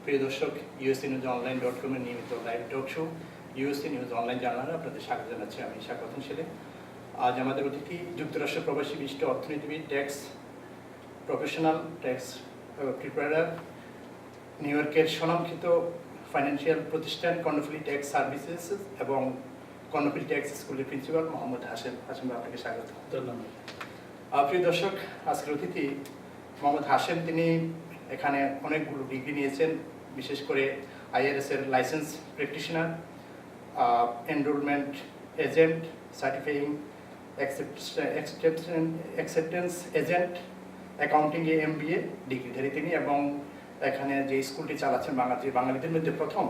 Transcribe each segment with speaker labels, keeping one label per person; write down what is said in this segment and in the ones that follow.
Speaker 1: প্রিয় দর্শক, UsaNewsOnline.com এর নিয়মিত live talk show USA news online জানালে আপনাদের স্বাগত জানাচ্ছি। আমি শাখাওয়াত সেলিম। আজ আমাদের অতিথি যুক্তরাষ্ট্র প্রবাসী বিশিষ্ট অর্থনীতিবিদ, ট্যাক্স প্রফেশনাল, ট্যাক্স প্রিপারেটর, নিউ ইয়র্কের স্বনামখ্যাত ফাইন্যান্সিয়াল প্রতিষ্ঠান কর্নফুলি ট্যাক্স সার্ভিসেস এবং কর্নফুলি ট্যাক্স স্কুলের প্রিন্সিপাল মোহাম্মদ হাসেম। হাসেম, আপনাকে স্বাগত।
Speaker 2: ধন্যবাদ।
Speaker 1: প্রিয় দর্শক, আজকের অতিথি মোহাম্মদ হাসেম। তিনি এখানে অনেকগুলো ডিগ্রি নিয়েছেন, বিশেষ করে IRS এর licence practitioner, enrolment agent, certifying acceptance agent, অ্যাকাউন্টিংয়ে MBA ডিগ্রিধারী তিনি, এবং এখানে যে স্কুলটি চালাচ্ছেন বাঙালিদের মধ্যে প্রথম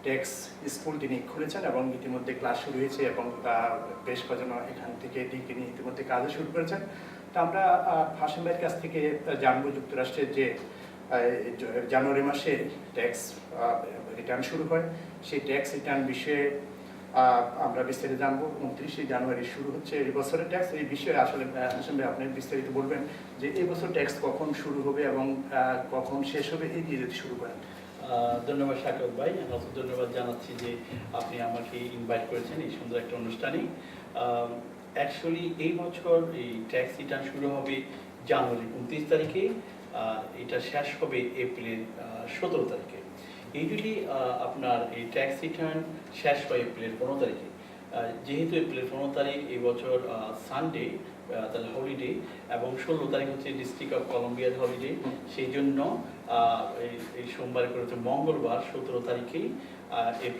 Speaker 1: ট্যাক্স স্কুল তিনি খুলেছেন এবং ইতিমধ্যে ক্লাস শুরু হয়েছে এবং বেশ কজন এখান থেকে ডিগ্রি নিয়ে ইতিমধ্যে কাজও শুরু করেছেন। তা আমরা হাসেম ভাইয়ের কাছ থেকে জানবো যুক্তরাষ্ট্রের যে জানুয়ারি মাসে ট্যাক্স রিটার্ন শুরু হয়, সেই ট্যাক্স রিটার্ন বিষয়ে আমরা বিস্তারিত জানবো। 29শে জানুয়ারি শুরু হচ্ছে এই বছরের ট্যাক্স। এই বিষয়ে আসলে হাসেম ভাই আপনি বিস্তারিত বলবেন যে এই বছর ট্যাক্স কখন শুরু হবে এবং কখন শেষ হবে, এই দিয়ে যদি শুরু করেন।
Speaker 2: ধন্যবাদ শাখাওয়াত ভাই। আমি ধন্যবাদ জানাচ্ছি যে আপনি আমাকে ইনভাইট করেছেন এই সুন্দর একটা অনুষ্ঠানে। অ্যাকচুয়ালি এই বছর এই ট্যাক্স রিটার্ন শুরু হবে জানুয়ারি 29 তারিখে, আর এটা শেষ হবে এপ্রিলের 17 তারিখে। ইউজুয়ালি আপনার এই ট্যাক্স রিটার্ন শেষ হয় এপ্রিলের 15 তারিখে। যেহেতু এপ্রিলের 15 তারিখ এই বছর সানডে, তাহলে হলিডে, এবং 16 তারিখ হচ্ছে ডিস্ট্রিক্ট অফ কলম্বিয়ার হলিডে, সেই জন্য এই সোমবার করে হচ্ছে মঙ্গলবার 17 তারিখেই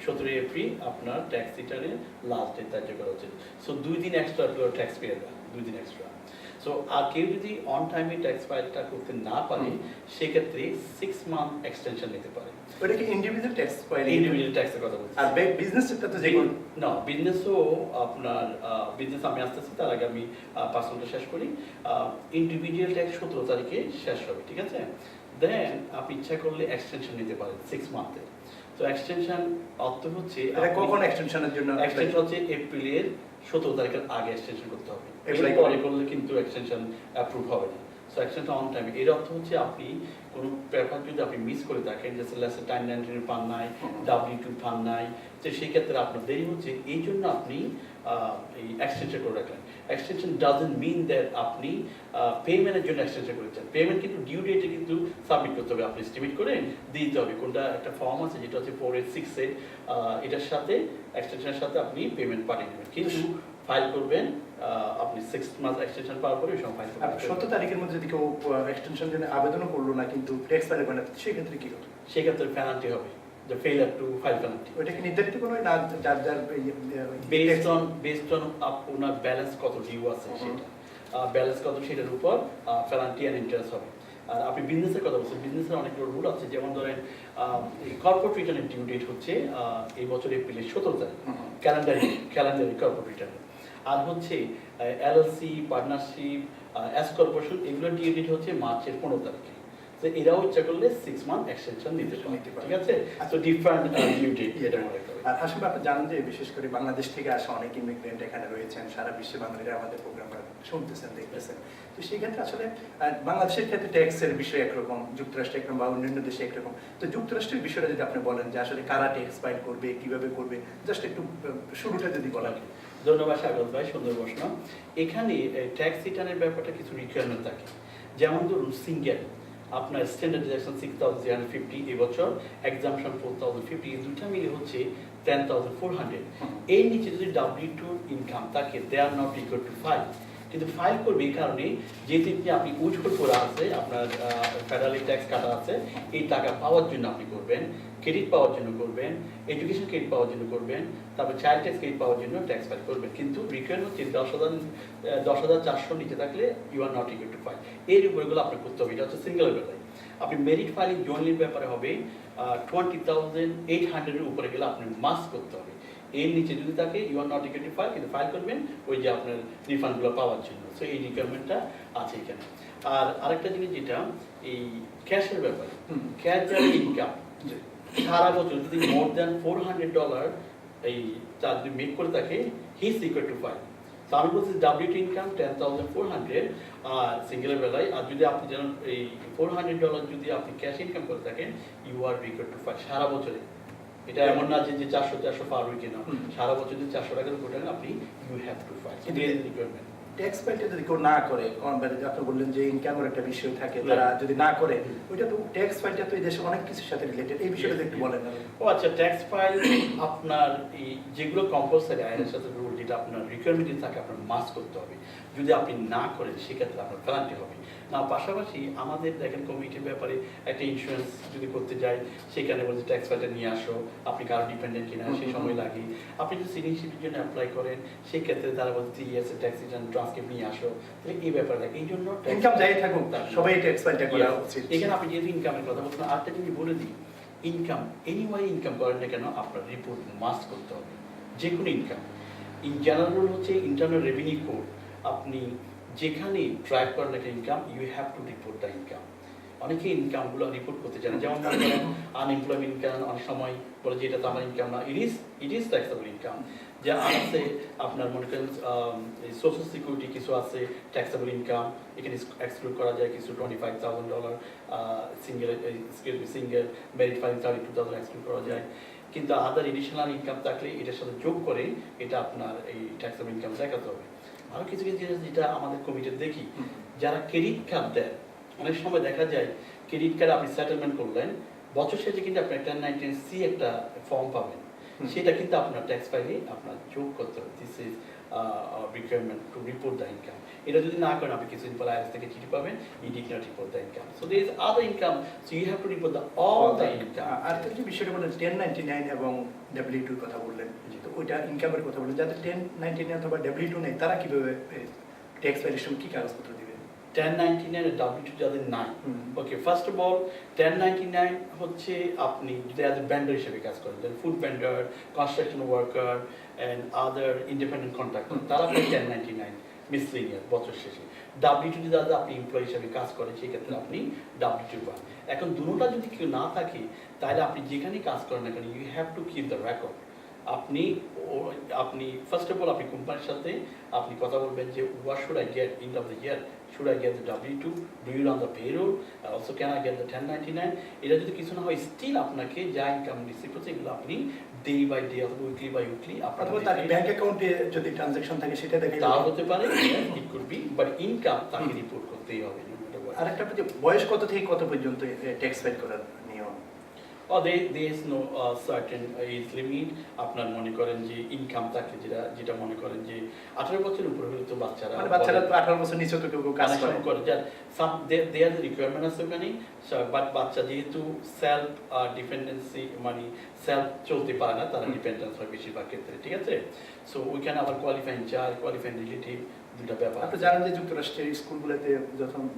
Speaker 2: 17 এপ্রিল আপনার ট্যাক্স রিটার্নের লাস্ট ডেট ধার্য করা হচ্ছে। সো 2 দিন এক্সট্রা ট্যাক্স পেয়ার, 2 দিন এক্সট্রা। সো আর কেউ যদি অন টাইমে ট্যাক্স ফাইলটা করতে না পারে, সেক্ষেত্রে 6 মান্থ এক্সটেনশন নিতে পারে।
Speaker 1: ওটা কি ইন্ডিভিজুয়াল ট্যাক্স ফাইল?
Speaker 2: ইন্ডিভিজুয়াল ট্যাক্সের কথা বলছি।
Speaker 1: আর বিজনেসটা তো যে
Speaker 2: না, বিজনেসও আপনার বিজনেস আমি আসতেছি, তার আগে আমি পার্সোনালটা শেষ করি। ইন্ডিভিজুয়াল ট্যাক্স 17 তারিখে শেষ হবে, ঠিক আছে? দেন আপনি ইচ্ছা করলে এক্সটেনশন নিতে পারেন 6 মান্থের। তো এক্সটেনশন অর্থ হচ্ছে
Speaker 1: কখন এক্সটেনশনের জন্য?
Speaker 2: এক্সটেনশন হচ্ছে এপ্রিলের 17 তারিখের আগে এক্সটেনশন করতে হবে। এপ্রিল পরে করলে কিন্তু এক্সটেনশন অ্যাপ্রুভ হবে না। So extension on time. এর অর্থ হচ্ছে আপনি কোনো পেপার যদি আপনি মিস করে থাকেন, যে লেসে 1099 পান নাই, W2 পান নাই, তো সেই ক্ষেত্রে আপনার দেরি হচ্ছে, এই জন্য আপনি এই এক্সটেনশন করে রাখলেন। এক্সটেনশন ডাজন্ট মিন দ্যাট আপনি পেমেন্টের জন্য এক্সটেনশন করেছেন। পেমেন্ট কিন্তু ডিউ ডেটে কিন্তু সাবমিট করতে হবে, আপনি এস্টিমেট করে দিতে হবে। কোনটা একটা ফর্ম আছে যেটা হচ্ছে 486 এটার সাথে এক্সটেনশনের সাথে আপনি পেমেন্ট পাঠিয়ে দেবেন, কিন্তু ফাইল করবেন আপনি 6 মাস এক্সটেনশন পাওয়ার পরে সব ফাইল করবেন।
Speaker 1: 17 তারিখের মধ্যে যদি কেউ এক্সটেনশন জন্য আবেদনও করলো না কিন্তু ট্যাক্স ফাইল করে না, সেক্ষেত্রে কি হবে?
Speaker 2: সেক্ষেত্রে পেনাল্টি হবে, the failure to file penalty.
Speaker 1: ওটা কি নির্ধারিত কোনো না, যার যার
Speaker 2: based on আপনার ব্যালেন্স কত ডিউ আছে, সেটা ব্যালেন্স কত সেটার উপর পেনাল্টি এন্ড ইন্টারেস্ট হবে। আর আপনি বিজনেসের কথা বলছেন, বিজনেসের অনেকগুলো রুল আছে। যেমন ধরেন এই কর্পোরেট রিটার্নের ডিউ ডেট হচ্ছে এই বছর এপ্রিলের 17 তারিখ, ক্যালেন্ডারি কর্পোরেট রিটার্ন। আর হচ্ছে LLC, পার্টনারশিপ, এস কর্পোরেশন, এগুলোর ডিউ ডেট হচ্ছে মার্চের 15 তারিখে। তো এরাও ইচ্ছা করলে 6 মান্থ এক্সটেনশন নিতে পারে, ঠিক আছে? তো ডিফারেন্ট ডিউ ডেট এটা মনে করবেন।
Speaker 1: আর হাসিম, আপনি জানেন যে বিশেষ করে বাংলাদেশ থেকে আসা অনেক ইমিগ্রেন্ট এখানে রয়েছেন, সারা বিশ্বে বাঙালিরা আমাদের প্রোগ্রাম শুনতেছেন, দেখতেছেন। তো সেই ক্ষেত্রে আসলে বাংলাদেশের ক্ষেত্রে ট্যাক্সের বিষয় একরকম, যুক্তরাষ্ট্রে একরকম বা অন্যান্য দেশে একরকম। তো যুক্তরাষ্ট্রের বিষয়টা যদি আপনি বলেন যে আসলে কারা ট্যাক্স ফাইল করবে, কিভাবে করবে, জাস্ট একটু শুরুটা যদি বলেন।
Speaker 2: ধন্যবাদ স্বাগত ভাই, সুন্দর প্রশ্ন। এখানে ট্যাক্স রিটার্নের ব্যাপারটা কিছু রিকোয়ারমেন্ট থাকে। যেমন ধরুন সিঙ্গেল, আপনার স্ট্যান্ডার্ড ডিডাকশন 6,350 এবছর, এক্সাম্পশন 4,050, এই দুইটা মিলে হচ্ছে 10,400। এর নিচে যদি W2 ইনকাম থাকে, they are not equal to file. কিন্তু ফাইল করবে এই কারণে, যেহেতু আপনি উজফুল করা আছে, আপনার ফেডারেল ট্যাক্স কাটা আছে, এই টাকা পাওয়ার জন্য আপনি করবেন, ক্রেডিট পাওয়ার জন্য করবেন, এডুকেশন ক্রেডিট পাওয়ার জন্য করবেন, তারপর চাইল্ড ট্যাক্স ক্রেডিট পাওয়ার জন্য ট্যাক্স ফাইল করবেন। কিন্তু রিকোয়ার হচ্ছে 10,400 নিচে থাকলে you are not equal to file. এর উপরগুলো আপনার করতে হবে। এটা হচ্ছে সিঙ্গেলের ব্যাপারে। আপনি মেরিট ফাইলিং জয়েন্টলির ব্যাপারে হবে 20,800 এর উপরে গেলে আপনি মাস্ট করতে হবে। এর নিচে যদি থাকে you are not equal to file, কিন্তু ফাইল করবেন ওই যে আপনার রিফান্ডগুলো পাওয়ার জন্য। সো এই রিকোয়ারমেন্টটা আছে এখানে। আর আরেকটা জিনিস যেটা এই ক্যাশের ব্যাপারে, ক্যাশ যার ইনকাম সারা বছর যদি মোর দ্যান $400 এই চার যদি মেক করে থাকে, he is equal to file. তো আমি বলছি W2 ইনকাম 10,400 আর সিঙ্গেলের বেলায়, আর যদি আপনি যেন এই $400 যদি আপনি ক্যাশ ইনকাম করে থাকেন, you are required to file সারা বছরে। এটা এমন না যে 400 পার উইকে না, সারা বছর যদি 400 টাকা করে আপনি ইউ হ্যাভ টু ফাইল। এটা রিকোয়ারমেন্ট।
Speaker 1: ট্যাক্স ফাইলটা যদি কেউ না করে, আপনি বললেন যে ইনকামের একটা বিষয় থাকে, তারা যদি না করে, ওইটা তো ট্যাক্স ফাইলটা তো এই দেশে অনেক কিছুর সাথে রিলেটেড, এই বিষয়টা একটু বলেন।
Speaker 2: ও আচ্ছা, ট্যাক্স ফাইল আপনার এই যেগুলো কম্পালসারি আইনের সাথে রুল, যেটা আপনার রিকোয়ারমেন্ট থাকে আপনার মাস্ট করতে হবে। যদি আপনি না করেন সেক্ষেত্রে আপনার পেনাল্টি হবে না। পাশাপাশি আমাদের দেখেন কমিটির ব্যাপারে একটা ইন্স্যুরেন্স যদি করতে যাই, সেখানে বলছে ট্যাক্স ফাইলটা নিয়ে আসো, আপনি কারো ডিপেন্ডেন্ট কিনা সেই সময় লাগে। আপনি যদি সিটিজেনশিপের জন্য অ্যাপ্লাই করেন, সেক্ষেত্রে তারা বলছে 3 ইয়ার্স ট্যাক্স রিটার্ন ট্রান্সক্রিপ্ট নিয়ে আসো। তাহলে এই ব্যাপারটা এই জন্য
Speaker 1: ইনকাম যাই থাকুক সবাই ট্যাক্স ফাইলটা করা উচিত।
Speaker 2: এখানে আপনি যেহেতু ইনকামের কথা বলছেন, আরেকটা জিনিস বলে দিই, ইনকাম এনিওয়াই ইনকাম করেন না কেন আপনার রিপোর্ট মাস্ট করতে হবে, যে কোনো ইনকাম। ইন জেনারেল হচ্ছে ইন্টারনাল রেভিনিউ কোড, আপনি যেখানে ট্র্যাক করেন একটা income, you have to report the income. অনেকে ইনকামগুলো রিপোর্ট করতে চান, যেমন আনএমপ্লয়মেন্ট ইনকাম, অনেক সময় বলে যে এটা তো আমার ইনকাম না, ইট ইজ ট্যাক্সেবল ইনকাম। যা আছে আপনার মনে করেন সোশ্যাল সিকিউরিটি কিছু আছে ট্যাক্সেবল ইনকাম, এখানে এক্সক্লুড করা যায় কিছু $25,000 সিঙ্গেল মেরিট ফাইলিং 32,000 এক্সক্লুড করা যায়। কিন্তু আদার এডিশনাল ইনকাম থাকলে এটার সাথে যোগ করে এটা আপনার এই ট্যাক্সেবল ইনকাম দেখাতে হবে। আরও কিছু কিছু জিনিস যেটা আমাদের কমিটি দেখি, যারা ক্রেডিট কার্ড দেয়, অনেক সময় দেখা যায় ক্রেডিট কার্ড আপনি সেটেলমেন্ট করলেন, বছর শেষে কিন্তু আপনি 1099C একটা ফর্ম পাবেন, সেটা কিন্তু আপনার ট্যাক্স ফাইলে আপনার যোগ করতে হবে। This is requirement to report the income. এটা যদি না করেন, আপনি কিছুদিন পর আইআরএস থেকে চিঠি পাবেন, you did not report the income. So there is other income, so you have to report the all the income.
Speaker 1: আর যে বিষয়টা বললেন 1099 এবং W2 এর কথা বললেন, তো ওইটা ইনকামের কথা বললেন, যাদের 1099 অথবা W2 নেই তারা কিভাবে ট্যাক্স ফাইলের কি কাগজপত্র দিবে?
Speaker 2: 1099 আর W2 যাদের নাই, ওকে, ফার্স্ট অফ অল 1099 হচ্ছে আপনি যদি অ্যাজ এ ভেন্ডর হিসেবে কাজ করেন, যেমন food vendor, construction worker and other independent contractor, তারা পায় 1099 মিসলিনিয়াস বছর শেষে। W2 যদি আপনি এমপ্লয়ি হিসেবে কাজ করেন, সেক্ষেত্রে আপনি W2 পান। এখন দুটোটা যদি কেউ না থাকে, তাহলে আপনি যেখানেই কাজ করেন না কেন, you have to keep the record. আপনি ফার্স্ট অফ অল আপনি কোম্পানির সাথে আপনি কথা বলবেন যে what should I get end of the year, should I get the W2, do you run the payroll, also can I get the 1099? এটা যদি কিছু না হয়, স্টিল আপনাকে যা ইনকাম রিসিভ হচ্ছে এগুলো আপনি ডে বাই ডে অথবা উইকলি বাই উইকলি
Speaker 1: আপনার ব্যাংক অ্যাকাউন্টে যদি ট্রানজাকশন থাকে সেটা দেখে
Speaker 2: তাও হতে পারে, it could be, but income তাকে রিপোর্ট করতেই হবে।
Speaker 1: আরেকটা বয়স কত থেকে কত পর্যন্ত ট্যাক্স ফাইল করার নিয়ম?
Speaker 2: there is no certain age limit। আপনার মনে করেন যে ইনকাম থাকলে যেটা মনে করেন যে 18 বছরের উপরে হলে তো বাচ্চারা
Speaker 1: তো 18 বছর নিচে তো কেউ কাজ করে
Speaker 2: যার সাম দেয়ার রিকোয়ারমেন্ট আছে ওখানে, বাট বাচ্চা যেহেতু সেলফ ডিপেন্ডেন্সি মানে সেলফ চলতে পারে না, তারা ডিপেন্ডেন্স হয় বেশিরভাগ ক্ষেত্রে, ঠিক আছে। সো ওইখানে আবার কোয়ালিফাইং চাইল্ড, কোয়ালিফাইং রিলেটিভ দুটো ব্যাপার।
Speaker 1: আপনি জানেন যে যুক্তরাষ্ট্রের স্কুলগুলোতে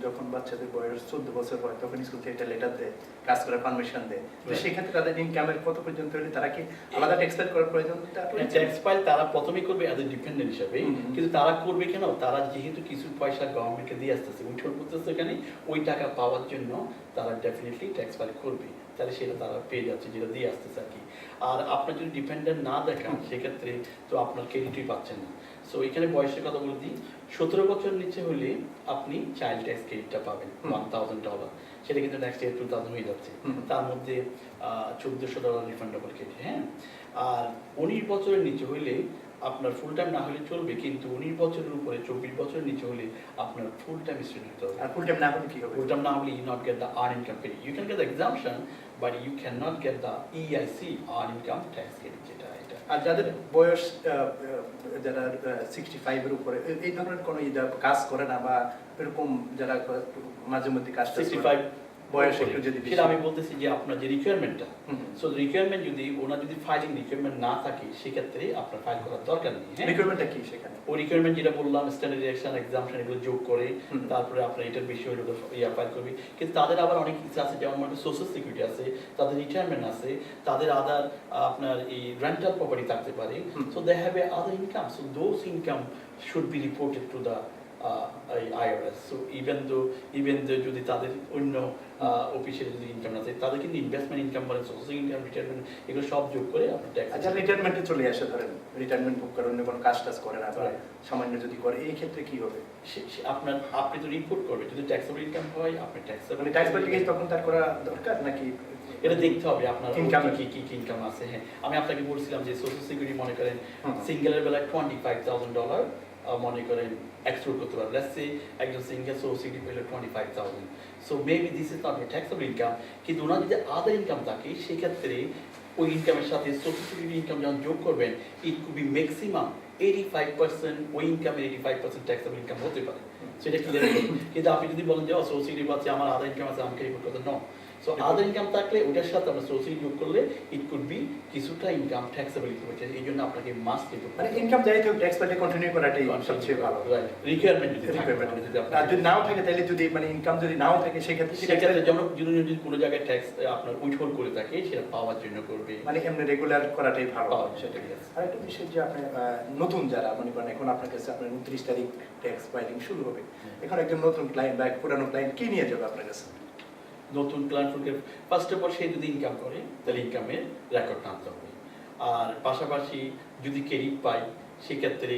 Speaker 1: যখন বাচ্চাদের বয়স 14 বছর হয়, তখন স্কুল থেকে একটা লেটার দেয়, কাজ করার পারমিশন দেয়। তো সেক্ষেত্রে তাদের ইনকামের কত পর্যন্ত হলে তারা কি আলাদা ট্যাক্স ফাইল করার প্রয়োজন?
Speaker 2: ট্যাক্স ফাইল তারা প্রথমেই করবে অ্যাজ এ ডিপেন্ডেন্ট হিসাবে, কিন্তু তারা করবে কেন, তারা যেহেতু কিছু পয়সা গভর্নমেন্টকে দিয়ে আসতেছে, উইথহোল্ড করতেছে, এখানে ওই টাকা পাওয়ার জন্য তারা ডেফিনেটলি ট্যাক্স ফাইল করবে, তাহলে সেটা তারা পেয়ে যাচ্ছে যেটা দিয়ে আসতেছে আর কি। আর আপনার যদি ডিপেন্ডেন্ট না দেখান, সেক্ষেত্রে তো আপনার ক্রেডিটই পাচ্ছেন না। সো এখানে বয়সের কথা বলে দিই, 17 বছর নিচে হলে আপনি চাইল্ড ট্যাক্স ক্রেডিটটা পাবেন $1,000, সেটা কিন্তু নেক্সট ইয়ার 2000 হয়ে যাচ্ছে, তার মধ্যে $1,400 রিফান্ডেবল ক্রেডিট। হ্যাঁ, আর 19 বছরের নিচে হইলে আপনার ফুল টাইম না হলে চলবে, কিন্তু 19 বছরের উপরে 24 বছরের নিচে হলে আপনার ফুল টাইম স্টুডেন্ট হতে হবে।
Speaker 1: আর ফুল টাইম না হলে কি হবে?
Speaker 2: ফুল টাইম না হলে you not get the earned income credit. You can get the exemption, but you cannot get the EIC, earned income tax credit, যেটা এটা।
Speaker 1: আর যাদের বয়স যারা 65 এর উপরে এই ধরনের কোনো কাজ করে না, বা এরকম যারা মাঝে মধ্যে কাজ
Speaker 2: 65
Speaker 1: বয়স একটু যদি
Speaker 2: সেটা আমি বলতেছি যে আপনার যে রিকোয়ারমেন্টটা, সো রিকোয়ারমেন্ট যদি ওনার যদি ফাইলিং রিকোয়ারমেন্ট না থাকে, সেক্ষেত্রে আপনার ফাইল করার দরকার নেই।
Speaker 1: রিকোয়ারমেন্টটা কি সেখানে?
Speaker 2: ওই রিকোয়ারমেন্ট যেটা বললাম, স্ট্যান্ডার্ডাইজেশন, এক্সাম্পশন, এগুলো যোগ করে তারপরে আপনার এটার বেশি হলে ফাইল করবে। কিন্তু তাদের আবার অনেক কিছু আছে, যেমন সোশ্যাল সিকিউরিটি আছে, তাদের রিটায়ারমেন্ট আছে, তাদের আদার আপনার এই রেন্টাল প্রপার্টি থাকতে পারে, so they have a other income, so those income should be reported to the IRS. So even though যদি তাদের অন্য অফিসের যদি ইনকাম না থাকে, তাদের কিন্তু ইনভেস্টমেন্ট ইনকাম বলে, সোর্সিং ইনকাম, রিটায়ারমেন্ট, এগুলো সব যোগ করে আপনার ট্যাক্স।
Speaker 1: আচ্ছা, রিটায়ারমেন্টে চলে আসে, ধরেন রিটায়ারমেন্ট বুক করে অন্য কোনো কাজ টাজ করে না, সামান্য যদি করে, এই ক্ষেত্রে কি হবে?
Speaker 2: আপনি তো রিপোর্ট করবেন, যদি ট্যাক্সেবল ইনকাম হয় আপনি ট্যাক্সেবল,
Speaker 1: ট্যাক্সেবল লিগেজ তখন তার করা দরকার নাকি?
Speaker 2: এটা দেখতে হবে আপনার ইনকাম কি ইনকাম আছে। হ্যাঁ, আমি আপনাকে বলছিলাম যে সোশ্যাল সিকিউরিটি মনে করেন সিঙ্গেলের বেলায় $25,000 মনে করেন এক্সক্লুড করতে পারবেন। লেটস সে একজন সিঙ্গেল সোশ্যাল সিকিউরিটি পেলে 25,000, so maybe this is not taxable income. কিন্তু ওনার যদি আদার ইনকাম থাকে, সেক্ষেত্রে ওই ইনকামের সাথে সোশ্যাল সিকিউরিটি ইনকাম যখন যোগ করবেন, ইট কুড বি ম্যাক্সিমাম 85%, ওই ইনকামের 85% ট্যাক্সেবল ইনকাম হতে পারে। সেটা ক্লিয়ার করবেন। কিন্তু আপনি যদি বলেন যে সোশ্যাল সিকিউরিটি পাচ্ছি, আমার আদার ইনকাম আছে, আমাকে রিপোর্ট করতে, নো। সো আদার ইনকাম থাকলে ওটার সাথে আপনার সোর্সিং যোগ করলে ইট কুড বি কিছুটা ইনকাম ট্যাক্সেবল হচ্ছে, এই জন্য আপনাকে মাস্ট রিপোর্ট,
Speaker 1: মানে ইনকাম যাই হোক ট্যাক্স পেতে কন্টিনিউ করাটাই সবচেয়ে ভালো।
Speaker 2: রিকোয়ারমেন্ট যদি
Speaker 1: আপনার যদি নাও থাকে, তাহলে যদি মানে ইনকাম যদি নাও থাকে,
Speaker 2: সেক্ষেত্রে যেমন যদি কোনো জায়গায় ট্যাক্স আপনার উইথহোল্ড করে থাকে, সেটা পাওয়ার জন্য করবে,
Speaker 1: মানে এমনি রেগুলার করাটাই ভালো।
Speaker 2: সেটাই।
Speaker 1: আর একটা বিষয় যে আপনি নতুন যারা মনে করেন এখন আপনার কাছে আপনার 29 তারিখ ট্যাক্স ফাইলিং শুরু হবে, এখন একজন নতুন ক্লায়েন্ট বা পুরানো ক্লায়েন্ট কি নিয়ে যাবে আপনার কাছে?
Speaker 2: নতুন ক্লায়েন্টকে ফার্স্ট অফ অল সে যদি ইনকাম করে, তাহলে ইনকামের রেকর্ড আনতে হবে। আর পাশাপাশি যদি ক্রেডিট পাই, সেক্ষেত্রে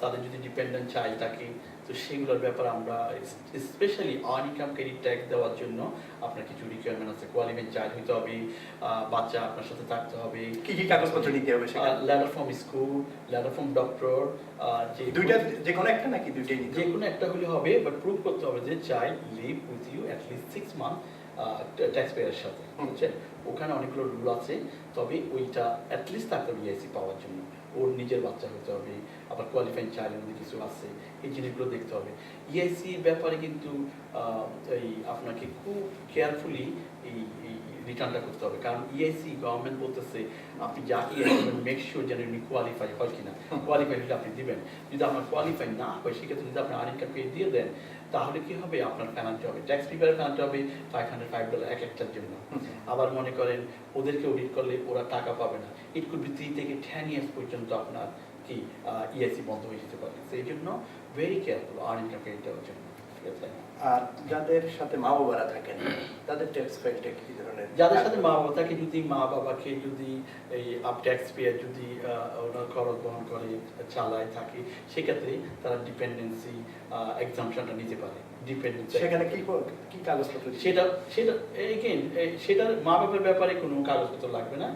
Speaker 2: তাদের যদি ডিপেন্ডেন্ট চাইল্ড থাকে, তো সেগুলোর ব্যাপারে আমরা স্পেশালি ইনকাম ক্রেডিট ট্যাক্স দেওয়ার জন্য আপনার কিছু রিকোয়ারমেন্ট আছে। কোয়ালিফাইড চাইল্ড হতে হবে, বাচ্চা আপনার সাথে থাকতে হবে,
Speaker 1: কি কি কাগজপত্র নিতে হবে?
Speaker 2: Letter from school, letter from doctor,
Speaker 1: দুইটা যে কোনো একটা নাকি দুইটাই নিতে হবে?
Speaker 2: যে কোনো একটা হলে হবে, বাট প্রুভ করতে হবে যে child live with you at least 6 month tax পেয়ারের সাথে। বুঝছেন, ওখানে অনেকগুলো রুল আছে, তবে ওইটা অ্যাটলিস্ট থাকতে হবে ইআইসি পাওয়ার জন্য। ওর নিজের বাচ্চা হতে হবে, আবার কোয়ালিফাইড চাইল্ডের মধ্যে কিছু আছে, এই জিনিসগুলো দেখতে হবে। ইআইসি ব্যাপারে কিন্তু এই আপনাকে খুব কেয়ারফুলি এই রিটার্নটা করতে হবে, কারণ ইআইসি গভর্নমেন্ট বলতেছে আপনি যাকে মেক শিওর যেন উনি কোয়ালিফাই হয় কিনা। কোয়ালিফাই হলে আপনি দিবেন, যদি আপনার কোয়ালিফাই না হয়, সেক্ষেত্রে যদি আপনি ইনকাম পেয়ে দিয়ে দেন, তাহলে কি হবে, আপনার পেনাল্টি হবে, ট্যাক্স প্রিপেয়ার পেনাল্টি হবে $505 এক একটার জন্য। আবার মনে করেন ওদেরকে অডিট করলে ওরা টাকা পাবে না, ইট কুড বি 3 থেকে 10 ইয়ার্স পর্যন্ত আপনার কি ইআইসি বন্ধ হয়ে যেতে পারে। সেই জন্য ভেরি কেয়ারফুল ইনকাম পেয়ে দেওয়ার জন্য।
Speaker 1: আর যাদের সাথে মা বাবারা থাকেন, তাদের ট্যাক্স ফাইলটা কি ধরনের?
Speaker 2: যাদের সাথে মা বাবা থাকে, যদি মা বাবাকে যদি এই ট্যাক্স পেয়ার যদি ওনার খরচ বহন করে চালায় থাকে, সেক্ষেত্রে তারা ডিপেন্ডেন্সি এক্সাম্পশনটা নিতে পারে। ডিপেন্ডেন্সি
Speaker 1: সেখানে কি কি কাগজপত্র?
Speaker 2: সেটা এগেইন সেটার মা বাবার ব্যাপারে কোনো কাগজপত্র লাগবে না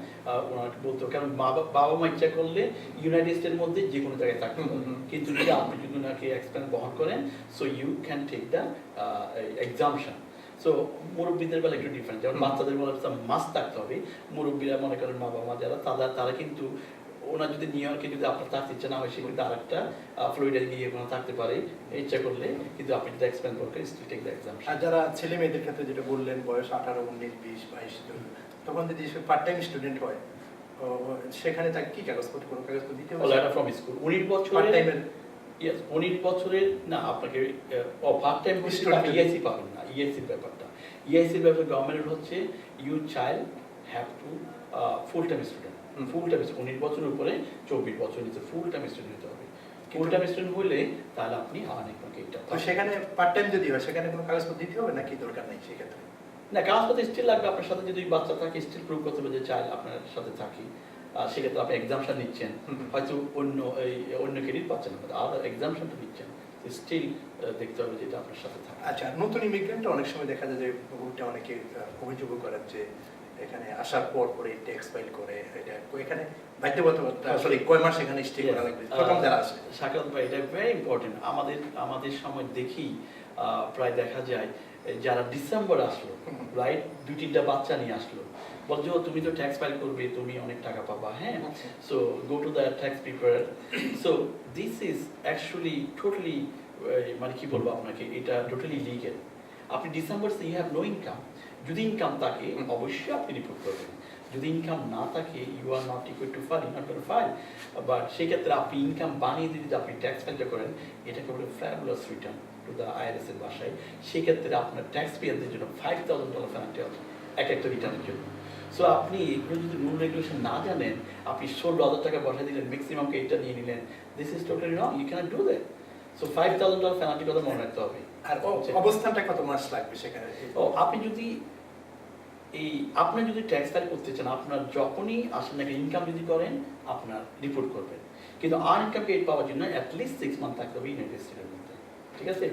Speaker 2: ওনাকে বলতে, কারণ বাবা মা ইচ্ছা করলে ইউনাইটেড স্টেটের মধ্যে যে কোনো জায়গায় থাকতে পারে, কিন্তু যদি আপনি যদি ওনাকে এক্সপেন্স বহন করেন, so you can take the exemption. So মুরব্বীদের বেলা একটু ডিফারেন্ট, যেমন বাচ্চাদের বেলা মাস্ট থাকতে হবে। মুরব্বীরা মনে করেন মা বাবা যারা, তারা কিন্তু ওনার যদি নিউ ইয়র্কে যদি আপনার থাকতে ইচ্ছা না হয়, সে কিন্তু আরেকটা ফ্লোরিডায় গিয়ে ওনার থাকতে পারে ইচ্ছা করলে, কিন্তু আপনি যদি এক্সপেন্স করতে স্টিল টেক দ্য এক্সাম্পশন।
Speaker 1: আর যারা ছেলে মেয়েদের ক্ষেত্রে যেটা বললেন, বয়স 18, 19, 20, 22, তখন যদি পার্ট টাইম স্টুডেন্ট হয়, সেখানে তাকে কি কাগজপত্র, কোনো কাগজপত্র দিতে হবে?
Speaker 2: লেটার ফ্রম স্কুল 19 বছরের, ইয়েস 19 বছরের না, আপনাকে পার্ট টাইম আপনি ইআইসি পাবেন না। ইআইসির ব্যাপারটা, ইআইসির ব্যাপার গভর্নমেন্টের হচ্ছে you child have to full time student, full time 19 বছরের উপরে 24 বছর নিচে ফুল টাইম স্টুডেন্ট হতে হবে। ফুল টাইম স্টুডেন্ট হলে তাহলে আপনি অনেক এটা।
Speaker 1: তো সেখানে পার্ট টাইম যদি হয়, সেখানে কোনো কাগজপত্র দিতে হবে নাকি দরকার নেই সেক্ষেত্রে?
Speaker 2: না, কাগজপত্র স্টিল লাগবে। আপনার সাথে যদি বাচ্চা থাকে, স্টিল প্রুভ করতে হবে যে চাইল্ড আপনার সাথে থাকি, সেক্ষেত্রে আপনি এক্সাম্পশন নিচ্ছেন, হয়তো অন্য ক্রেডিট পাচ্ছেন না, আর এক্সাম্পশনটা নিচ্ছেন, স্টিল দেখতে হবে যেটা আপনার সাথে থাকে।
Speaker 1: আচ্ছা, নতুন ইমিগ্রেন্ট অনেক সময় দেখা যায় যে অনেকে অভিযোগ করেন যে এখানে আসার পর পরে ট্যাক্স ফাইল করে, এটা এখানে বাধ্যবাধকতা আসলে কয় মাস এখানে স্টে করা লাগবে প্রথম যারা আসে?
Speaker 2: শাকাত ভাই, এটা ভেরি ইম্পর্টেন্ট। আমাদের সময় দেখি প্রায় দেখা যায় যারা ডিসেম্বর আসলো, রাইট, 2-3টা বাচ্চা নিয়ে আসলো, বলছো তুমি তো ট্যাক্স ফাইল করবে, তুমি অনেক টাকা পাবা, হ্যাঁ, so go to the tax prepare. So this is actually totally, মানে কি বলবো আপনাকে, এটা টোটালি লিগ্যাল। আপনি December you have no income, যদি ইনকাম থাকে অবশ্যই আপনি রিপোর্ট করবেন, যদি ইনকাম না থাকে you are not equal to file, not to file. But সেক্ষেত্রে আপনি ইনকাম বানিয়ে দিয়ে যদি আপনি ট্যাক্স ফাইলটা করেন, এটাকে বলে fabulous return to the IRS এর বাসায়, সেক্ষেত্রে আপনার ট্যাক্স পেয়ারদের জন্য $5,000 পেনাল্টি হবে এক একটা রিটার্নের জন্য। সো আপনি এগুলো যদি রুল রেগুলেশন না জানেন, আপনি $16,000 পাঠিয়ে দিলেন, ম্যাক্সিমামকে এটা নিয়ে নিলেন, this is totally wrong, you can't do that. So $5,000 penalty কথা মনে রাখতে হবে।
Speaker 1: আর অবস্থানটা কত মাস লাগবে সেখানে?
Speaker 2: আপনি যদি আপনি যদি ট্যাক্স ফাইল করতে চান, আপনার যখনই আসেন একটা ইনকাম যদি করেন আপনার রিপোর্ট করবেন, কিন্তু আনইনকাম পেড পাওয়ার জন্য অ্যাটলিস্ট 6 মান্থ থাকতে হবে ইউনাইটেড স্টেটের মধ্যে, ঠিক আছে,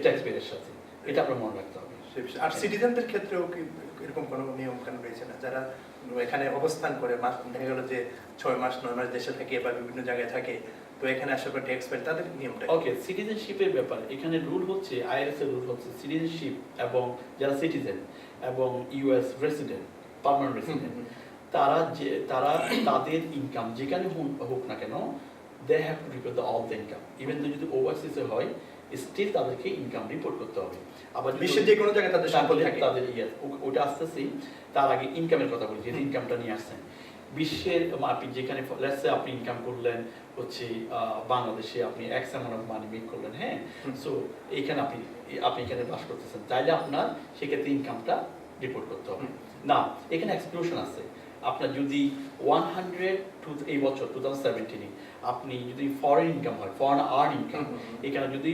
Speaker 2: ট্যাক্স পেডের সাথে, এটা আপনার মনে রাখতে হবে।
Speaker 1: আর সিটিজেনদের ক্ষেত্রেও কি এরকম কোনো নিয়ম কানুন রয়েছে না, যারা এখানে অবস্থান করে দেখা গেল যে 6 মাস 9 মাস দেশে থাকে বা বিভিন্ন জায়গায় থাকে, তো এখানে আসার পর ট্যাক্স পেড, তাদের নিয়মটা?
Speaker 2: ওকে, সিটিজেনশিপের ব্যাপার এখানে রুল হচ্ছে, আইআরএস এর রুল হচ্ছে সিটিজেনশিপ এবং যারা সিটিজেন এবং ইউএস রেসিডেন্ট, পার্মানেন্ট রেসিডেন্ট, তারা তাদের ইনকাম যেখানে হোক না কেন, they have to report all the income, even যদি ওভারসিজে হয় স্টিল তাদেরকে ইনকাম রিপোর্ট করতে হবে। আবার
Speaker 1: বিশ্বের যে কোনো জায়গায় তাদের সম্পদ থাকে,
Speaker 2: তাদের ওটা আসতেছি, তার আগে ইনকামের কথা বলি, যে ইনকামটা নিয়ে আসছেন বিশ্বের, আপনি যেখানে লেটস সে আপনি ইনকাম করলেন হচ্ছে বাংলাদেশে, আপনি x amount of money make করলেন, হ্যাঁ, সো এইখানে আপনি এখানে বাস করতেছেন, তাইলে আপনার সেক্ষেত্রে ইনকামটা রিপোর্ট করতে হবে না। এখানে এক্সক্লুশন আছে, আপনার যদি 100 এই বছর 2017 আপনি যদি ফরেন ইনকাম হয়, ফরেন আর্ন ইনকাম, এখানে যদি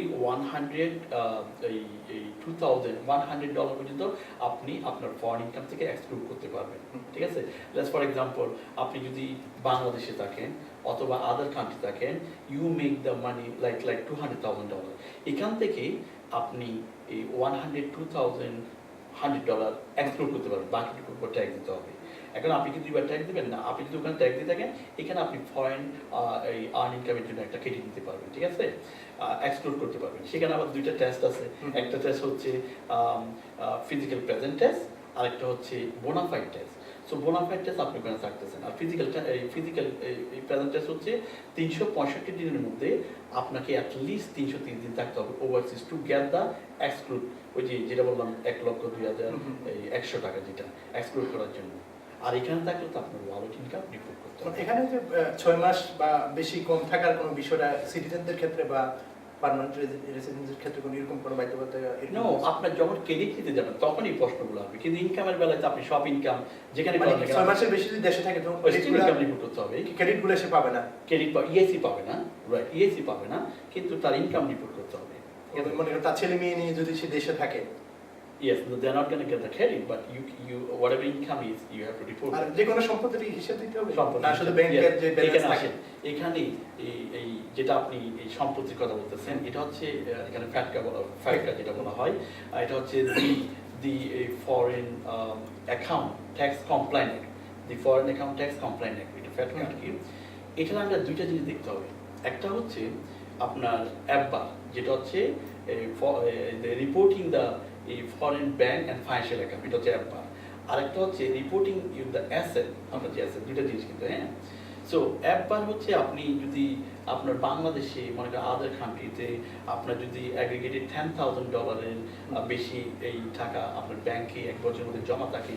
Speaker 2: 2,100 পর্যন্ত আপনি আপনার ফরেন ইনকাম থেকে এক্সক্লুড করতে পারবেন, ঠিক আছে। লেটস ফর এক্সাম্পল, আপনি যদি বাংলাদেশে থাকেন অথবা আদার কান্ট্রি থাকেন, you make the money like $200,000, এখান থেকে আপনি এই $102,100 এক্সক্লুড করতে পারবেন, বাকিটুকুর উপর ট্যাক্স দিতে হবে। এখন আপনি কি 2 বার ট্যাক্স দিবেন না, আপনি যদি ওখানে ট্যাক্স দিয়ে থাকেন, এখানে আপনি ফরেন এই আর্ন ইনকামের জন্য একটা ক্রেডিট দিতে পারবেন, ঠিক আছে, এক্সক্লুড করতে পারবেন। সেখানে আবার 2টা টেস্ট আছে, একটা টেস্ট হচ্ছে ফিজিক্যাল প্রেজেন্ট টেস্ট, আরেকটা হচ্ছে bona fide test. So bona fide test আপনি ওখানে থাকতেছেন, আর ফিজিক্যাল প্রেজেন্ট টেস্ট হচ্ছে 365 দিনের মধ্যে আপনাকে অ্যাটলিস্ট 303 দিন থাকতে হবে overseas to get the exclude, ওই যেটা বললাম 1,02,100 টাকা, যেটা এক্সক্লুড করার জন্য। আর এখানে থাকলে তো আপনার ওয়ালেট ইনকাম রিপোর্ট করতে হবে।
Speaker 1: এখানে যে 6 মাস বা বেশি কম থাকার কোনো বিষয়টা সিটিজেনদের ক্ষেত্রে বা পার্মানেন্ট রেসিডেন্সের ক্ষেত্রে কোনো এরকম কোনো বাধ্যবাধকতা?
Speaker 2: নো, আপনার যখন ক্রেডিট নিতে যাবেন তখন এই প্রশ্নগুলো আসবে, কিন্তু ইনকামের বেলায় তো আপনি সব ইনকাম যেখানে
Speaker 1: 6 মাসের বেশি যদি দেশে থাকে তো
Speaker 2: ইনকাম রিপোর্ট করতে হবে।
Speaker 1: ক্রেডিটগুলো সে পাবে না,
Speaker 2: ক্রেডিট বা ইএসি পাবে না, রাইট, ইএসি পাবে না, কিন্তু তার ইনকাম রিপোর্ট করতে হবে।
Speaker 1: মনে করেন তার ছেলে মেয়ে নিয়ে যদি সে দেশে থাকে,
Speaker 2: yes, no, they're not going to get the credit, but you whatever income is, you have to report.
Speaker 1: আর যে কোনো সম্পত্তির হিসাব দিতে হবে,
Speaker 2: সম্পত্তি
Speaker 1: না শুধু ব্যাংকের যে ব্যালেন্স থাকে।
Speaker 2: এখানে এই যেটা আপনি এই সম্পত্তির কথা বলতেছেন, এটা হচ্ছে এখানে ফ্যাটকা যেটা বলা হয়, এটা হচ্ছে the foreign account tax compliant act, the foreign account tax compliant act, এটা ফ্যাটকা আর কি। এখানে আমরা 2টা জিনিস দেখতে হবে, একটা হচ্ছে আপনার অ্যাপবার, যেটা হচ্ছে রিপোর্টিং দ্য এই foreign bank and financial account, এটা হচ্ছে অ্যাপবার। আরেকটা হচ্ছে রিপোর্টিং ইন দ্য অ্যাসেট, আমরা যে অ্যাসেট, 2টা জিনিস কিন্তু, হ্যাঁ। সো অ্যাপবার হচ্ছে আপনি যদি আপনার বাংলাদেশে মনে করেন আদার কান্ট্রিতে আপনার যদি অ্যাগ্রিগেটেড $10,000 বেশি এই টাকা আপনার ব্যাংকে 1 বছরের মধ্যে জমা থাকে,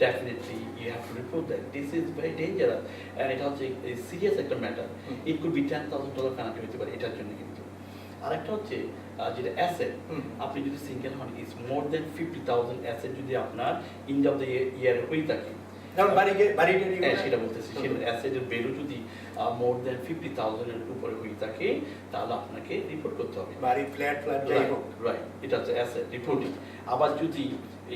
Speaker 2: definitely you have to report that. This is very dangerous and এটা হচ্ছে সিরিয়াস একটা matter. It could be $10,000 penalty হতে পারে এটার জন্য। কিন্তু আরেকটা হচ্ছে যেটা অ্যাসেট, আপনি যদি সিঙ্গেল হন, ইজ মোর দেন 50,000 অ্যাসেট যদি আপনার ইন্ড অফ দ্য ইয়ার হয়ে থাকে, সেটা বলতেছি, সেটা অ্যাসেটের ভ্যালু যদি মোর দেন 50,000 এর উপরে হয়ে থাকে, তাহলে আপনাকে রিপোর্ট করতে হবে,
Speaker 1: বাড়ি ফ্ল্যাট যাই হোক,
Speaker 2: রাইট, এটা হচ্ছে অ্যাসেট রিপোর্টিং। আবার যদি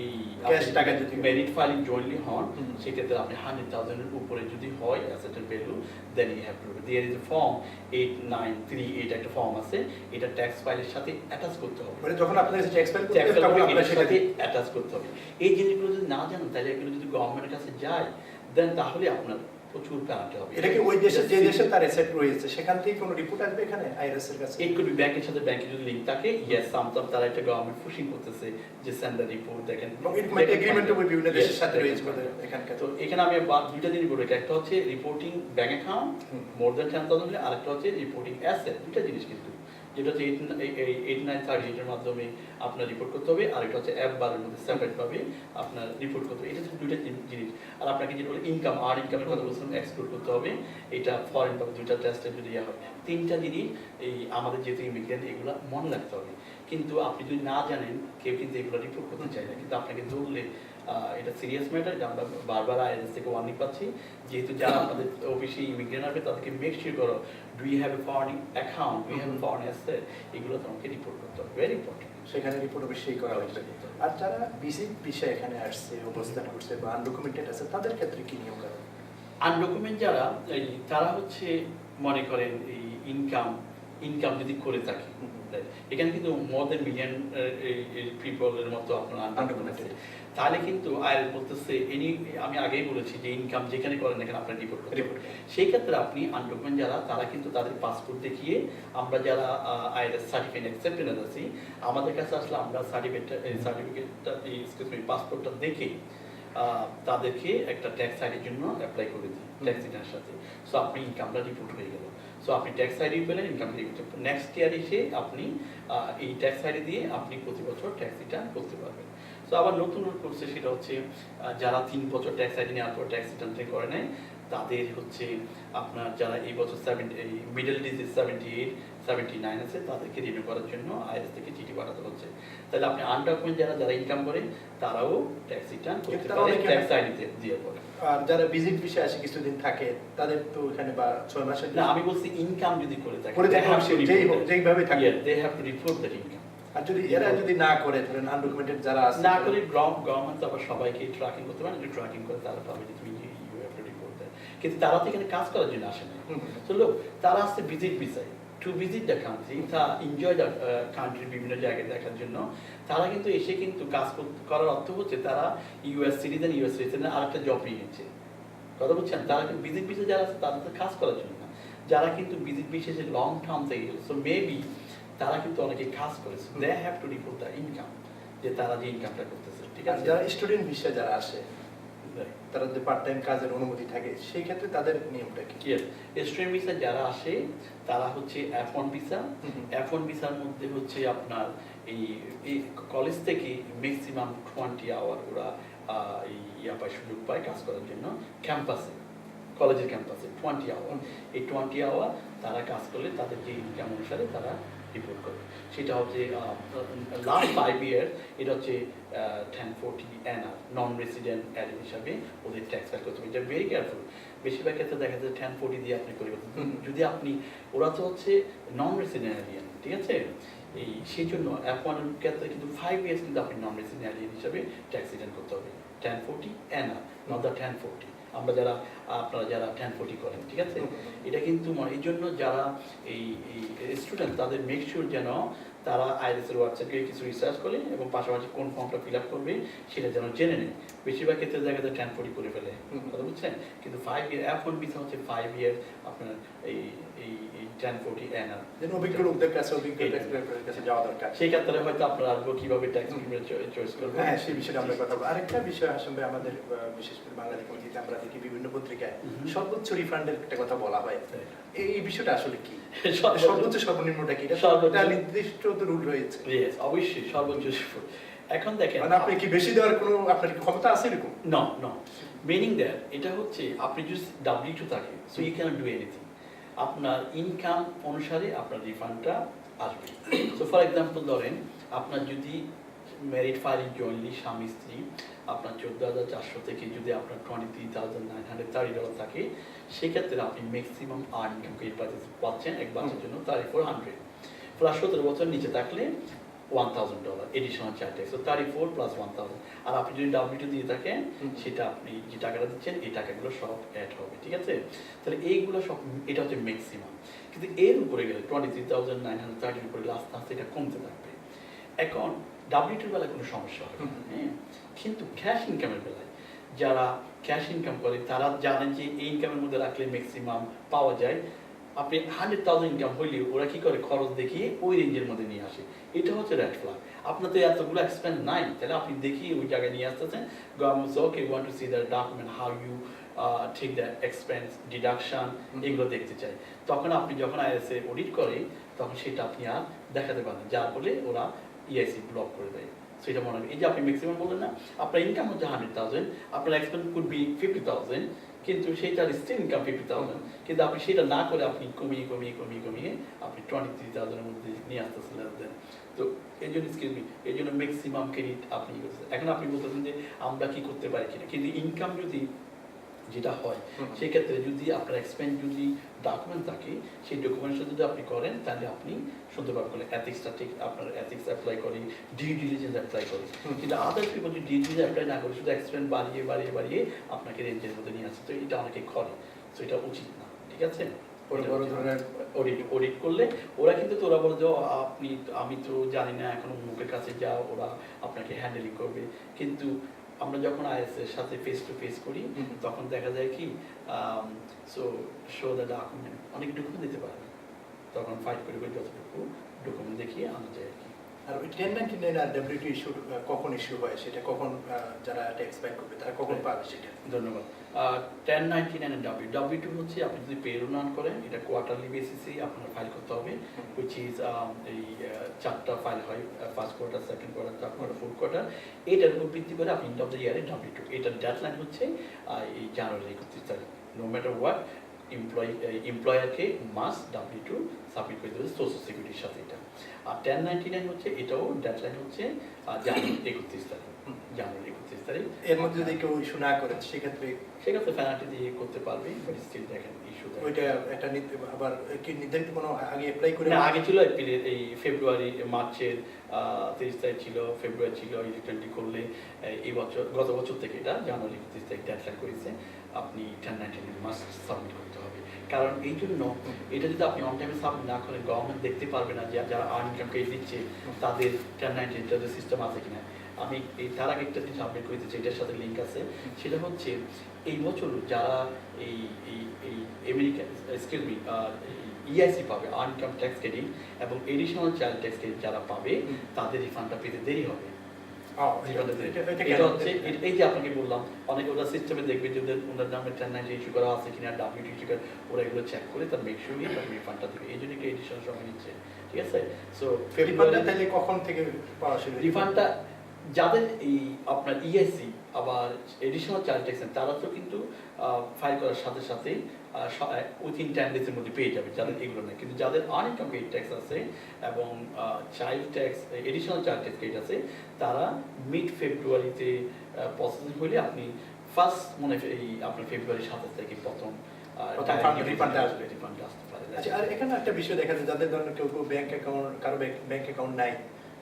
Speaker 2: এই
Speaker 1: ক্যাশ টাকা যদি
Speaker 2: মেরিট ফাইলিং জয়েন্টলি হন, সেক্ষেত্রে আপনি 100,000 এর উপরে যদি হয় অ্যাসেটের value, then you have to there is a form 8938, একটা ফর্ম আছে, এটা ট্যাক্স ফাইলের সাথে অ্যাটাচ করতে হবে,
Speaker 1: মানে যখন আপনি ট্যাক্স ফাইল করতে
Speaker 2: তখন আপনার সাথে অ্যাটাচ করতে হবে। এই জিনিসগুলো যদি না জানেন, তাহলে এগুলো যদি গভর্নমেন্টের কাছে যায়, দেন তাহলে আপনার প্রচুর পেনাল্টি হবে।
Speaker 1: এটা কি ওই দেশে যে দেশে তার অ্যাসেট রয়েছে সেখান থেকে কোনো রিপোর্ট আসবে এখানে আইআরএস এর কাছে?
Speaker 2: ইট কুড বি ব্যাংকের সাথে, ব্যাংকে যদি লিংক থাকে, ইয়েস, সামটাইমস তারা একটা গভর্নমেন্ট পুশিং করতেছে যে সেন্ড দ্য রিপোর্ট, দেখেন
Speaker 1: এগ্রিমেন্টও বিভিন্ন দেশের সাথে রয়েছে এখানকার।
Speaker 2: তো এখানে আমি 2টা জিনিস বলি, একটা হচ্ছে রিপোর্টিং ব্যাংক অ্যাকাউন্ট মোর দেন 10,000, আরেকটা হচ্ছে রিপোর্টিং অ্যাসেট, 2টা জিনিস কিন্তু, যেটা হচ্ছে 8938 এর মাধ্যমে আপনার রিপোর্ট করতে হবে, আর এটা হচ্ছে অ্যাপ বারের মধ্যে সেপারেট ভাবে আপনার রিপোর্ট করতে হবে। এটা হচ্ছে 2টা জিনিস। আর আপনাকে যেটা বলে ইনকাম, আর ইনকামের কথা বলছিলাম, এক্সক্লুড করতে হবে, এটা ফরেন ভাবে 2টা টেস্টে যদি হয়, 3টা জিনিস এই আমাদের যেহেতু ইমিগ্রেন্ট, এগুলো মনে রাখতে হবে। কিন্তু আপনি যদি না জানেন, কেউ কিন্তু এগুলো রিপোর্ট করতে চায় না, কিন্তু আপনাকে ধরলে এটা সিরিয়াস ম্যাটার, এটা আমরা বারবার আইআরএস থেকে ওয়ার্নিং পাচ্ছি, যেহেতু যারা আমাদের অফিসে ইমিগ্রেন্ট আসবে তাদেরকে মেক শিওর করো do you have a foreign account, do you have a foreign asset, এগুলো তোমাকে রিপোর্ট করতে হবে, ভেরি ইম্পর্টেন্ট।
Speaker 1: সেখানে রিপোর্ট অবশ্যই করা হচ্ছে। আর যারা ভিজিট বিষয়ে এখানে আসছে, অবস্থান করছে বা আনডকুমেন্টেড আছে, তাদের ক্ষেত্রে কি নিয়ম কানুন?
Speaker 2: আনডকুমেন্ট যারা তারা হচ্ছে মনে করেন এই ইনকাম যদি করে থাকে, এখানে কিন্তু মোর দেন মিলিয়ন পিপলের মতো আপনার আনডকুমেন্টেড, তাহলে কিন্তু আইআরএস বলতেছে আমি আগেই বলেছি যে ইনকাম যেখানে করেন এখানে আপনার রিপোর্ট করতে হবে। সেই ক্ষেত্রে আপনি আনডকুমেন্ট যারা তারা কিন্তু তাদের পাসপোর্ট দেখিয়ে, আমরা যারা আইআরএস সার্টিফাইং অ্যাকসেপ্টেন্স আছি আমাদের কাছে আসলে আমরা পাসপোর্টটা দেখে তাদেরকে একটা ট্যাক্স আইডির জন্য অ্যাপ্লাই করে দিই ট্যাক্স রিটার্নের সাথে। সো আপনি ইনকামটা রিপোর্ট হয়ে গেল, সো আপনি ট্যাক্স আইডি পেলেন, ইনকাম রিপোর্ট, নেক্সট ইয়ার এসে আপনি এই ট্যাক্স আইডি দিয়ে আপনি প্রতি বছর ট্যাক্স রিটার্ন করতে পারবেন। সো আবার নতুন রুল করছে, সেটা হচ্ছে যারা 3 বছর ট্যাক্স আইডি নেওয়ার পর ট্যাক্স রিটার্ন করে নেয় তাদের হচ্ছে আপনার যারা এই বছর মিডল ডিজিট 78-79 আছে তাদেরকে রিনিউ করার জন্য আইআরএস থেকে চিঠি পাঠাতে হচ্ছে। তাহলে আপনি আনডকুমেন্ট যারা ইনকাম করে তারাও ট্যাক্স রিটার্ন করতে পারে ট্যাক্স আইডিতে দিয়ে পড়ে।
Speaker 1: আর যারা ভিজিট বিষয়ে আসে কিছুদিন থাকে তাদের তো এখানে বা 6 মাসের
Speaker 2: না, আমি বলছি ইনকাম যদি করে থাকে
Speaker 1: যেইভাবে থাকে
Speaker 2: they have to report that income.
Speaker 1: আর যদি এরা যদি না করে, ধরেন আনডকুমেন্টেড যারা আছে
Speaker 2: না করে, গভর্নমেন্ট আবার সবাইকে ট্র্যাকিং করতে পারে, ট্র্যাকিং করে তারা পাবে যে তুমি you have to report that. কিন্তু তারা তো এখানে কাজ করার জন্য আসে না, তো লোক তারা আসছে ভিজিট ভিসায় টু ভিজিট দ্য কান্ট্রি, তা এনজয় দ্য কান্ট্রি, বিভিন্ন জায়গায় দেখার জন্য। তারা কিন্তু এসে কিন্তু কাজ করার অর্থ হচ্ছে তারা ইউএস সিটিজেন আরেকটা জব নিয়ে নিচ্ছে, কথা বলছেন। তারা কিন্তু ভিজিট ভিসা যারা আছে তাদের তো কাজ করার জন্য না, যারা কিন্তু ভিজিট ভিসা যে লং টার্ম থেকে গেছে, সো মেবি তারা কিন্তু অনেকে কাজ করেছে, they have to report the income, যে তারা যে ইনকামটা করতেছে, ঠিক আছে।
Speaker 1: যারা স্টুডেন্ট ভিসা যারা আসে তারা যে পার্ট টাইম কাজের অনুমতি থাকে, সেই ক্ষেত্রে তাদের নিয়মটা কি?
Speaker 2: স্টুডেন্ট ভিসা যারা আসে তারা হচ্ছে F1 ভিসা। F1 ভিসার মধ্যে হচ্ছে আপনার এই কলেজ থেকে ম্যাক্সিমাম 20 আওয়ার ওরা সুযোগ পায় কাজ করার জন্য ক্যাম্পাসে, কলেজের ক্যাম্পাসে 20 আওয়ার। এই 20 আওয়ার তারা কাজ করলে তাদের যে ইনকাম অনুসারে তারা রিপোর্ট করবে। সেটা হচ্ছে লাস্ট 5 ইয়ার এটা হচ্ছে 1040 NR নন রেসিডেন্ট অ্যালিয়েন হিসাবে ওদের ট্যাক্স ফাইল করতে হবে। এটা ভেরি কেয়ারফুল। বেশিরভাগ ক্ষেত্রে দেখা যায় 1040 দিয়ে আপনি করে যদি আপনি, ওরা তো হচ্ছে নন রেসিডেন্ট অ্যালিয়েন, ঠিক আছে। সেই জন্য F1 এর ক্ষেত্রে কিন্তু 5 ইয়ার্স কিন্তু আপনি নন রেসিডেন্ট অ্যালিয়েন হিসাবে ট্যাক্স রিটার্ন করতে হবে 1040 NR, নট দ্য 1040। আমরা আপনারা যারা 1040 করেন, ঠিক আছে। এটা কিন্তু এই জন্য যারা এই স্টুডেন্ট তাদের মেক শিওর যেন তারা আইআরএস এর ওয়েবসাইটে কিছু রিসার্চ করে এবং পাশাপাশি কোন ফর্মটা ফিল আপ করবে সেটা যেন জেনে নেয়। বেশিরভাগ ক্ষেত্রে দেখা যায় 1040 করে ফেলে, কথা বুঝছেন। কিন্তু 5 ইয়ার F1 ভিসা হচ্ছে 5 ইয়ার আপনার এই 1040 NR
Speaker 1: অভিজ্ঞ লোকদের কাছে, অভিজ্ঞ ট্যাক্সপেয়ারের কাছে যাওয়া দরকার।
Speaker 2: সেই ক্ষেত্রে হয়তো আপনারা আসবো কিভাবে ট্যাক্স চয়েস করবেন।
Speaker 1: হ্যাঁ, সেই বিষয়ে আমরা কথা বলবো। আরেকটা বিষয় আসলে আমাদের বিশেষ করে বাংলাদেশ কমিটিতে আমরা দেখি বিভিন্ন পত্রিকায় সর্বোচ্চ রিফান্ডের একটা কথা বলা হয়। এই বিষয়টা আসলে কি? সর্বোচ্চ সর্বনিম্নটা কি? এটা নির্দিষ্ট তো রুল রয়েছে।
Speaker 2: অবশ্যই সর্বোচ্চ। এখন দেখেন,
Speaker 1: মানে আপনি কি বেশি দেওয়ার কোনো আপনার ক্ষমতা আছে এরকম?
Speaker 2: নো মিনিং দ্যাট এটা হচ্ছে আপনি যদি W2 থাকে, so you can't do anything. আপনার ইনকাম অনুসারে আপনার রিফান্ডটা আসবে। সো ফর এক্সাম্পল ধরেন আপনার যদি ম্যারিড ফাইলিং জয়েন্টলি স্বামী স্ত্রী আপনার 14,400 থেকে যদি আপনার $23,930 থাকে, সেক্ষেত্রে আপনি ম্যাক্সিমাম আর্ন ইনকাম পাচ্ছেন এক বছরের জন্য 3,400। প্লাস 17 বছর নিচে থাকলে $1,000 এডিশনাল চার্জ ট্যাক্স, 34 প্লাস 1,000। আর আপনি যদি W2 দিয়ে থাকেন সেটা আপনি যে টাকাটা দিচ্ছেন এই টাকাগুলো সব অ্যাড হবে, ঠিক আছে। তাহলে এইগুলো সব, এটা হচ্ছে ম্যাক্সিমাম। কিন্তু এর উপরে গেলে 23,930 উপরে গেলে আস্তে আস্তে এটা কমতে থাকবে। এখন W2 বেলায় কোনো সমস্যা হবে না, হ্যাঁ। কিন্তু ক্যাশ ইনকামের বেলায় যারা ক্যাশ ইনকাম করে তারা জানেন যে এই ইনকামের মধ্যে রাখলে ম্যাক্সিমাম পাওয়া যায়। আপনি 100,000 ইনকাম হইলেও ওরা কি করে, খরচ দেখিয়ে ওই রেঞ্জের মধ্যে নিয়ে আসে। এটা হচ্ছে রেড ফ্ল্যাগ। আপনার তো এতগুলো এক্সপেন্স নাই, তাহলে আপনি দেখিয়ে ওই জায়গায় নিয়ে আসতেছেন। Government okay want to see the document how you ঠিক দ্য এক্সপেন্স ডিডাকশন, এগুলো দেখতে চাই। তখন আপনি যখন আইআরএস অডিট করে তখন সেটা আপনি আর দেখাতে পারেন, যার ফলে ওরা ইআইসি ব্লক করে দেয়। সেটা মনে হয় এই যে আপনি ম্যাক্সিমাম বললেন না, আপনার ইনকাম হচ্ছে 100,000, আপনার এক্সপেন্স কুড বি 50,000, কিন্তু সেইটার স্টিল ইনকাম 50,000, কিন্তু আপনি সেটা না করে আপনি কমিয়ে কমিয়ে কমিয়ে কমিয়ে আপনি 23,000-এর মধ্যে নিয়ে আসতেছিলেন দেন। তো এই জন্য এই জন্য ম্যাক্সিমাম ক্রেডিট আপনি এখন আপনি বলতেছেন যে আমরা কি করতে পারি কিনা, কিন্তু ইনকাম যদি যেটা হয় সেক্ষেত্রে যদি আপনার এক্সপেন্স যদি ডকুমেন্ট থাকে, সেই ডকুমেন্টটা যদি আপনি করেন তাহলে আপনি সুন্দরভাবে করলেন এথিক্সটা ঠিক, আপনার এথিক্স অ্যাপ্লাই করি, ডিউ ডিলিজেন্স অ্যাপ্লাই করি। কিন্তু আদার্স পিপল যদি ডিউ ডিলিজেন্স অ্যাপ্লাই না করে শুধু এক্সপেন্স বাড়িয়ে বাড়িয়ে বাড়িয়ে আপনাকে রেঞ্জের মধ্যে নিয়ে আসছে, তো এটা অনেকে করে, তো এটা উচিত না, ঠিক আছে? অডিট করলে ওরা কিন্তু তোরা বলে যে আমি তো জানি না, এখন মুখের কাছে যাও, ওরা আপনাকে হ্যান্ডেলিং করবে। কিন্তু আমরা যখন আইএসের সাথে ফেস টু ফেস করি তখন দেখা যায় কি শো দ্য ডকুমেন্ট, অনেক ডকুমেন্ট দিতে পারে, তখন ফাইট করে যতটুকু ডকুমেন্ট দেখিয়ে আনা যায় আর কি।
Speaker 1: আর ওই 1099 আর W2 ইস্যু কখন ইস্যু হয়, সেটা কখন যারা ট্যাক্স ফাইল করবে তারা কখন পাবে সেটা?
Speaker 2: ধন্যবাদ। 1099 এর W2 হচ্ছে আপনি যদি পেরোল রান করেন, এটা কোয়ার্টারলি বেসিসে আপনার ফাইল করতে হবে, হুইচ ইজ এই 4টা ফাইল হয়, first quarter, second quarter, third quarter, fourth quarter. এটার উপর ভিত্তি করে আপনি এন্ড অফ দ্য ইয়ারে W2, এটার ডেডলাইন হচ্ছে এই জানুয়ারি 31 তারিখ। নো ম্যাটার হোয়াট, এমপ্লয়ারকে মাস্ট W2 সাবমিট করে দেবে সোশ্যাল সিকিউরিটির সাথে। এটা আর 1099 হচ্ছে, এটাও ডেডলাইন হচ্ছে জানুয়ারি 31 তারিখ। জানুয়ারি 31 তারিখ।
Speaker 1: এর মধ্যে যদি কেউ ইস্যু না করে সেক্ষেত্রে
Speaker 2: পেনাল্টি দিয়ে করতে পারবে, বাট স্টিল দেখেন ইস্যু
Speaker 1: ওইটা একটা আবার কি নির্ধারিত কোনো আগে অ্যাপ্লাই করে?
Speaker 2: না, আগে ছিল এপ্রিলের, এই ফেব্রুয়ারি মার্চের 30 তারিখ ছিল, ফেব্রুয়ারি ছিল, ইলেকট্রনিকলি করলে এই বছর, গত বছর থেকে এটা জানুয়ারি 31 তারিখ ডেডলাইন করেছে, আপনি 1099 মাস্ট সাবমিট করতে হবে। কারণ এই জন্য এটা যদি আপনি অন টাইমে সাবমিট না করেন, গভর্নমেন্ট দেখতে পারবে না যে যারা ইনকাম ক্রেডিট দিচ্ছে তাদের 1099 সিস্টেম আছে কিনা। আমি এই তার আগে একটা জিনিস আপডেট করে দিচ্ছি, এটার সাথে লিঙ্ক আছে, সেটা হচ্ছে এই বছর যারা এই এই আমেরিকান ইআইসি পাবে, ইনকাম ট্যাক্স ক্রেডিট, এবং এডিশনাল চাইল্ড ট্যাক্স ক্রেডিট যারা পাবে তাদের রিফান্ডটা পেতে দেরি হবে। এটা হচ্ছে এই যে আপনাকে বললাম, অনেক ওরা সিস্টেমে দেখবে যে ওনার নামে 1099 ইস্যু করা আছে কিনা, W2 ইস্যু করে, ওরা এগুলো চেক করে তার মেক শিওর তার রিফান্ডটা দেবে, এই জন্য এডিশনাল সময় নিচ্ছে, ঠিক আছে? সো
Speaker 1: রিফান্ডটা তাহলে কখন থেকে পাওয়া শুরু?
Speaker 2: রিফান্ডটা যাদের এই আপনার ইএসসি আবার এডিশনাল চাইল্ড ট্যাক্স, তারা তো কিন্তু ফাইল করার সাথে সাথেই উইথিন 10 ডেজের মধ্যে পেয়ে যাবে, যাদের এগুলো নেই। কিন্তু যাদের আনইনকাম ক্রেডিট ট্যাক্স আছে এবং child tax, additional child tax credit আছে, তারা মিড ফেব্রুয়ারিতে প্রসেসিং হলে আপনি ফার্স্ট এই আপনার ফেব্রুয়ারি 27 তারিখে প্রথম রিফান্ডটা আসতে পারে।
Speaker 1: আচ্ছা, আর এখানে একটা বিষয় দেখা যায়, যাদের ধরনের কেউ ব্যাংক অ্যাকাউন্ট, কারো ব্যাংক অ্যাকাউন্ট নাই,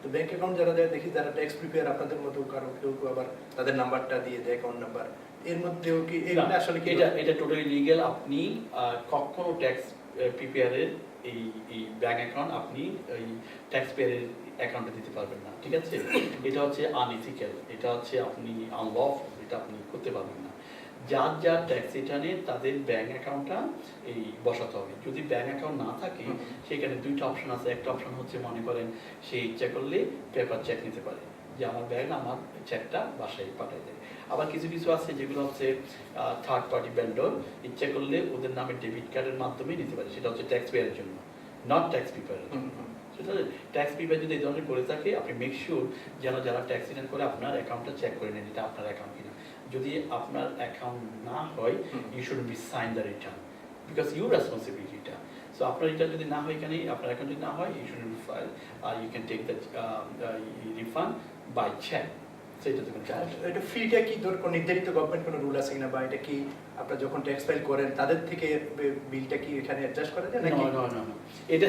Speaker 1: তো ব্যাংক অ্যাকাউন্ট যারা দেখি যারা ট্যাক্স প্রিপেয়ার আপনাদের মতো, কারো কেউ আবার তাদের নাম্বারটা দিয়ে দেয় অ্যাকাউন্ট নাম্বার, এর মধ্যেও কি এটা আসলে কি?
Speaker 2: এটা টোটালি লিগ্যাল। আপনি কখনো ট্যাক্স প্রিপেয়ারের এই ব্যাংক অ্যাকাউন্ট আপনি এই ট্যাক্স পেয়ারের অ্যাকাউন্টে দিতে পারবেন না, ঠিক আছে? এটা হচ্ছে আনইথিক্যাল, এটা হচ্ছে আপনি আনলফুল, এটা আপনি করতে পারবেন না। যার ট্যাক্স রিটার্নে তাদের ব্যাংক অ্যাকাউন্টটা এই বসাতে হবে। যদি ব্যাংক অ্যাকাউন্ট না থাকে সেখানে দুইটা অপশন আছে। একটা অপশন হচ্ছে, মনে করেন সে ইচ্ছা করলে পেপার চেক নিতে পারে যে আমার ব্যাংক আমার চেকটা বাসায় পাঠিয়ে দেয়। আবার কিছু কিছু আছে যেগুলো হচ্ছে থার্ড পার্টি ভেন্ডর, ইচ্ছা করলে ওদের নামে ডেবিট কার্ডের মাধ্যমে নিতে পারে, সেটা হচ্ছে ট্যাক্স পেয়ারের জন্য, নট ট্যাক্স প্রিপেয়ারের জন্য। সেটা ট্যাক্স প্রিপেয়ার যদি এই ধরনের করে থাকে, আপনি মেক শিওর যেন যারা ট্যাক্স রিটার্ন করে আপনার অ্যাকাউন্টটা চেক করে নেন এটা আপনার অ্যাকাউন্ট কিনা। যদি আপনার অ্যাকাউন্ট না হয়, you should be sign the return, because your responsibility এটা। সো আপনার রিটার্ন যদি না হয়, এখানে আপনার অ্যাকাউন্ট যদি না হয়, you should be file, you can take the refund by cheque.
Speaker 1: এটা ফিটা কি কোন নির্ধারিত গভর্নমেন্ট কোনো রুল আছে কিনা, বা এটা কি আপনারা যখন ট্যাক্স ফাইল করেন তাদের থেকে বিলটা কি এখানে অ্যাডজাস্ট করা যায় নাকি?
Speaker 2: না, এটা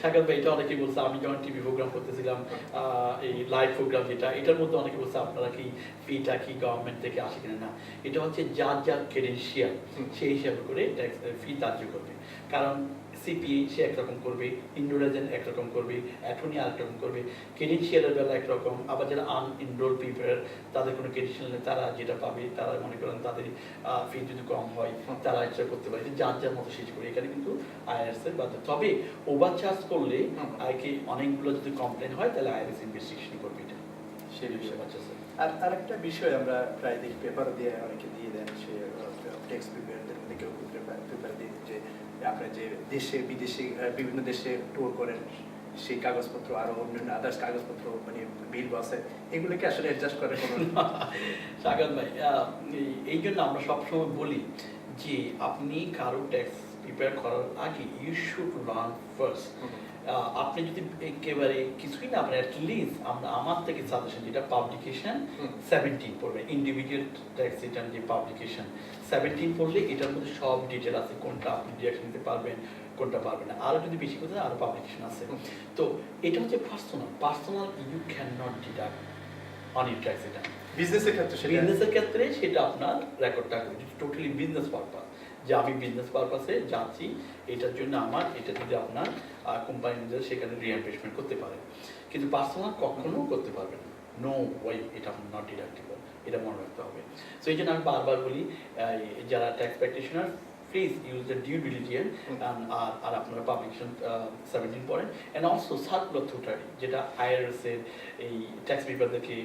Speaker 2: শাকাত ভাই, এটা অনেকেই বলছে, আমি যখন টিভি প্রোগ্রাম করতেছিলাম, এই লাইভ প্রোগ্রাম যেটা, এটার মধ্যে অনেকে বলছে আপনারা কি ফিটা কি গভর্নমেন্ট থেকে আসে কিনা। না, এটা হচ্ছে যার ক্রেডেনশিয়াল সেই হিসাবে করে ট্যাক্স ফি ধার্য করবে। কারণ সিপিএ সে একরকম করবে, ইন্ডোরেজেন্ট একরকম করবে, অ্যাটর্নি আরেকরকম করবে, ক্রেডেনশিয়ালের বেলা একরকম। আবার যারা আনএনরোল পিপল, তাদের কোনো ক্রেডেনশিয়াল নেই, তারা যেটা পাবে, তারা মনে করেন তাদের ফি যদি কম হয় তারা এটা করতে পারে, যার মতো শেষ করে। এখানে কিন্তু আইআরএস এর বাধ্য। তবে ওভারচার্জ করলে আইকে অনেকগুলো যদি কমপ্লেন হয়, তাহলে আইআরএস ইনভেস্টিগেশন করবে এটা, সেই বিষয়ে বাচ্চা।
Speaker 1: আর আরেকটা বিষয় আমরা প্রায় দেখি, পেপার দিয়ে অনেকে দিয়ে দেন, সে ট্যাক্স প্রিপেয়ারদের মধ্যে কেউ পেপার দিয়ে যে আপনার যে দেশে বিদেশে বিভিন্ন দেশে ট্যুর করেন, সেই কাগজপত্র আরো অন্যান্য আদার্স কাগজপত্র মানে বিল আছে এগুলোকে আসলে অ্যাডজাস্ট করে কোনো
Speaker 2: সাগর ভাই, এই জন্য আমরা সবসময় বলি যে আপনি কারো ট্যাক্স প্রিপেয়ার করার আগে ইউ শুড লার্ন ফার্স্ট। আপনি যদি একেবারে কিছুই না আপনার অ্যাটলিস্ট আমরা আমার থেকে সাজেশন যেটা পাবলিকেশন 17 পড়বে, ইন্ডিভিজুয়াল ট্যাক্স রিটার্ন যে পাবলিকেশন 17 পড়লে এটার মধ্যে সব ডিটেল আছে, কোনটা আপনি ডিরেকশন নিতে পারবেন কোনটা পারবেন না। আরও যদি বেশি কথা আরও পাবলিকেশন আছে। তো এটা হচ্ছে personal you can not deduct on your tax return. বিজনেসের ক্ষেত্রে সেটা আপনার রেকর্ডটা টোটালি বিজনেস পারপাস, যে আমি বিজনেস পারপাসে যাচ্ছি, এটার জন্য আমার এটা যদি আপনার কোম্পানি নিজের সেখানে রিএমবার্সমেন্ট করতে পারে, কিন্তু পার্সোনাল কখনো করতে পারবেন না, নো ওয়াই, এটা আপনার নট ডিডাক্টেবল, এটা মনে রাখতে হবে। সো এই জন্য আমি বারবার বলি যারা tax practitioner please use the due diligence আর আপনারা পাবলিকেশন 17 পড়েন, অ্যান্ড অলসো সার্কুলার 230 যেটা IRS এর এই ট্যাক্স পেপারদেরকে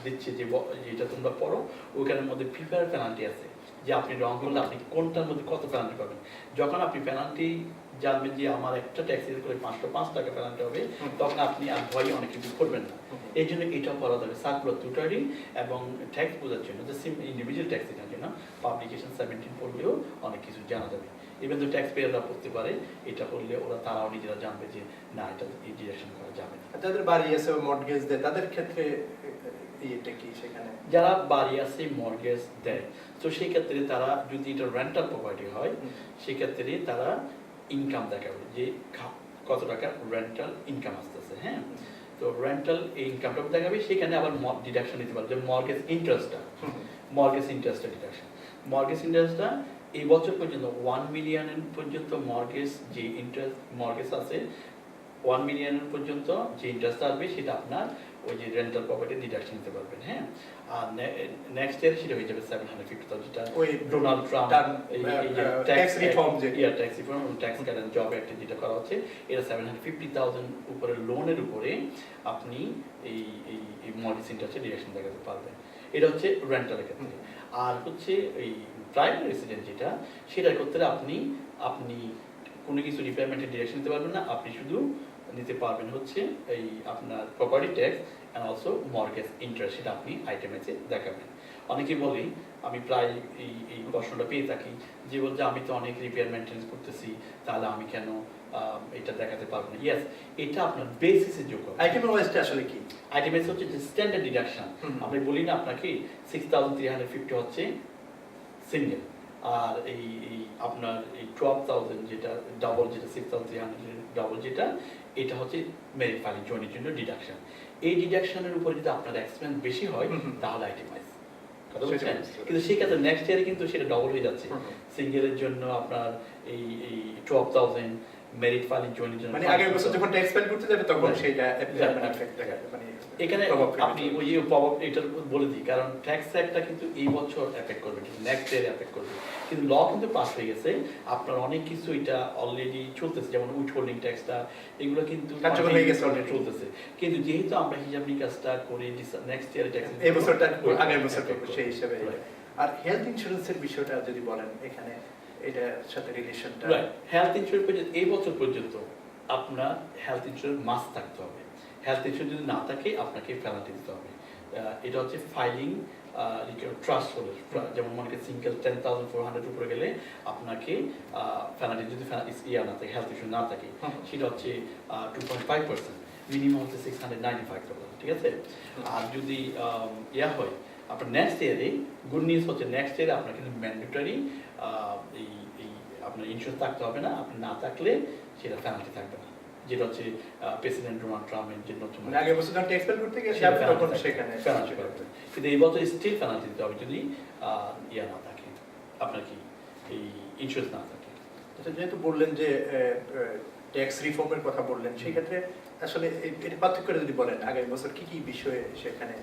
Speaker 2: দিচ্ছে যে যেটা তোমরা পড়ো, ওইখানের মধ্যে প্রিপেয়ার পেনাল্টি আছে, যে আপনি রং করলে আপনি কোনটার মধ্যে কত পেনাল্টি পাবেন। যখন আপনি পেনাল্টি জানবেন যে আমার একটা ট্যাক্সের করে 505 টাকা পেনাল্টি হবে, তখন আপনি আর ভয়ে অনেক কিছু করবেন না। এই জন্য এটাও করা যাবে সার্কুলার 230 এবং ট্যাক্স বোঝার জন্য যে ইন্ডিভিজুয়াল ট্যাক্স রিটার্নের জন্য পাবলিকেশন 17 পড়লেও অনেক কিছু জানা যাবে। ইভেন তো ট্যাক্স পেয়াররা পড়তে পারে, এটা করলে তারাও নিজেরা জানবে যে না, এটা এই ডিরেকশন করা যাবে না।
Speaker 1: যাদের বাড়ি আছে মর্টগেজ দেয় তাদের ক্ষেত্রে এটা কি সেখানে
Speaker 2: যারা বাড়ি আছে মর্টগেজ দেয়, তো সেই ক্ষেত্রে তারা যদি এটা রেন্টাল প্রপার্টি হয়, সেক্ষেত্রে তারা ইনকাম দেখাবে যে কত টাকা রেন্টাল ইনকাম আসতেছে। হ্যাঁ, তো রেন্টাল এই ইনকামটা দেখাবে, সেখানে আবার ডিডাকশন নিতে পারবে, যে মর্টগেজ ইন্টারেস্টটা ডিডাকশন। মর্টগেজ ইন্টারেস্টটা এই বছর পর্যন্ত 1 মিলিয়ন পর্যন্ত মর্টগেজ যে মর্টগেজ আছে 1 মিলিয়ন পর্যন্ত যে ইন্টারেস্ট আসবে সেটা আপনার ওই যে রেন্টাল প্রপার্টি ডিডাকশন নিতে পারবেন। হ্যাঁ, আর নেক্সট ইয়ার সেটা হয়ে যাবে 750,000, যেটা ওই ডোনাল্ড ট্রাম্প এই tax reform tax cut and job act যেটা করা হচ্ছে, এটা 750,000 উপরে লোনের উপরে আপনি এই মর্টগেজ ইন্টারেস্টে ডিডাকশন দেখাতে পারবেন। এটা হচ্ছে রেন্টালের ক্ষেত্রে। আর হচ্ছে এই প্রাইমারি রেসিডেন্ট যেটা, সেটার ক্ষেত্রে আপনি কোনো কিছু রিপেয়ারমেন্টের ডিরেকশন নিতে পারবেন না, আপনি শুধু নিতে পারবেন হচ্ছে এই আপনার property tax and also mortgage interest, সেটা আপনি আইটেমে দেখাবেন। অনেকেই বলি, আমি প্রায় এই প্রশ্নটা পেয়ে থাকি, যে বলছে আমি তো অনেক রিপেয়ার মেনটেন্স করতেছি, তাহলে আমি কেন এটা দেখাতে পারবো না। ইয়েস, এটা আপনার বেসিসে যোগ হবে।
Speaker 1: আইটেমের ওয়াইজটা আসলে কি?
Speaker 2: আইটেমের হচ্ছে যে স্ট্যান্ডার্ড ডিডাকশন। আমি বলি না আপনাকে 6,350 হচ্ছে সিঙ্গেল, আর এই আপনার এই 12,000 যেটা ডাবল, যেটা 6,300 ডাবল যেটা, এটা হচ্ছে মেরিট ফাইলিং জয়েনের জন্য ডিডাকশন। এই ডিডাকশনের উপর যদি আপনার এক্সপেন্স বেশি হয় তাহলে আইটেমাইজ, কিন্তু সেই ক্ষেত্রে নেক্সট ইয়ারে কিন্তু সেটা ডবল হয়ে যাচ্ছে। সিঙ্গেলের জন্য আপনার এই 12,000, মেরিট ফাইলিং জয়েনের জন্য
Speaker 1: মানে আগের বছর যখন ট্যাক্স ফাইল করতে যাবে তখন সেটা মানে
Speaker 2: এখানে আপনি ওই প্রভাব এটা বলে দিই, কারণ ট্যাক্স একটা কিন্তু এই বছর এফেক্ট করবে, কিন্তু নেক্সট ইয়ার এফেক্ট করবে। কিন্তু ল কিন্তু পাস হয়ে গেছে, আপনার অনেক কিছু এটা অলরেডি চলতেছে, যেমন উইথ হোল্ডিং ট্যাক্সটা, এগুলো কিন্তু
Speaker 1: কার্যকর হয়ে গেছে, অলরেডি
Speaker 2: চলতেছে। কিন্তু যেহেতু আমরা হিসাব নিকাশটা করে নেক্সট ইয়ারে ট্যাক্স
Speaker 1: এই বছরটা আগের বছর সেই হিসাবে। আর হেলথ ইন্স্যুরেন্সের বিষয়টা যদি বলেন এখানে, এটার সাথে রিলেশনটা।
Speaker 2: হেলথ ইন্স্যুরেন্স পর্যন্ত এই বছর পর্যন্ত আপনার হেলথ ইন্স্যুরেন্স মাস্ট থাকতে হবে। হেলথ ইন্স্যুরেন্স যদি না থাকে আপনাকে পেনাল্টি দিতে হবে। এটা হচ্ছে ফাইলিং ট্রাস্ট হলে, যেমন মনে করেন সিঙ্গেল 10,400 উপরে গেলে আপনাকে পেনাল্টি, যদি ইয়া না থাকে, হেলথ ইন্স্যুরেন্স না থাকে, সেটা হচ্ছে 2.5%, মিনিমাম হচ্ছে 695,000, ঠিক আছে। আর যদি ইয়া হয় আপনার নেক্সট ইয়ারে, গুড নিউজ হচ্ছে নেক্সট ইয়ারে আপনার কিন্তু ম্যান্ডেটরি এই আপনার ইন্স্যুরেন্স থাকতে হবে না, আপনি না থাকলে সেটা পেনাল্টি থাকবে না, যেটা হচ্ছে প্রেসিডেন্ট ডোনাল্ড ট্রাম্পের যে নতুন
Speaker 1: আগের বছর যখন ট্যাক্স ফাইল করতে গেছে তখন সেখানে
Speaker 2: পেনাল্টি পাবে, কিন্তু এই বছর স্টিল পেনাল্টি দিতে হবে যদি ইয়া না থাকে, আপনার কি এই ইন্স্যুরেন্স না থাকে।
Speaker 1: আচ্ছা, যেহেতু বললেন যে ট্যাক্স রিফর্মের কথা বললেন, সেই ক্ষেত্রে আসলে এটা পার্থক্য যদি বলেন আগের বছর কি কি বিষয়ে সেখানে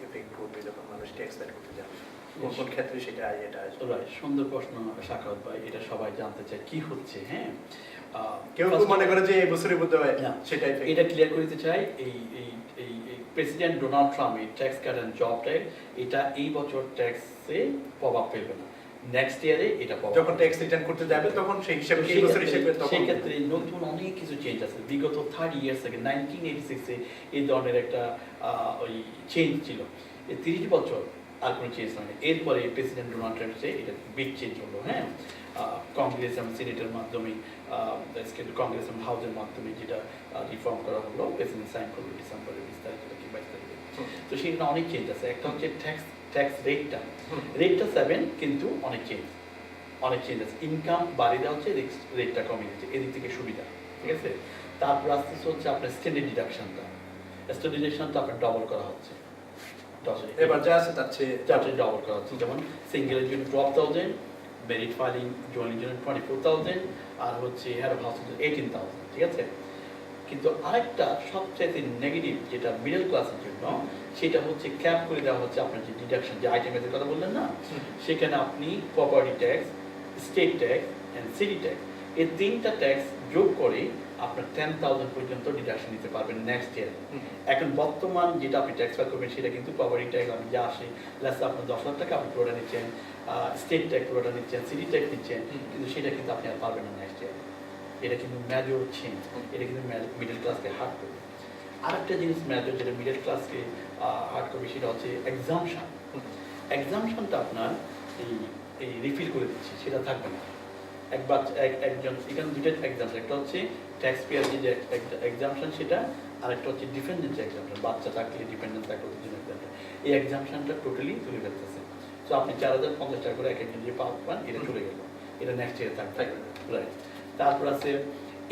Speaker 1: এফেক্ট করবে যখন মানুষ ট্যাক্স ফাইল করতে যাবে, কোন ক্ষেত্রে সেটা এটা আসবে?
Speaker 2: সুন্দর প্রশ্ন শাখাওয়াত ভাই, এটা সবাই জানতে চায় কি হচ্ছে। হ্যাঁ,
Speaker 1: কেউ মনে করে যে এই বছরের মধ্যে হয় সেটাই,
Speaker 2: এটা ক্লিয়ার করতে চাই। এই প্রেসিডেন্ট ডোনাল্ড ট্রাম্প এই tax cut and job tax, এটা এই বছর ট্যাক্সে প্রভাব ফেলবে না, নেক্সট ইয়ারে এটা পাওয়া
Speaker 1: যখন ট্যাক্স রিটার্ন করতে যাবে তখন সেই হিসাবে এই বছর হিসেবে তখন
Speaker 2: সেই ক্ষেত্রে নতুন অনেক কিছু চেঞ্জ আছে। বিগত 30 ইয়ার্স থেকে 1986 এই ধরনের একটা ওই চেঞ্জ ছিল। এই 30 বছর আর কোনো চেঞ্জ হয়নি। এরপরে প্রেসিডেন্ট ডোনাল্ড ট্রাম্পে এটা বিগ চেঞ্জ হলো, হ্যাঁ, কংগ্রেস এবং সিনেটের মাধ্যমে, কংগ্রেস এবং হাউসের মাধ্যমে যেটা রিফর্ম করা হলো, প্রেসিডেন্ট সাইন করলো ডিসেম্বরের 20 তারিখে কি 22 তারিখে। তো সেখানে অনেক চেঞ্জ আছে। একটা হচ্ছে ট্যাক্স রেটটা 7, কিন্তু অনেক চেঞ্জ আছে। ইনকাম বাড়িয়ে দেওয়া হচ্ছে, রেটটা কমিয়ে দিচ্ছে, এদিক থেকে সুবিধা, ঠিক আছে। তারপর আস্তে আস্তে হচ্ছে আপনার স্ট্যান্ডার্ড ডিডাকশনটা আপনার ডবল করা হচ্ছে,
Speaker 1: এবার যা আছে তার চেয়ে
Speaker 2: ডবল করা হচ্ছে। যেমন সিঙ্গেলের জন্য 12,000, মেরিট ফাইলিং জয়েন্টের জন্য 24,000, আর হচ্ছে হেড অফ হাউস 18,000, ঠিক আছে। কিন্তু আরেকটা সবচেয়ে নেগেটিভ যেটা মিডল ক্লাসের জন্য, সেটা হচ্ছে ক্যাপ করে দেওয়া হচ্ছে আপনার যে ডিডাকশন, যে আইটেমের কথা বললেন না, সেখানে আপনি property tax, state tax and city tax, এই 3টা ট্যাক্স যোগ করে আপনার 10,000 পর্যন্ত ডিডাকশন নিতে পারবেন নেক্সট ইয়ার। এখন বর্তমান যেটা আপনি ট্যাক্স ফাইল করবেন সেটা কিন্তু প্রপার্টি ট্যাক্স আপনি যা আসে লেস আপনার 10 লাখ টাকা আপনি পুরোটা নিচ্ছেন, স্টেট ট্যাক্স পুরোটা নিচ্ছেন, সিটি ট্যাক্স নিচ্ছেন, কিন্তু সেটা কিন্তু আপনি আর পারবেন না নেক্সট ইয়ার। এটা কিন্তু মেজর চেঞ্জ, এটা কিন্তু মিডল ক্লাসকে হার্ট করবে। আরেকটা জিনিস মেজর যেটা মিডল ক্লাসকে হার্ট করবে সেটা হচ্ছে এক্সামশনটা আপনার এই রিফিল করে দিচ্ছে, সেটা থাকবে না। একজন এখানে দুটো এক্সামশন, একটা হচ্ছে ট্যাক্স পেয়ার যে এক্সামশন সেটা, আর একটা হচ্ছে ডিপেন্ডেন্ট এক্সামশন, বাচ্চা থাকলে ডিপেন্ডেন্ট থাকলে ওদের জন্য এক্সামশন। এই এক্সামশনটা টোটালি তুলে ফেলতেছে। তো আপনি 4,050 টাকা করে এক একজন যে পান, এটা চলে গেল, এটা নেক্সট ইয়ারে থাকবে, রাইট। তারপর আছে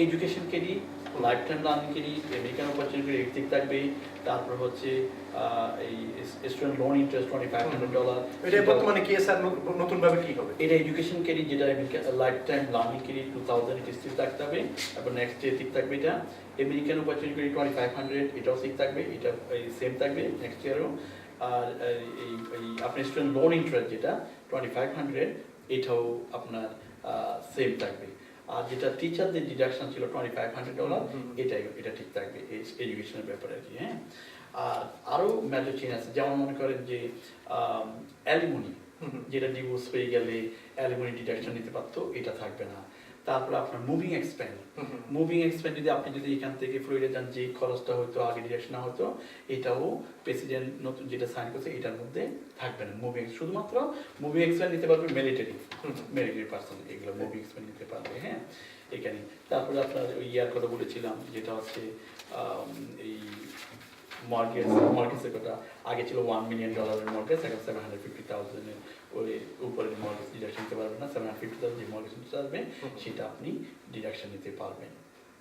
Speaker 2: education credit, life time learning credit, American opportunity ঠিক থাকবে। তারপর হচ্ছে এই স্টুডেন্ট লোন ইন্টারেস্ট $2,500।
Speaker 1: এটা বর্তমানে কি স্যার নতুন ভাবে কি হবে?
Speaker 2: এটা এডুকেশন ক্রেডিট যেটা লাইফ টাইম লার্নিং ক্রেডিট 2,000 এটা ঠিক থাকতে হবে, তারপর নেক্সট ইয়ার ঠিক থাকবে। এটা আমেরিকান অপরচুনিটি ক্রেডিট 2,500, এটাও ঠিক থাকবে, এটা সেম থাকবে নেক্সট ইয়ারও। আর এই আপনার স্টুডেন্ট লোন ইন্টারেস্ট যেটা 2,500, এটাও আপনার সেম থাকবে। আর যেটা টিচারদের ডিডাকশন ছিল $2,500, এটা ঠিক থাকবে এডুকেশনের ব্যাপারে আর কি, হ্যাঁ। আর আরও মেজর চেঞ্জ আছে, যেমন মনে করেন যে অ্যালিমনি, যেটা ডিভোর্স হয়ে গেলে অ্যালিমনি ডিডাকশন নিতে পারতো, এটা থাকবে না। তারপরে আপনার মুভিং এক্সপেন্স যদি আপনি এখান থেকে ফ্লোরিডা যান, যে খরচটা হয়তো আগে ডিডাকশন না হতো, এটাও প্রেসিডেন্ট নতুন যেটা সাইন করছে এটার মধ্যে থাকবে না। শুধুমাত্র মুভিং এক্সপেন্স নিতে পারবে মিলিটারি পার্সন, এগুলো মুভিং এক্সপেন্স নিতে পারবে, হ্যাঁ, এখানে। তারপরে আপনার ওই ইয়ার কথা বলেছিলাম, যেটা হচ্ছে এই মর্গেজের কথা। আগে ছিল $1 million মর্গেজ, এখন 750,000 ওই উপরের মর্গেজ ডিডাকশন নিতে পারবেন না। 750,000 যে মর্গেজ নিতে পারবে সেটা আপনি ডিডাকশন নিতে পারবেন।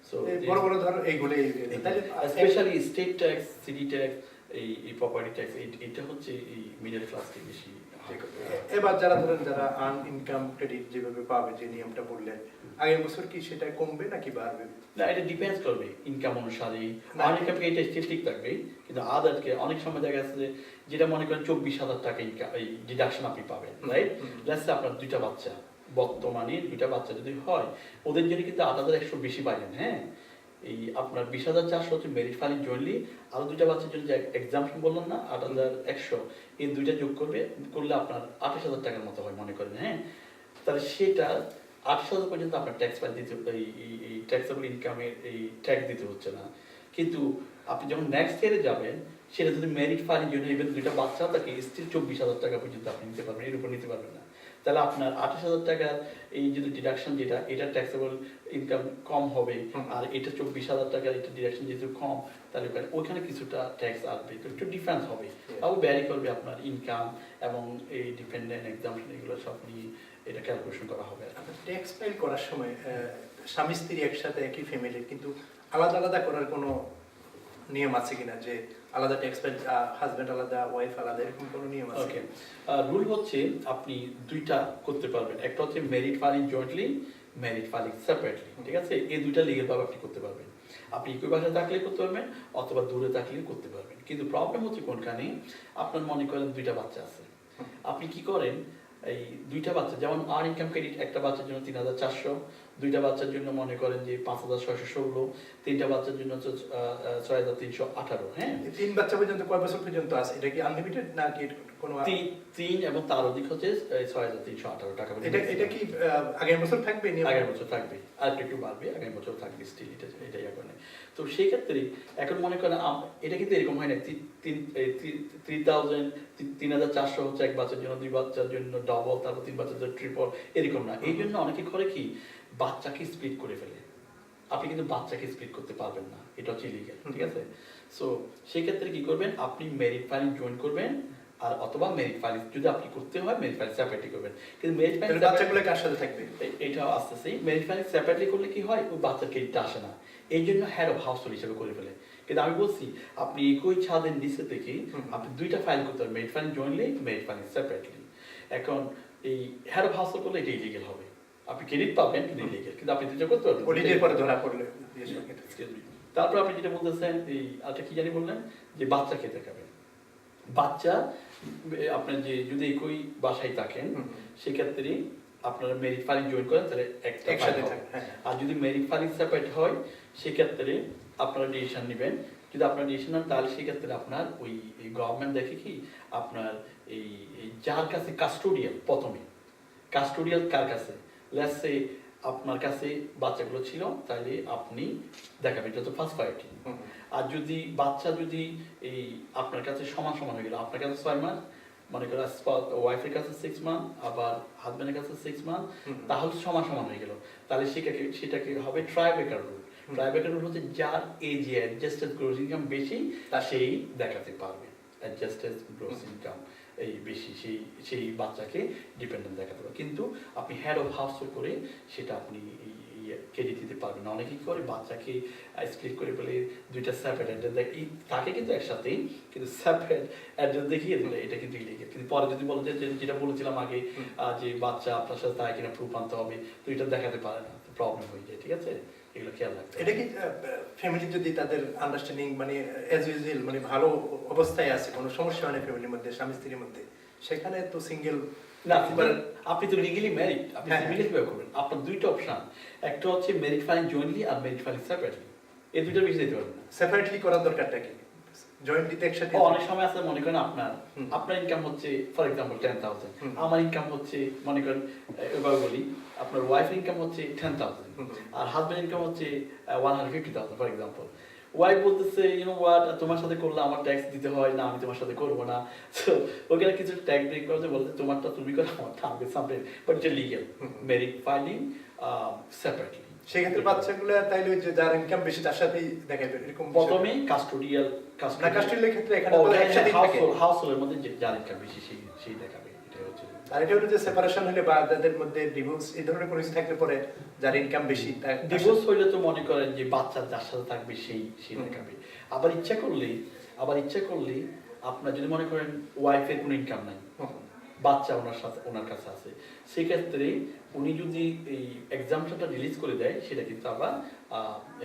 Speaker 2: সো
Speaker 1: বড় বড় ধর এইগুলোই,
Speaker 2: specially state tax, city tax, এই প্রপার্টি ট্যাক্স, এটা হচ্ছে এই মিডল ক্লাসকে বেশি।
Speaker 1: এবার যারা আর্ন ইনকাম ক্রেডিট যেভাবে পাবে, যে নিয়মটা বললেন, আগের বছর কি সেটা কমবে নাকি বাড়বে?
Speaker 2: না, এটা ডিপেন্ডস করবে ইনকাম অনুসারে। আর্ন ইনকাম এটা স্টিল ঠিক থাকবে, কিন্তু আদারকে অনেক সময় দেখা যাচ্ছে যেটা মনে করেন 24,000 টাকা ইনকাম এই ডিডাকশন আপনি পাবেন, রাইট। লেটস সে আপনার 2টা বাচ্চা, বর্তমানে 2টা বাচ্চা যদি হয়, ওদের জন্য কিন্তু 8,100 বেশি পাইলেন, হ্যাঁ। এই আপনার 20,400 হচ্ছে মেরিট ফাইলিং জয়েন্টলি, আরো 2টা বাচ্চার জন্য যে এক্সাম্পশন বললাম না 8,100, এই 2টা যোগ করলে আপনার 28,000 টাকার মতো হয় মনে করেন, হ্যাঁ। তাহলে সেটা 28,000 পর্যন্ত আপনার ট্যাক্স ফাইল দিতে, এই ট্যাক্সেবল ইনকামের এই ট্যাক্স দিতে হচ্ছে না। কিন্তু আপনি যখন নেক্সট ইয়ারে যাবেন, সেটা যদি মেরিট ফাইলিং জন্য ইভেন 2টা বাচ্চা থাকে, স্টিল 24,000 টাকা পর্যন্ত আপনি নিতে পারবেন, এর উপর নিতে পারবেন না। তাহলে আপনার 28,000 টাকার এই যদি ডিডাকশন যেটা, এটা ট্যাক্সেবল ইনকাম কম হবে, আর এটা 24,000 টাকার এটা ডিডাকশন যেহেতু কম, তাহলে ওইখানে কিছুটা ট্যাক্স আসবে, একটু ডিফারেন্স হবে, তাও ভ্যারি করবে আপনার ইনকাম এবং এই ডিপেন্ডেন্ট এক্সাম্পশন, এগুলো সব নিয়ে এটা ক্যালকুলেশন করা হবে।
Speaker 1: ট্যাক্স ফাইল করার সময় স্বামী স্ত্রী একসাথে একই ফ্যামিলির, কিন্তু আলাদা আলাদা করার কোনো নিয়ম আছে কিনা, যে আলাদা ট্যাক্স ফাইল, হাজবেন্ড আলাদা, ওয়াইফ আলাদা, এরকম কোনো নিয়ম আছে?
Speaker 2: ওকে, রুল হচ্ছে আপনি 2টা করতে পারবেন, একটা হচ্ছে merit filing jointly, merit filing separately, ঠিক আছে। এই 2টা লিগ্যাল ভাবে আপনি করতে পারবেন। আপনি একই বাসায় থাকলে করতে পারবেন, অথবা দূরে থাকলে করতে পারবেন। কিন্তু প্রবলেম হচ্ছে কোনখানে, আপনার মনে করেন 2টা বাচ্চা আছে, আপনি কি করেন, এই 2টা বাচ্চা, যেমন আর্ন ইনকাম ক্রেডিট একটা বাচ্চার জন্য 3,400, দুইটা বাচ্চার জন্য মনে করেন যে 5,616, তিনটা বাচ্চার জন্য হচ্ছে 6,318। হ্যাঁ,
Speaker 1: 3 বাচ্চা পর্যন্ত কয় বছর পর্যন্ত আছে? এটা কি আনলিমিটেড নাকি কোনো?
Speaker 2: 3 এবং তার অধিক হচ্ছে 6,318 টাকা।
Speaker 1: এটা কি আগের বছর থাকবে?
Speaker 2: আগের বছর থাকবে, আর একটু বাড়বে, আগের বছর থাকবে স্টিল, এটাই এখন। তো সেই ক্ষেত্রে এখন মনে করেন এটা কিন্তু এরকম হয় না 3,400 হচ্ছে এক বাচ্চার জন্য, 2 বাচ্চার জন্য ডাবল, তারপর 3 বাচ্চার জন্য ট্রিপল, এরকম না। এই জন্য অনেকে করে কি বাচ্চাকে স্প্লিট করে ফেলে। আপনি কিন্তু বাচ্চাকে স্প্লিট করতে পারবেন না, এটা হচ্ছে ইলিগাল, ঠিক আছে? সো সেই ক্ষেত্রে কি করবেন, আপনি মেরিট ফাইলিং জয়েন করবেন, আর অথবা মেরিট ফাইলিং যদি আপনি করতে হয় মেরিট ফাইলিং সেপারেটলি করবেন। কিন্তু মেরিট ফাইলিং
Speaker 1: বাচ্চাগুলো কার সাথে থাকবে
Speaker 2: এটাও আসতেছেই। মেরিট ফাইলিং সেপারেটলি করলে কি হয়, ওই বাচ্চার ক্রেডিটটা আসে না, এই জন্য হেড অফ হাউসহোল্ড হিসেবে করে ফেলে। কিন্তু আমি বলছি আপনি একই ছাদের নিচে থেকে আপনি দুইটা ফাইল করতে পারেন, merit filing jointly, merit filing separately. এখন এই হেড অফ হাউসহোল্ড করলে এটা ইলিগাল হবে, আপনি ক্রেডিট পাবেন কিন্তু ইলিগাল, কিন্তু আপনি দুইটা করতে পারবেন।
Speaker 1: অডিটের পরে ধরা পড়লে।
Speaker 2: তারপর আপনি যেটা বলতেছেন এই আচ্ছা কি জানি বললেন যে বাচ্চাকে দেখাবেন। বাচ্চা আপনার যে যদি একই বাসায় থাকেন সেক্ষেত্রে আপনারা মেরিট ফাইলিং জয়েন করেন তাহলে একসাথে থাকে। আর যদি মেরিট ফাইলিং সেপারেট হয় সেক্ষেত্রে আপনারা ডিসিশন নেবেন। যদি আপনারা ডিসিশন নেন তাহলে সেক্ষেত্রে আপনার ওই গভর্নমেন্ট দেখে কি আপনার এই যার কাছে কাস্টোডিয়াল, প্রথমে কাস্টোডিয়াল কার কাছে, লেটস সে আপনার কাছে বাচ্চাগুলো ছিল তাহলে আপনি দেখাবেন, এটা তো ফার্স্ট প্রায়োরিটি। আর যদি বাচ্চা যদি এই আপনার কাছে সমান সমান হয়ে গেল, আপনার কাছে 6 মাস, মনে করেন ওয়াইফের কাছে 6 মান্থ, আবার হাজব্যান্ডের কাছে 6 মান্থ, তাহলে সমান সমান হয়ে গেল, তাহলে সেটাকে হবে ট্রাইবেকার রুল। ট্রাইবেকার রুল হচ্ছে যার এজে অ্যাডজাস্টেড গ্রোস ইনকাম বেশি সেই দেখাতে পারবে, অ্যাডজাস্টেড গ্রোস ইনকাম এই বেশি সেই বাচ্চাকে ডিপেন্ডেন্ট দেখাতে পারবে। কিন্তু আপনি হেড অফ হাউসহোল্ড করে সেটা আপনি ক্রেডিট দিতে পারবেন না। অনেকেই করে বাচ্চাকে স্প্লিট করে বলে দুইটা সেপারেট অ্যাড্রেস দেখ, তাকে কিন্তু একসাথেই কিন্তু সেপারেট অ্যাড্রেস দেখিয়ে দিলে এটা কিন্তু ইলিগাল। কিন্তু পরে যদি বলে যে যেটা বলেছিলাম আগে যে বাচ্চা আপনার সাথে তাই কিনা প্রুফ আনতে হবে, তো এটা দেখাতে পারে না, প্রবলেম হয়ে যায়, ঠিক আছে? এগুলো খেয়াল রাখতে হবে।
Speaker 1: এটা কি ফ্যামিলি যদি তাদের আন্ডারস্ট্যান্ডিং মানে অ্যাজ ইউজুয়াল মানে ভালো অবস্থায় আছে, কোনো সমস্যা হয় না ফ্যামিলির মধ্যে, স্বামী স্ত্রীর মধ্যে, সেখানে তো সিঙ্গেল
Speaker 2: না, আপনি তো লিগালি ম্যারিড, আপনি সিঙ্গেলি কিভাবে করবেন? আপনার দুইটা অপশন, একটা হচ্ছে মেরিট ফাইলিং জয়েন্টলি আর মেরিট ফাইলিং সেপারেটলি, এই দুইটার বেশি দিতে পারবেন না।
Speaker 1: সেপারেটলি করার দরকারটা কি? জয়েন্টলিতে একসাথে
Speaker 2: অনেক সময় আছে মনে করেন আপনার ইনকাম হচ্ছে ফর এক্সাম্পল 10,000, আমার ইনকাম হচ্ছে মনে করেন এবার বলি আপনার ওয়াইফের ইনকাম হচ্ছে 10,000 আর হাজব্যান্ড ইনকাম হচ্ছে 150,000 ফর এক্সাম্পল। ওয়াইফ বলতেছে ইউ নো হোয়াট, তোমার সাথে করলে আমার ট্যাক্স দিতে হয় না, আমি তোমার সাথে করবো না। সো ওখানে কিছু ট্যাক্স ব্রেক করতে বলতে তোমারটা তুমি করো, আমারটা আমি সামথিং, বাট এটা লিগ্যাল মেরিট ফাইলিং সেপারেটলি।
Speaker 1: সেক্ষেত্রে বাচ্চাগুলো তাইলে ওই যে যার ইনকাম বেশি তার সাথেই দেখাবে এরকম
Speaker 2: প্রথমে কাস্টোডিয়াল
Speaker 1: না কাস্টোডিয়াল ক্ষেত্রে এখানে বলে একসাথে থাকে
Speaker 2: হাউসহোল্ডের মধ্যে যে যার ইনকাম বেশি সেই দেখাবে, এটা হচ্ছে।
Speaker 1: আর এটা হলো যে সেপারেশন হলে বা তাদের মধ্যে ডিভোর্স এই ধরনের কোনো কিছু থাকলে পরে যার ইনকাম বেশি
Speaker 2: ডিভোর্স হইলে তো মনে করেন যে বাচ্চা যার সাথে থাকবে সেই দেখাবে। আবার ইচ্ছা করলে আপনার যদি মনে করেন ওয়াইফের কোনো ইনকাম নাই, বাচ্চা ওনার কাছে আছে, সেক্ষেত্রে উনি যদি এই এক্সাম্পশনটা রিলিজ করে দেয় সেটা কিন্তু আবার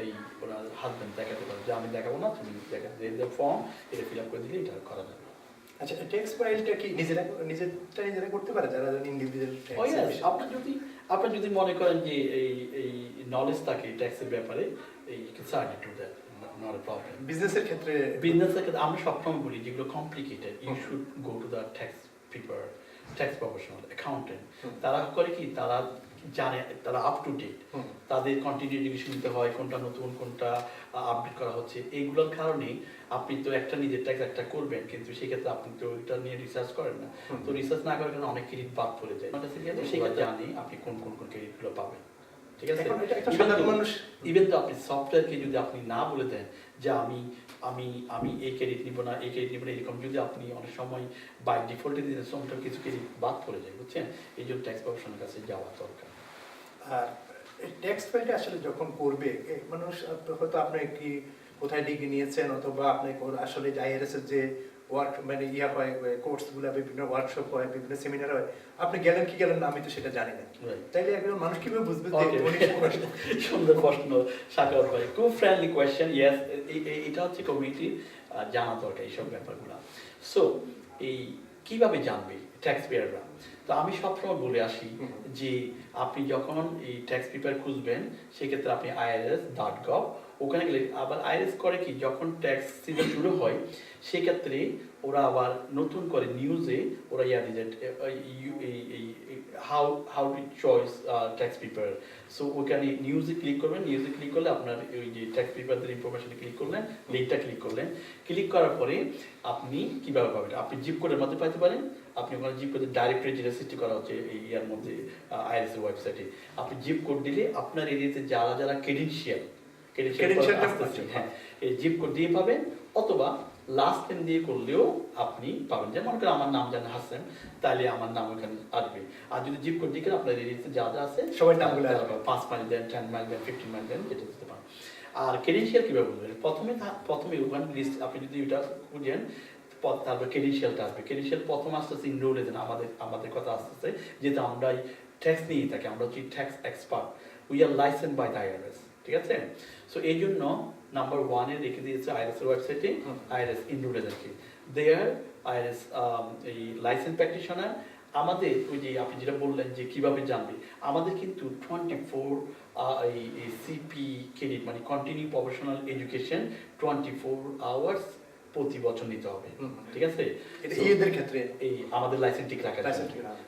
Speaker 2: এই ওনার হাজব্যান্ড দেখাতে পারে যে আমি দেখাবো না, তুমি দেখাতে ফর্ম এটা ফিল আপ করে দিলে এটা করা যাবে।
Speaker 1: আচ্ছা, ট্যাক্স ফাইলটা কি নিজেরা করতে পারে যারা ইন্ডিভিজুয়াল ট্যাক্স?
Speaker 2: আপনি যদি মনে করেন যে এই নলেজ থাকে ট্যাক্সের ব্যাপারে, এই sorted to that, not a problem.
Speaker 1: বিজনেসের ক্ষেত্রে
Speaker 2: আমরা সবসময় বলি যেগুলো complicated you should go to the tax people, tax professional, accountant. তারা করে কি তারা জানে, তারা আপ টু ডেট, তাদের কন্টিনিউ এডুকেশন দিতে হয়, কোনটা নতুন কোনটা আপডেট করা হচ্ছে। এইগুলোর কারণে আপনি তো একটা নিজের ট্যাক্স একটা করবেন, কিন্তু সেক্ষেত্রে আপনি তো এটা নিয়ে রিসার্চ করেন না, তো রিসার্চ না করার কারণে অনেক ক্রেডিট বাদ পড়ে যায়। সেক্ষেত্রে জানি আপনি কোন ক্রেডিটগুলো পাবেন, ঠিক আছে? ইভেন তো আপনি সফটওয়্যারকে যদি আপনি না বলে দেন যে আমি এই ক্রেডিট নিব না এরকম যদি আপনি অনেক সময় বাই ডিফল্টে দিতে সমস্ত কিছু ক্রেডিট বাদ পড়ে যায়, বুঝছেন? এই জন্য ট্যাক্স প্রফেশনের কাছে যাওয়া দরকার।
Speaker 1: আর ট্যাক্স ফাইলটা আসলে যখন করবে মানুষ হয়তো আপনি কি কোথায় ডিগ্রি নিয়েছেন অথবা আপনি আসলে আইআরএস এর যে ওয়ার্ক মানে হয় কোর্সগুলো, বিভিন্ন ওয়ার্কশপ হয়, বিভিন্ন সেমিনার হয়, আপনি গেলেন কি গেলেন না আমি তো সেটা জানি না, তাইলে একজন মানুষ কিভাবে বুঝবে?
Speaker 2: সুন্দর প্রশ্ন শাখাওয়াত ভাই, খুব ফ্রেন্ডলি কোয়েশ্চেন। ইয়েস, এটা হচ্ছে কমিউনিটি জানা দরকার এইসব ব্যাপারগুলো। সো এই কিভাবে জানবে ট্যাক্স পেয়াররা? তো আমি সবসময় বলে আসি যে আপনি যখন এই ট্যাক্স প্রিপেয়ার খুঁজবেন সেক্ষেত্রে আপনি irs.gov ওখানে গেলে আবার আইআরএস করে কি যখন ট্যাক্স সিজন শুরু হয় সেক্ষেত্রে ওরা আবার নতুন করে নিউজে ওরা how how to choice tax prepare. So ওখানে নিউজে ক্লিক করবেন, নিউজে ক্লিক করলে আপনার ওই যে ট্যাক্স প্রিপেয়ারদের ইনফরমেশনে ক্লিক করলেন, লিঙ্কটা ক্লিক করলেন, ক্লিক করার পরে আপনি কীভাবে পাবেন, আপনি জিপ কোডের মধ্যে পাইতে পারেন। আপনি ওখানে জিপ কোডের ডাইরেক্টরি যেটা সৃষ্টি করা হচ্ছে এই ইয়ার মধ্যে আইআরএসের ওয়েবসাইটে, আপনি জিপ কোড দিলে আপনার এরিয়াতে যারা যারা ক্রেডেনশিয়াল হ্যাঁ এই জিপ কোড দিয়ে পাবেন, অথবা লাস্ট নেম দিয়ে করলেও আপনি পাবেন। যেমন করে আমার নাম জানেন হাসেম, তাহলে আমার নাম ওখানে আসবে। আর যদি জিপ কোড দিয়ে আপনার এরিয়াতে যা যা আছে
Speaker 1: সবাই নামগুলো আসবে,
Speaker 2: 5 মাইল দেন, 10 মাইল দেন, 15 মাইল দেন, যেটা দিতে পারেন। আর ক্রেডেনশিয়াল কীভাবে বলবেন, প্রথমে ওখানে লিস্ট আপনি যদি ওটা খুঁজেন তারপর ক্রেডেনশিয়ালটা আসবে। ক্রেডেনশিয়াল প্রথম আসতেছে ইনরোল এজেন্ট, আমাদের কথা আসতেছে যেহেতু আমরা ট্যাক্স নিয়ে থাকি, আমরা হচ্ছি tax expert, we are license by the IRS, ঠিক আছে। সো এই জন্য নাম্বার 1 এ রেখে দিয়েছে আইআরএস এর ওয়েবসাইটে আইআরএস ইনরোল এজেন্টকে, দেয়ার আইআরএস এই লাইসেন্স প্র্যাকটিশনার। আমাদের ওই যে আপনি যেটা বললেন যে কিভাবে জানবে, আমাদের কিন্তু 24 এই সিপি ক্রেডিট মানে কন্টিনিউ প্রফেশনাল এডুকেশন 24 আওয়ার্স প্রতি বছর নিতে হবে, ঠিক আছে।
Speaker 1: এদের ক্ষেত্রে
Speaker 2: এই আমাদের লাইসেন্স ঠিক রাখা,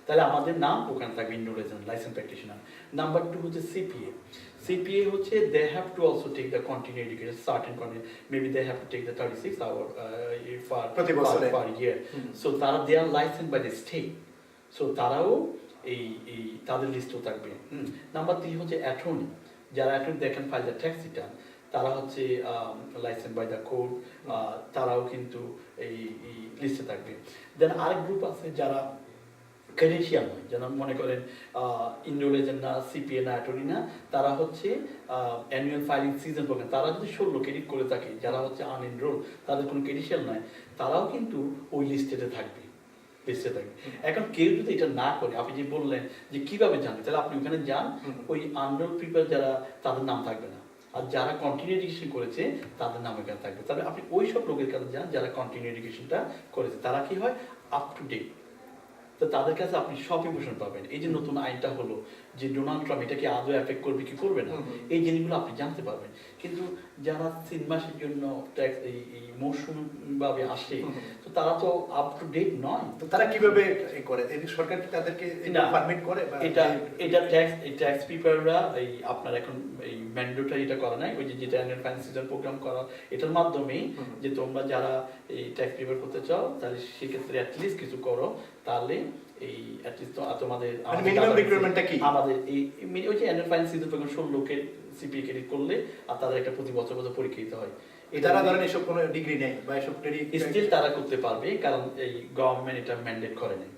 Speaker 2: তাহলে আমাদের নাম ওখানে থাকবে enrol agent licence practitioner. Number 2 হচ্ছে সিপিএ। CPA হচ্ছে they have to also take the continuing education, certain continuing, maybe they have to take the 36 hour per year. So তারা they are licensed by the state. So তারাও এই তাদের লিস্টও থাকবে। Number 3 হচ্ছে attorney, যারা attorney দেখেন file the tax return, তারা হচ্ছে লাইসেন্স বাই দ্য কোর্ট, তারাও কিন্তু এই লিস্টে থাকবে। দেন আরেক গ্রুপ আছে যারা ক্রেডেনশিয়াল নয়, যেন মনে করেন ইনরোল এজেন্ট না, সিপিএ না, অ্যাটর্নি না, তারা হচ্ছে অ্যানুয়াল ফাইলিং সিজন প্রোগ্রাম, তারা যদি 16 ক্রেডিট করে থাকে, যারা হচ্ছে আনএনরোল, তাদের কোনো ক্রেডেনশিয়াল নয়, তারাও কিন্তু ওই লিস্টেতে থাকবে, লিস্টে থাকবে। এখন কেউ যদি এটা না করে, আপনি যে বললেন যে কিভাবে জানবে, তাহলে আপনি ওখানে যান, ওই আনরোল পিপল যারা তাদের নাম থাকবে না, আর যারা কন্টিনিউ এডুকেশন করেছে তাদের নাম এখানে থাকবে। তবে আপনি ওই সব লোকের কাছে যান যারা কন্টিনিউ এডুকেশনটা করেছে, তারা কি হয় আপ টু ডেট, তো তাদের কাছে আপনি সব ইনফরমেশন পাবেন। এই যে নতুন আইনটা হলো যে ডোনাল্ড ট্রাম্প, এটা কি আদৌ এফেক্ট করবে কি করবে না, এই জিনিসগুলো আপনি জানতে পারবেন। কিন্তু যারা 3 মাসের জন্য ট্যাক্স এই মৌসুম ভাবে আসে, তো তারা তো আপ টু ডেট নয়।
Speaker 1: তো তারা কিভাবে করে, সরকার কি তাদেরকে পারমিট করে?
Speaker 2: এটা ট্যাক্স প্রিপেয়াররা এই আপনার এখন এই ম্যান্ডেটরি এটা করা নাই, ওই যে যেটা অ্যানুয়াল ফাইন্যান্স সিজন প্রোগ্রাম করা, এটার মাধ্যমেই যে তোমরা যারা এই ট্যাক্স প্রিপেয়ার করতে চাও তাহলে সেক্ষেত্রে অ্যাটলিস্ট কিছু করো, তাহলে এই অ্যাটলিস্ট তোমাদের
Speaker 1: মিনিমাম রিকোয়ারমেন্টটা কি,
Speaker 2: আমাদের এই ওই যে অ্যানুয়াল ফাইন্যান্স সিজন প্রোগ্রাম 16 কে সিপিএ ক্রেডিট করলে, আর তাদের একটা প্রতি বছর পরীক্ষা দিতে হয়।
Speaker 1: যারা ধরেন এসব কোনো ডিগ্রি নেই বা এসব
Speaker 2: স্টিল তারা করতে পারবে, কারণ এই গভর্নমেন্ট এটা ম্যান্ডেট করে নাই।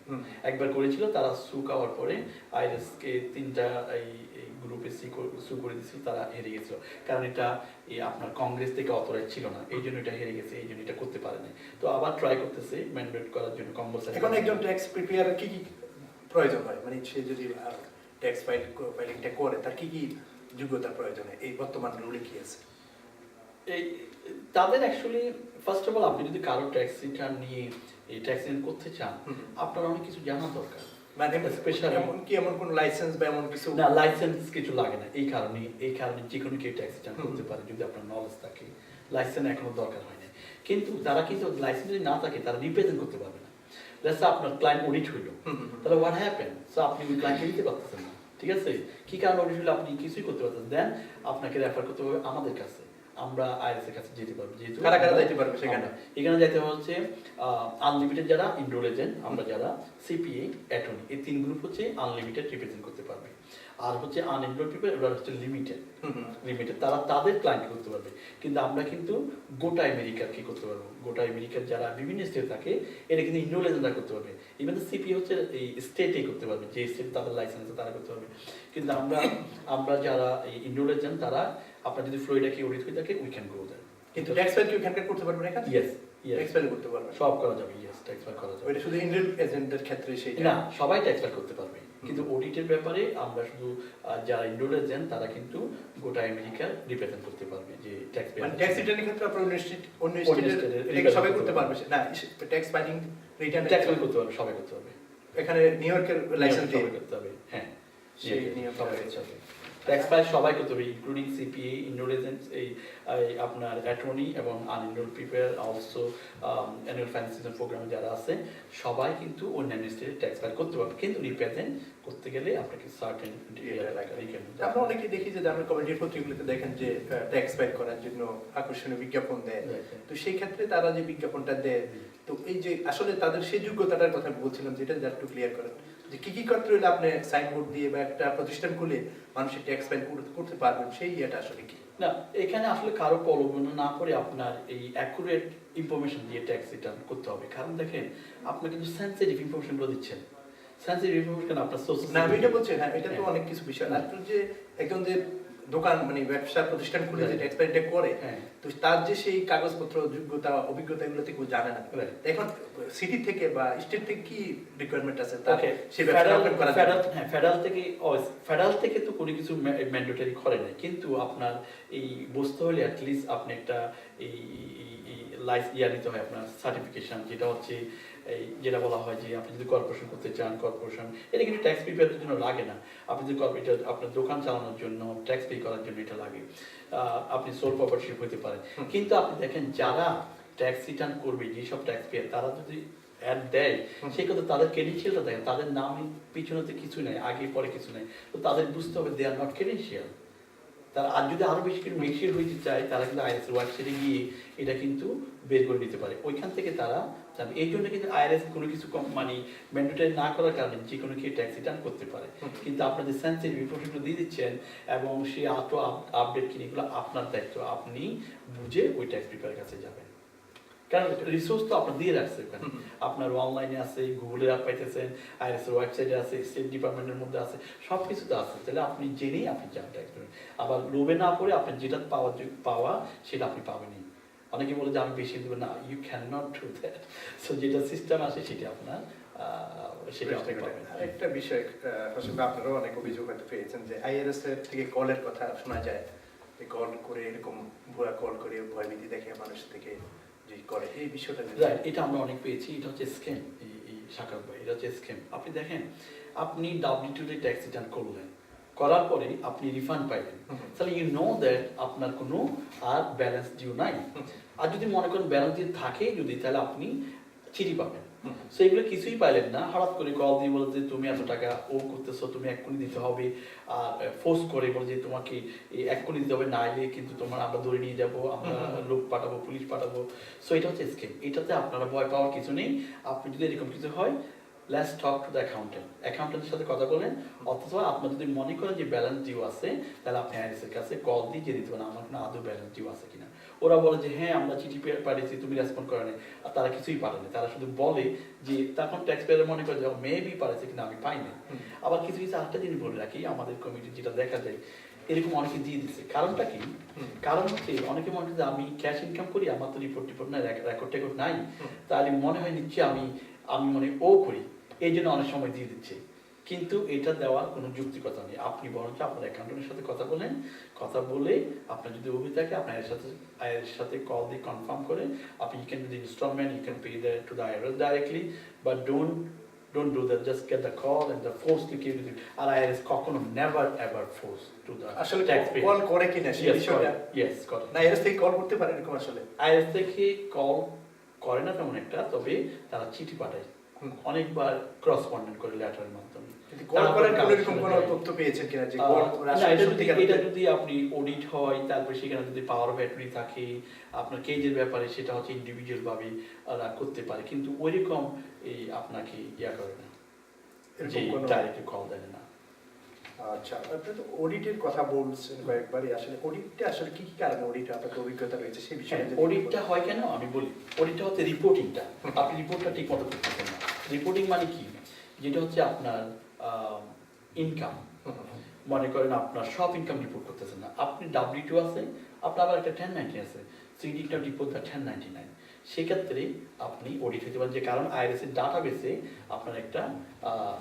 Speaker 2: একবার করেছিল, তারা সু খাওয়ার পরে আইআরএস কে 3টা এই গ্রুপে সু করে দিয়েছিল, তারা হেরে গেছিল, কারণ এটা আপনার কংগ্রেস থেকে অথরাইজ ছিল না, এই জন্য এটা হেরে গেছে, এই জন্য এটা করতে পারে না। তো আবার ট্রাই করতেছে ম্যান্ডেট করার জন্য কম্পালসারি।
Speaker 1: এখন একজন ট্যাক্স প্রিপেয়ার কি কি প্রয়োজন হয়, মানে সে যদি ট্যাক্স ফাইলিংটা করে তার কি কি যোগ্যতা প্রয়োজন, এই বর্তমান রুলে কি আছে?
Speaker 2: এই তাদের অ্যাকচুয়ালি ফার্স্ট অফ অল আপনি যদি কারো ট্যাক্স রিটার্ন নিয়ে এই ট্যাক্স রিটার্ন করতে চান, আপনার অনেক কিছু জানা দরকার,
Speaker 1: মানে স্পেশাল এমন কোন লাইসেন্স বা এমন কিছু
Speaker 2: না, লাইসেন্স কিছু লাগে না। এই কারণে যে কোনো কেউ ট্যাক্স রিটার্ন করতে পারে যদি আপনার নলেজ থাকে, লাইসেন্স এখনো দরকার হয় না। কিন্তু তারা কিন্তু লাইসেন্স যদি না থাকে তারা রিপ্রেজেন্ট করতে পারবে না। লেটস সে আপনার ক্লায়েন্ট অডিট হইলো, তাহলে হোয়াট হ্যাপেন, সো আপনি ওই ক্লায়েন্টকে দিতে পারতেছেন না, ঠিক আছে, কি কারণে অডিট হইলো আপনি কিছুই করতে পারতেন, দেন আপনাকে রেফার করতে হবে আমাদের কাছে, আমরা আইআরএস এর কাছে যেতে পারবো। যেহেতু
Speaker 1: কারা কারা যাইতে পারবে সেখানে,
Speaker 2: এখানে যাইতে হচ্ছে আনলিমিটেড যারা ইনরোল এজেন্ট, আমরা যারা সিপিএ, অ্যাটর্নি, এই 3 গ্রুপ হচ্ছে আনলিমিটেড রিপ্রেজেন্ট করতে পারবে। আর হচ্ছে আনএনরোল পিপল, ওরা হচ্ছে লিমিটেড, তারা তাদের ক্লায়েন্ট করতে পারবে। কিন্তু আমরা কিন্তু গোটা আমেরিকার কি করতে পারবো, গোটা আমেরিকার যারা বিভিন্ন স্টেট থাকে এটা কিন্তু ইনরোল এজেন্টরা করতে পারবে। ইভেন সিপি হচ্ছে এই স্টেটেই করতে পারবে, যে স্টেট তাদের লাইসেন্স আছে তারা করতে পারবে। কিন্তু আমরা যারা এই ইনরোল এজেন্ট, তারা আপনার যদি ফ্লোরিডা কি অডিট হয়ে থাকে, উই ক্যান গো দেয়ার।
Speaker 1: কিন্তু ট্যাক্স ফাইল কি ওখানকার করতে পারবে না এখানে?
Speaker 2: ইয়েস,
Speaker 1: ট্যাক্স ফাইল করতে পারবে,
Speaker 2: সব করা যাবে। ইয়েস, ট্যাক্স ফাইল করা যাবে।
Speaker 1: ওইটা শুধু ইনরোল এজেন্টদের ক্ষেত্রে সেটা
Speaker 2: না, সবাই ট্যাক্স ফাইল করতে পারবে। কিন্তু অডিটের ব্যাপারে আমরা শুধু যারা ইনরোল এজেন্ট তারা কিন্তু গোটা আমেরিকা রিপ্রেজেন্ট করতে পারবে, যে ট্যাক্স পেয়ার।
Speaker 1: মানে ট্যাক্স রিটার্নের ক্ষেত্রে আপনারা অন্য স্টেটের সবাই করতে পারবে না, tax filing return
Speaker 2: tax file করতে পারবে, সবাই করতে পারবে।
Speaker 1: এখানে নিউ ইয়র্কের লাইসেন্স দিয়ে
Speaker 2: করতে হবে। হ্যাঁ,
Speaker 1: সেই নিয়ম রয়েছে।
Speaker 2: ট্যাক্স ফাইল সবাই করতে হবে, ইনক্লুডিং সিপিএ, ইনরোল এজেন্টস, এই আপনার অ্যাটর্নি এবং আনএনরোল প্রিপেয়ার, অলসো অ্যানুয়াল ফাইন্যান্সিয়াল প্রোগ্রামে যারা আছে সবাই কিন্তু অন্যান্য স্টেটে ট্যাক্স ফাইল করতে পারবে, কিন্তু রিপ্রেজেন্ট করতে গেলে আপনাকে সার্টেন
Speaker 1: আমরা অনেকে দেখি যে আমরা কমিউনিটির পত্রিকাগুলোতে দেখেন যে ট্যাক্স ফাইল করার জন্য আকর্ষণীয় বিজ্ঞাপন দেয়, তো সেই ক্ষেত্রে তারা যে বিজ্ঞাপনটা দেয়, তো এই যে আসলে তাদের সেই যোগ্যতাটার কথা বলছিলাম, যেটা একটু ক্লিয়ার করেন যে কি কি করতে হলে আপনি সাইনবোর্ড দিয়ে বা একটা প্রতিষ্ঠান খুলে মানুষের ট্যাক্স ফাইল করতে পারবেন, সেই ইয়েটা আসলে কি?
Speaker 2: না, এখানে আসলে কারো প্রলোভন না করে আপনার এই অ্যাকুরেট ইনফরমেশন দিয়ে ট্যাক্স রিটার্ন করতে হবে। কারণ দেখেন, আপনি কিন্তু সেনসিটিভ ইনফরমেশনগুলো দিচ্ছেন, সেনসিটিভ ইনফরমেশন আপনার সোর্স
Speaker 1: না, আমি এটা বলছি, হ্যাঁ এটা তো অনেক কিছু বিষয়, আর যে একজন যে দোকান মানে ব্যবসা প্রতিষ্ঠান খুলে যে ট্যাক্স ফাইলটা করে, তো তার যে সেই কাগজপত্র, যোগ্যতা, অভিজ্ঞতা এগুলো থেকে জানে না। এখন সিটি থেকে বা স্টেট থেকে কি রিকোয়ারমেন্ট আছে তাকে সেই ব্যবসা ওপেন করা যায়?
Speaker 2: হ্যাঁ, ফেডারেল থেকে তো কোনো কিছু ম্যান্ডেটরি করে নাই, কিন্তু আপনার এই বসতে হলে অ্যাটলিস্ট আপনি একটা এই নিতে হয়, আপনার সার্টিফিকেশন, যেটা হচ্ছে এই যেটা বলা হয় যে আপনি যদি কর্পোরেশন করতে চান, কর্পোরেশন এটা কিন্তু ট্যাক্স প্রিপেয়ারের জন্য লাগে না। আপনি যদি কর্পোরেট আপনার দোকান চালানোর জন্য, ট্যাক্স পে করার জন্য এটা লাগে, আপনি সোল প্রপার্টিশিপ হতে পারেন। কিন্তু আপনি দেখেন যারা ট্যাক্স রিটার্ন করবে, যেসব ট্যাক্স পেয়ার, তারা যদি অ্যাড দেয়, সেই কথা তাদের ক্রেডেনশিয়ালটা দেখেন, তাদের নাম পিছনেতে কিছু নেই, আগে পরে কিছু নেই, তো তাদের বুঝতে হবে দে আর নট ক্রেডেনশিয়াল। তারা আর যদি আরো বেশি করে মেকশিওর হইতে চায়, তারা কিন্তু আইআরএস ওয়েবসাইটে গিয়ে এটা কিন্তু বের করে নিতে পারে, ওইখান থেকে তারা জানবে। এই জন্য কিন্তু আইআরএস কোনো কিছু মানে ম্যান্ডেটরি না করার কারণে যে কোনো কেউ ট্যাক্স রিটার্ন করতে পারে, কিন্তু আপনার যে সেন্সিটিভ ইনফরমেশনগুলো দিয়ে দিচ্ছেন এবং সেই আটো আপডেট কিনে এগুলো আপনার দায়িত্ব, আপনি বুঝে ওই ট্যাক্স প্রিপেয়ারের কাছে যাবেন। কারণ রিসোর্স তো আপনার দিয়ে রাখছে ওখানে, আপনার অনলাইনে আছে, গুগলে অ্যাপ পাইতেছেন, আইআরএস এর ওয়েবসাইটে আছে, স্টেট ডিপার্টমেন্টের মধ্যে আছে, সব কিছুতে আছে। তাহলে আপনি জেনেই আপনি যান ট্যাক্স পেমেন্ট। আবার লোভে না পড়ে আপনি যেটা পাওয়া সেটা আপনি পাবেনই। অনেকে বলে যে আমি বেশি দেবো না, you can not do that. So যেটা সিস্টেম আসে সেটা আপনার সেটা আপনি পাবেন।
Speaker 1: একটা বিষয় হোসেন ভাই, আপনারাও অনেক অভিযোগ হয়তো পেয়েছেন যে আইআরএস এর থেকে কলের কথা শোনা যায়, কল করে এরকম ভুয়া কল করে ভয়ভীতি দেখে মানুষ থেকে করে, এই বিষয়টা
Speaker 2: এটা আমরা অনেক পেয়েছি। এটা হচ্ছে স্ক্যাম, এই শাখাত ভাই, এটা হচ্ছে স্ক্যাম। আপনি দেখেন, আপনি W2 তে ট্যাক্স রিটার্ন করলেন, করার পরে আপনি রিফান্ড পাইলেন, তাহলে ইউ নো দ্যাট আপনার কোনো আর ব্যালেন্স ডিউ নাই। আর যদি মনে করেন ব্যালেন্স ডিউ থাকে যদি, তাহলে আপনি চিঠি পাবেন। সো এগুলো কিছুই পাইলেন না, হঠাৎ করে কল দিয়ে বলে যে তুমি এত টাকা ও করতেছো, তুমি এক্ষুনি দিতে হবে, আর ফোর্স করে বলে যে তোমাকে এক্ষুনি দিতে হবে, না এলে কিন্তু তোমার আমরা ধরে নিয়ে যাবো, আমরা লোক পাঠাবো, পুলিশ পাঠাবো। সো এটা হচ্ছে স্কিম, এটাতে আপনারা ভয় পাওয়ার কিছু নেই। আপনি যদি এরকম কিছু হয়, লেটস টক টু দ্য অ্যাকাউন্টেন্টের সাথে কথা বলেন, অথবা আপনার যদি মনে করেন যে ব্যালেন্স ডিউ আছে, তাহলে আপনি আইআরএস এর কাছে কল দিয়ে যে দিতে পারেন আমার কোনো আদৌ ব্যালেন্স ডিউ আছে কিনা। ওরা বলে যে হ্যাঁ আমরা চিঠি পাঠিয়েছি, তুমি রেসপন্ড করে না, আর তারা কিছুই পারেনি, তারা শুধু বলে যে তখন ট্যাক্স পেয়ার মনে করে যে মেবি পারেছে কিনা আমি পাইনি। আবার কিছু কিছু আরেকটা জিনিস বলে রাখি, আমাদের কমিটি যেটা দেখা যায় এরকম অনেকে দিয়ে দিচ্ছে, কারণটা কি? কারণ হচ্ছে অনেকে মনে হয় আমি ক্যাশ ইনকাম করি, আমার তো রিপোর্ট নাই, রেকর্ড টেকর্ড নাই, তাহলে মনে হয় নিচ্ছে আমি মনে ও করি, এই জন্য অনেক সময় দিয়ে দিচ্ছে। কিন্তু এটা দেওয়ার কোনো যুক্তিকতা নেই। আপনি বরঞ্চ আপনার অ্যাকাউন্টেন্টের সাথে কথা বলেন, কথা বলে আপনার যদি অভিযোগ থাকে আপনার এর সাথে কল দিয়ে কনফার্ম করে আপনি you can do the instalment, you can pay that to the IRS directly, but don't do that, just get the call and the force to keep it. আর আইআরএস কখনো never ever force to the
Speaker 1: আসলে call করে কিনা সেই বিষয়টা
Speaker 2: yes করে
Speaker 1: না, IRS থেকে কল করতে পারে এরকম? আসলে
Speaker 2: আইআরএস থেকে কল করে না তেমন একটা, তবে তারা চিঠি পাঠায় অনেকবার করসপন্ডেন্ট করে লেটারের মাধ্যমে।
Speaker 1: কল করার কোনো এরকম কোনো তথ্য পেয়েছেন কিনা যে কল
Speaker 2: এটা যদি আপনি অডিট হয়, তারপরে সেখানে যদি পাওয়ার অফ অ্যাটর্নি থাকে, আপনার কেজের ব্যাপারে, সেটা হচ্ছে ইন্ডিভিজুয়াল ভাবে করতে পারে, কিন্তু ওইরকম এই আপনাকে ইয়া করে না, যে ডাইরেক্ট কল দেয় না।
Speaker 1: আচ্ছা, আপনি তো অডিটের কথা বলছেন কয়েকবারই, আসলে অডিটটা আসলে কি কি কারণে অডিট আপনার অভিজ্ঞতা রয়েছে সেই বিষয়ে?
Speaker 2: অডিটটা হয় কেন আমি বলি। অডিটটা হচ্ছে রিপোর্টিংটা, আপনি রিপোর্টটা ঠিক মতো করতেছেন না। রিপোর্টিং মানে কি? যেটা হচ্ছে আপনার ইনকাম, মনে করেন আপনার সব ইনকাম রিপোর্ট করতেছেন না, আপনি W2 আছে, আপনার আবার একটা 1090 আছে, সিডিটা রিপোর্ট দা 1099, সেক্ষেত্রে আপনি অডিট হতে পারেন। যে কারণ আইআরএস এর ডাটাবেসে আপনার একটা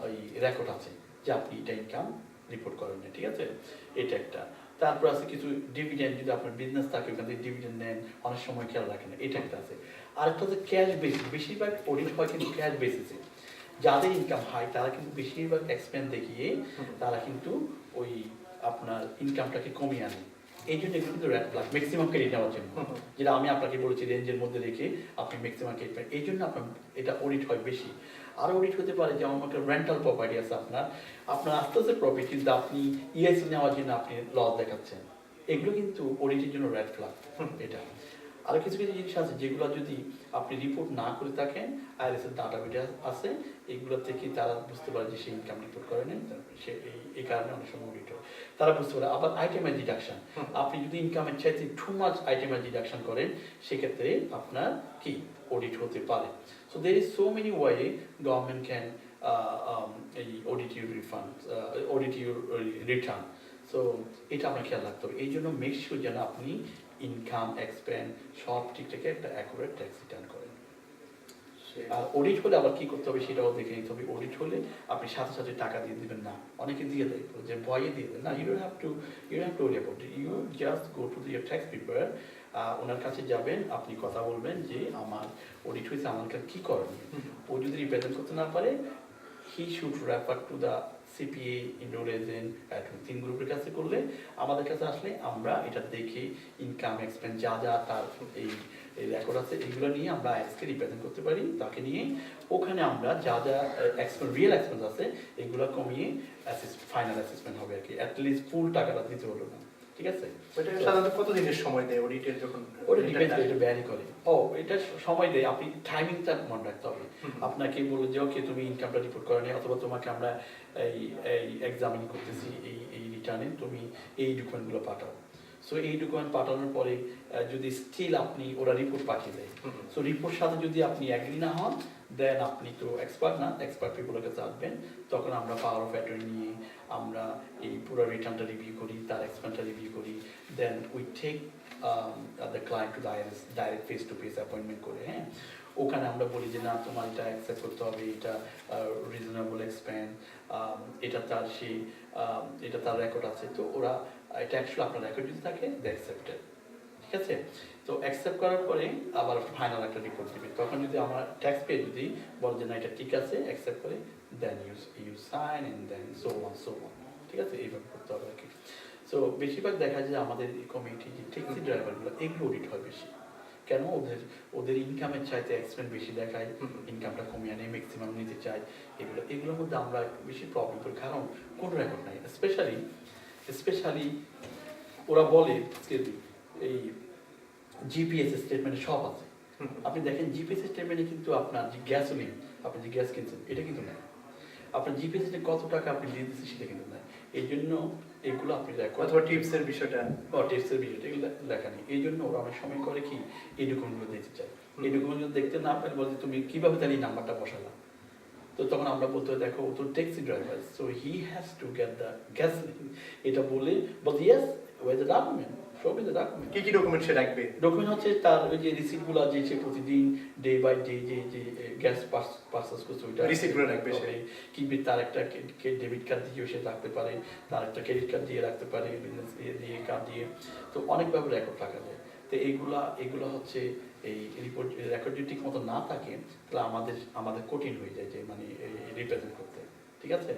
Speaker 2: ওই রেকর্ড আছে যে আপনি এটা ইনকাম রিপোর্ট করেন না, ঠিক আছে, এটা একটা। তারপর আছে কিছু ডিভিডেন্ড, যদি আপনার বিজনেস থাকে ওখান থেকে ডিভিডেন্ড নেন, অনেক সময় খেয়াল রাখেন, এটা একটা আছে। আরেকটা হচ্ছে ক্যাশ বেসিস, বেশিরভাগ অডিট হয় কিন্তু ক্যাশ বেসিসে। যাদের ইনকাম হাই তারা কিন্তু বেশিরভাগ এক্সপেন্স দেখিয়ে তারা কিন্তু ওই আপনার ইনকামটাকে কমিয়ে আনে। এই জন্য এগুলো কিন্তু রেড ফ্ল্যাগ ম্যাক্সিমাম ক্রেডিট নেওয়ার জন্য, যেটা আমি আপনাকে বলেছি রেঞ্জের মধ্যে রেখে আপনি ম্যাক্সিমাম ক্রেডিট পান, এই জন্য আপনার এটা অডিট হয় বেশি। আরও অডিট হতে পারে যেমন একটা রেন্টাল প্রপার্টি আছে আপনার আস্তে আস্তে প্রফিট, কিন্তু আপনি ইএসি নেওয়ার জন্য আপনি লস দেখাচ্ছেন, এগুলো কিন্তু অডিটের জন্য রেড ফ্ল্যাগ। এটা আরও কিছু কিছু জিনিস আছে যেগুলো যদি আপনি রিপোর্ট না করে থাকেন, আইআরএসের ডাটাবেটা আছে, এগুলো থেকে তারা বুঝতে পারে যে সে ইনকাম রিপোর্ট করে নেন, সে এই কারণে অনেক সময় অডিট হয়, তারা বুঝতে পারে। আবার আইটেমাইজ ডিডাকশন, আপনি যদি ইনকামের চাইতে টু মাচ আইটেমাইজ ডিডাকশন করেন সেক্ষেত্রে আপনার কি অডিট হতে পারে। So there is so many way government can audit your refund, audit your return. So এটা আপনার খেয়াল রাখতে হবে। এই জন্য মেক শিওর যেন আপনি ইনকাম এক্সপেন্স সব ঠিকঠাক একটা অ্যাকুরেট ট্যাক্স রিটার্ন করেন। আর অডিট হলে আবার কি করতে হবে সেটাও দেখে নিতে হবে। অডিট হলে আপনি সাথে সাথে টাকা দিয়ে দিবেন না, অনেকে দিয়ে দেয় যে ভয়ে দিয়ে দেন না, you don't have to worry about it, you just go to the tax preparer, ওনার কাছে যাবেন, আপনি কথা বলবেন যে আমার অডিট হয়েছে, আমার কাছে কী করণীয়। ও যদি রিপ্রেজেন্ট করতে না পারে, he should refer to the CPA, enrol agent, তিন গ্রুপের কাছে করলে আমাদের কাছে আসলে আমরা এটা দেখে ইনকাম এক্সপেন্স যা যা তার এই রেকর্ড আছে এগুলো নিয়ে আমরা আইএসকে রিপ্রেজেন্ট করতে পারি, তাকে নিয়ে ওখানে আমরা যা যা এক্সপেন্স রিয়েল এক্সপেন্স আছে এগুলো কমিয়ে ফাইনাল অ্যাসেসমেন্ট হবে আর কি, অ্যাটলিস্ট ফুল টাকাটা দিতে হলো না। ঠিক আছে,
Speaker 1: ওটা সাধারণত কত দিনের সময় দেয় অডিটের যখন?
Speaker 2: ওটা ডিপেন্ড করে, এটা ভ্যারি করে। এটা সময় দেয়, আপনি টাইমিংটা মনে রাখতে হবে। আপনাকে বলে যে ওকে তুমি ইনকামটা রিপোর্ট করে নিও, অথবা তোমাকে আমরা এই এক্সামিন করতেছি এই রিটার্নে, তুমি এই ডকুমেন্টগুলো পাঠাও। সো এই ডকুমেন্ট পাঠানোর পরে যদি স্টিল আপনি ওরা রিপোর্ট পাঠিয়ে দেয়, সো রিপোর্ট সাথে যদি আপনি অ্যাগ্রি না হন, দেন আপনি তো এক্সপার্ট না, এক্সপার্ট পিপলের কাছে আসবেন, তখন আমরা পাওয়ার অফ অ্যাটর্নি নিয়ে আমরা এই পুরো রিটার্নটা রিভিউ করি, তার এক্সপেন্সটা রিভিউ করি, then we take the client to the IRS direct face to face appointment করে। হ্যাঁ, ওখানে আমরা বলি যে না তোমার এটা অ্যাকসেপ্ট করতে হবে, এটা রিজনেবল এক্সপেন্স, এটা তার সেই এটা তার রেকর্ড আছে, তো ওরা এটা অ্যাকচুয়ালি আপনার রেকর্ড যদি থাকে দে অ্যাকসেপ্টেড। ঠিক আছে, তো অ্যাকসেপ্ট করার পরে আবার ফাইনাল একটা রিপোর্ট দিবে, তখন যদি আমার ট্যাক্স পে যদি বলে যে না এটা ঠিক আছে অ্যাকসেপ্ট করে, then you sign and then so on. ঠিক আছে, এইভাবে করতে হবে আর কি। সো বেশিরভাগ দেখা যায় আমাদের কমিউনিটি যে ট্যাক্সি ড্রাইভারগুলো এগুলো অডিট হয় বেশি। কেন? ওদের ইনকামের চাইতে এক্সপেন্স বেশি দেখায়, ইনকামটা কমিয়ে আনে, ম্যাক্সিমাম নিতে চায়, এগুলোর মধ্যে আমরা বেশি প্রবলেম করি, কারণ কোনো রেকর্ড নাই। স্পেশালি ওরা বলে এই জিপিএস স্টেটমেন্টে সব আছে, আপনি দেখেন জিপিএস স্টেটমেন্টে কিন্তু আপনার যে গ্যাসোলিন, আপনি যে গ্যাস কিনছেন এটা কিন্তু নেই, আপনার জিপিএস কত টাকা আপনি দিয়ে দিচ্ছেন সেটা কিন্তু নেই। এই জন্য এগুলো আপনি
Speaker 1: অথবা টিপসের বিষয়টা
Speaker 2: এগুলো লেখা নেই। এই জন্য ওরা অনেক সময় করে কি এই ডকুমেন্টগুলো দেখতে চায়, এই ডকুমেন্টগুলো দেখতে না পারে বলতে তুমি কিভাবে তাহলে এই নাম্বারটা বসালাম, তো তখন আমরা বলতে হয় দেখো ও তো taxi driver, so he has to get the gasoline, এটা বলে বলতে yes way the document, show me the document.
Speaker 1: কি ডকুমেন্ট সে রাখবে?
Speaker 2: ডকুমেন্ট হচ্ছে তার ওই যে রিসিপ্টগুলো, যে সে প্রতিদিন ডে বাই ডে যে গ্যাস পারচেজ করছে ওইটা
Speaker 1: রিসিপ্টগুলো রাখবে সে,
Speaker 2: কিংবা তার একটা ডেবিট কার্ড দিয়ে সে রাখতে পারে, তার একটা ক্রেডিট কার্ড দিয়ে রাখতে পারে, বিজনেস দিয়ে কার্ড দিয়ে, তো অনেকভাবে রেকর্ড রাখা যায়। তো এগুলো হচ্ছে এই রিপোর্ট রেকর্ড যদি ঠিক মতো না থাকে তাহলে আমাদের কঠিন হয়ে যায় যে মানে রিপ্রেজেন্ট করতে। ঠিক আছে,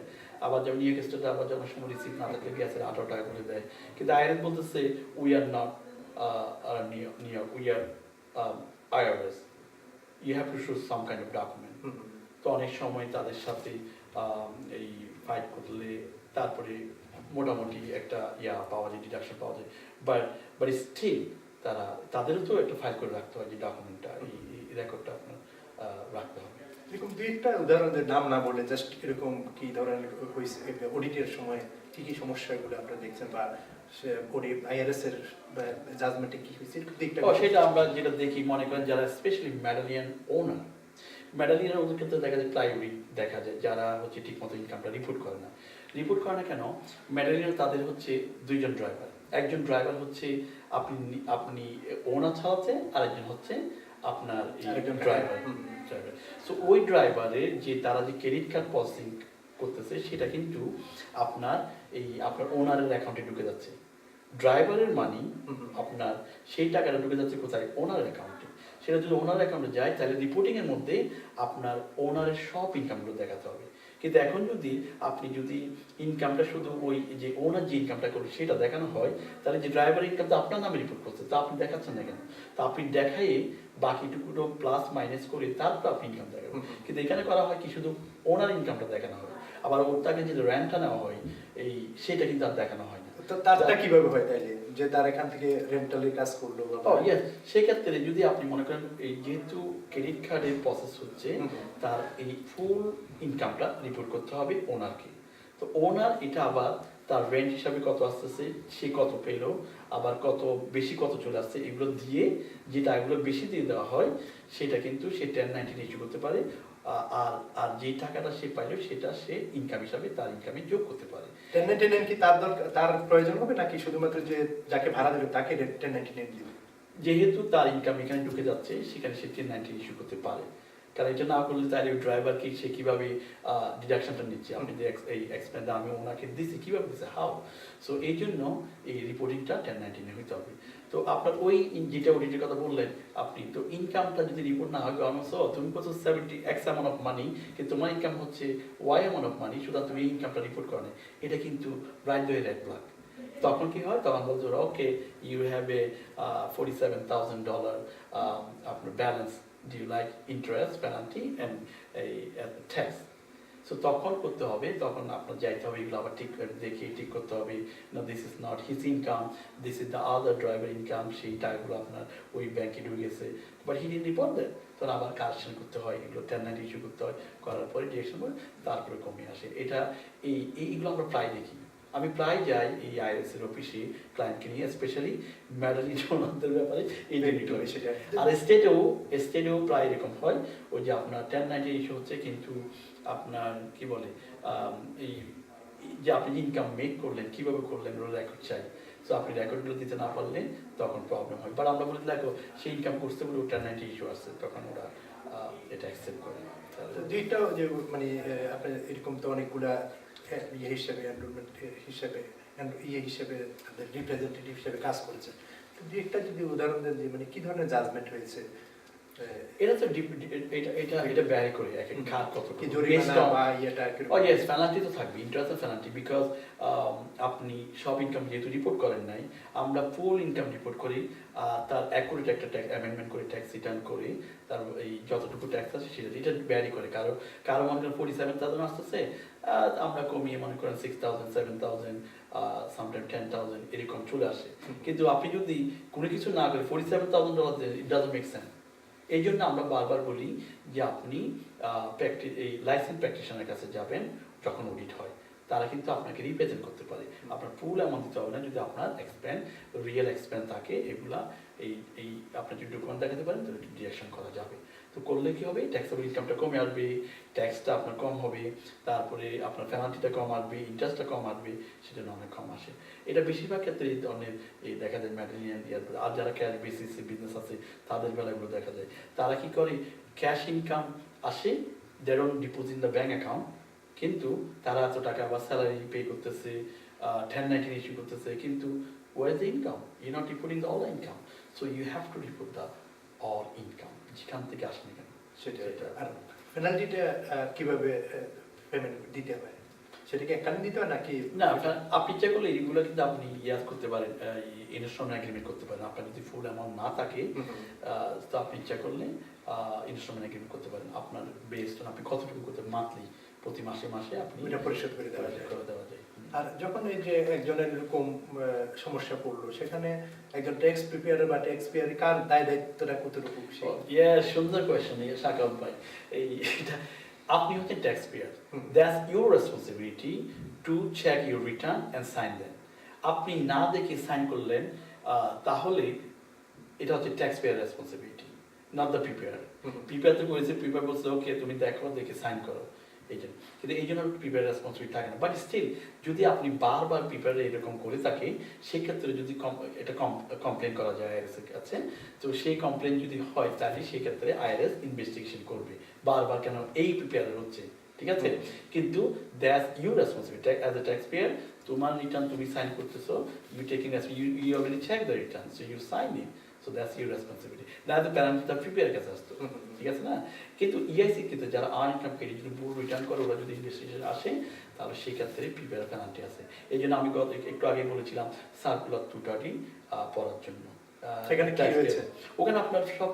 Speaker 2: আবার যেমন নিউ গেস্টটা আবার যখন সময় রিসিপ্ট না থাকলে গ্যাসের 18 টাকা করে দেয়, কিন্তু আইআরএস বলতেছে we are not we are IRS, you have to show some kind of document. তো অনেক সময় তাদের সাথে এই ফাইট করলে তারপরে মোটামুটি একটা পাওয়া যায়, ডিডাকশন পাওয়া যায়, বাট স্টিল তাদেরও তো একটা ফাইল করে রাখতে হয় যে ডকুমেন্টটা, এই রেকর্ডটা আপনার রাখতে হবে।
Speaker 1: এরকম দুই একটা উদাহরণের নাম না বলে জাস্ট এরকম কি ধরনের হয়েছে অডিটের সময় কি কি সমস্যাগুলো আপনারা দেখছেন, বা আইআরএস এর জাজমেন্টে কি হয়েছে দিকটা?
Speaker 2: সেটা আমরা যেটা দেখি, মনে করেন যারা স্পেশালি মেডালিয়ান ওনার, মেডালিয়ানের ওদের ক্ষেত্রে দেখা যায় প্লাইউড দেখা যায়, যারা হচ্ছে ঠিকমতো ইনকামটা রিপোর্ট করে না কেন, মেডালিয়ান তাদের হচ্ছে দুইজন ড্রাইভার, একজন ড্রাইভার হচ্ছে আপনি ওনার চালাচ্ছে, আরেকজন হচ্ছে আপনার ড্রাইভার। সো ওই ড্রাইভারের যে তারা যে ক্রেডিট কার্ড প্রসেসিং করতেছে সেটা কিন্তু আপনার ওনারের অ্যাকাউন্টে ঢুকে যাচ্ছে, ড্রাইভারের মানি আপনার সেই টাকাটা ঢুকে যাচ্ছে কোথায়? ওনার অ্যাকাউন্টে। সে সেটা যদি ওনার অ্যাকাউন্টে যায় তাহলে রিপোর্টিংয়ের মধ্যে আপনার ওনারের সব ইনকামগুলো দেখাতে হবে। কিন্তু এখন যদি আপনি যদি ইনকামটা শুধু ওই যে ওনার যে ইনকামটা করবে সেটা দেখানো হয়, তাহলে যে ড্রাইভার ইনকামটা আপনার নামে রিপোর্ট করছে তা আপনি দেখাচ্ছেন না কেন? তা আপনি দেখাই বাকিটুকুটো প্লাস মাইনাস করে তারপর আপনি ইনকাম দেখাবেন। কিন্তু এখানে করা হয় কি শুধু ওনার ইনকামটা দেখানো হয়, আবার ওর তাকে যে রেন্টটা নেওয়া হয় এই সেটা কিন্তু আর দেখানো হয় না।
Speaker 1: তো তারটা কিভাবে হয় তাইলে, যে তার এখান থেকে রেন্টালের কাজ করলো?
Speaker 2: সেক্ষেত্রে যদি আপনি মনে করেন এই যেহেতু ক্রেডিট কার্ডের প্রসেস হচ্ছে, তার এই ফুল ইনকামটা রিপোর্ট করতে হবে ওনারকে। তো ওনার এটা আবার তার রেন্ট হিসাবে কত আসতেছে, সে কত পেলো, আবার কত বেশি কত চলে আসছে, এগুলো দিয়ে যেটা এগুলো বেশি দিয়ে দেওয়া হয় সেটা কিন্তু সে 1099 ইস্যু করতে পারে। আর আর যেই টাকাটা সে পাইলো সেটা সে ইনকাম হিসাবে তার ইনকামে যোগ করতে পারে।
Speaker 1: 1099 কি তার প্রয়োজন হবে নাকি শুধুমাত্র যে যাকে ভাড়া দেবে তাকে 1099 দিবে?
Speaker 2: যেহেতু তার ইনকাম এখানে ঢুকে যাচ্ছে সেখানে সে 1099 ইস্যু করতে পারে। কারণ এটা না করলে তাহলে ড্রাইভার কি সে কিভাবে ডিডাকশনটা নিচ্ছে, আপনি যে এই এক্সপেন্স আমি ওনাকে দিচ্ছি কিভাবে দিচ্ছে, হাউ? সো এই জন্য এই রিপোর্টিংটা 1099 হইতে হবে। তো আপনার ওই যেটা অডিটের কথা বললেন আপনি, তো ইনকামটা যদি রিপোর্ট না হয় অলমোস্ট তুমি কত 70 এক্স অ্যামাউন্ট অফ মানি, কিন্তু তোমার ইনকাম হচ্ছে ওয়াই অ্যামাউন্ট অফ মানি, সুতরাং তুমি ইনকামটা রিপোর্ট করো না, এটা কিন্তু রাইট দ্য রেড ফ্ল্যাগ। তখন কি হয়, তখন বলছো ওকে ইউ হ্যাভ এ $47,000 আপনার balance, do you like interest, penalty and a tax? So তখন করতে হবে, তখন আপনার যাইতে হবে এগুলো আবার ঠিক দেখে ঠিক করতে হবে, no this is not his income, this is the other driver income, সেই টাকাগুলো আপনার ওই ব্যাংকে ঢুকে গেছে, but he didn't report that, তখন আবার কারেকশন করতে হয়, এগুলো 1099 ইস্যু করতে হয়, করার পরে ডিরেকশন করে তারপরে কমে আসে। এটা এইগুলো আমরা প্রায় দেখি। আমি প্রায় যাই এই আইআরএস এর অফিসে ক্লায়েন্টকে নিয়ে, স্পেশালি মেডালি ডোনারদের ব্যাপারে এই জিনিসটা হয় সেটা। আর স্টেটেও প্রায় এরকম হয়, ওই যে আপনার 1099 ইস্যু হচ্ছে কিন্তু আপনার কি বলে এই যে আপনি ইনকাম মেক করলেন কিভাবে করলেন ওর রেকর্ড চাই। সো আপনি রেকর্ডগুলো দিতে না পারলে তখন প্রবলেম হয়। বাট আমরা বলি দেখো সেই ইনকাম করতে বলে 1099 ইস্যু আসছে, তখন ওরা এটা অ্যাকসেপ্ট করে।
Speaker 1: দুইটা যে মানে আপনার এরকম তো অনেকগুলা হিসেবে এনরোলমেন্ট হিসেবে হিসেবে রিপ্রেজেন্টেটিভ হিসেবে কাজ করেছে, কিন্তু একটা যদি উদাহরণ দেন যে মানে কি ধরনের জাজমেন্ট হয়েছে?
Speaker 2: এটা তো এটা ভ্যারি করে এক এক খাত কত
Speaker 1: কি জরিমানা বা এটা কি?
Speaker 2: ইয়েস, পেনাল্টি তো থাকবে, ইন্টারেস্ট পেনাল্টি, বিকজ আপনি সব ইনকাম যেহেতু রিপোর্ট করেন নাই, আমরা ফুল ইনকাম রিপোর্ট করি, তার অ্যাকুরেট একটা ট্যাক্স অ্যামেন্ডমেন্ট করে ট্যাক্স রিটার্ন করে তার এই যতটুকু ট্যাক্স আছে সেটা এটা ভ্যারি করে। কারো মনে করেন 47,000 আসতেছে, আমরা কমিয়ে মনে করেন 6,000 7,000 সামটাইম 10,000 এরকম চলে আসে। কিন্তু আপনি যদি কোনো কিছু না করে $47,000 দেন, ইট ডাজন্ট মেক সেন্স। এই জন্য আমরা বারবার বলি যে আপনি এই লাইসেন্স প্র্যাকটিশনারের কাছে যাবেন যখন অডিট হয়, তারা কিন্তু আপনাকে রিপ্রেজেন্ট করতে পারে। আপনার ফুল অ্যামাউন্ট দিতে হবে না, যদি আপনার এক্সপেন্স রিয়েল এক্সপেন্স থাকে এগুলা এই আপনি যদি ডকুমেন্ট দেখাতে পারেন তাহলে ডিরেকশন করা যাবে। তো করলে কি হবে, ট্যাক্সেবল ইনকামটা কমে আসবে, ট্যাক্সটা আপনার কম হবে, তারপরে আপনার পেনাল্টিটা কম আসবে, ইন্টারেস্টটা কম আসবে, সেটা অনেক কম আসে। এটা বেশিরভাগ ক্ষেত্রে এই ধরনের এই দেখা যায় ম্যাটেরিয়াল ইয়ার, আর যারা ক্যাশ বেসিসে বিজনেস আছে তাদের বেলাগুলো দেখা যায়, তারা কি করে ক্যাশ ইনকাম আসে, they don't deposit in the bank account, কিন্তু তারা এত টাকা আবার স্যালারি পে করতেছে, 1099 ইস্যু করতেছে, কিন্তু where is the income? You're not reporting the all income, so you have to report the all income, যেখান থেকে আসে না কেন
Speaker 1: সেটা। আর পেনাল্টিটা কিভাবে পেমেন্ট দিতে হয়, সেটা কি এককালীন দিতে হয় নাকি?
Speaker 2: না, আপনি ইচ্ছা করলে এইগুলো কিন্তু আপনি ইয়াস করতে পারেন, ইনস্টলমেন্ট এগ্রিমেন্ট করতে পারেন। আপনার যদি ফুল অ্যামাউন্ট না থাকে তো আপনি ইচ্ছা করলে ইনস্টলমেন্ট এগ্রিমেন্ট করতে পারেন, আপনার বেসড অন আপনি কতটুকু করতে মান্থলি, প্রতি মাসে মাসে আপনি
Speaker 1: এটা পরিশোধ করে দেওয়া যায়। আর যখন এই যে একজনের এরকম সমস্যা পড়লো, সেখানে একজন ট্যাক্স প্রিপেয়ার বা ট্যাক্স পেয়ার কার দায় দায়িত্বটা কতটুকু?
Speaker 2: সুন্দর কোয়েশ্চেন শাকাওয়াত ভাই। এটা আপনি হচ্ছেন taxpayer, that's your responsibility to check your return and sign দেন। আপনি না দেখে সাইন করলেন তাহলে এটা হচ্ছে taxpayer responsibility, not the preparer. Preparer তো করেছে, প্রিপেয়ার বলছে ওকে তুমি দেখো, দেখে সাইন করো, এই জন্য। কিন্তু এই জন্য প্রিপেয়ার রেসপন্সিবিলিটি থাকে না। বাট স্টিল যদি আপনি বারবার প্রিপেয়ারে এরকম করে থাকে, সেক্ষেত্রে যদি এটা কমপ্লেন করা যায় আইআরএসের কাছে, তো সেই কমপ্লেন যদি হয় তাহলে সেক্ষেত্রে আইআরএস ইনভেস্টিগেশন করবে বারবার কেন এই প্রিপেয়ার হচ্ছে, ঠিক আছে? কিন্তু that's your responsibility as a taxpayer. তোমার রিটার্ন তুমি সাইন করতেছো, you taking you already check the return, so you sign it, so that's your responsibility. না তো প্যারেন্ট তার প্রিপেয়ার কাছে আসতো, ঠিক আছে না? কিন্তু ইআইসি কিন্তু যারা আর্ন ইনকাম ক্রেডিট যদি রিটার্ন করে ওরা যদি ইনভেস্টিগেশন আসে তাহলে সেক্ষেত্রে প্রিপেয়ার পেনাল্টি আছে। এই জন্য আমি একটু আগে বলেছিলাম সার্কুলার 230 পড়ার জন্য।
Speaker 1: সেখানে কি হয়েছে?
Speaker 2: ওখানে আপনার সব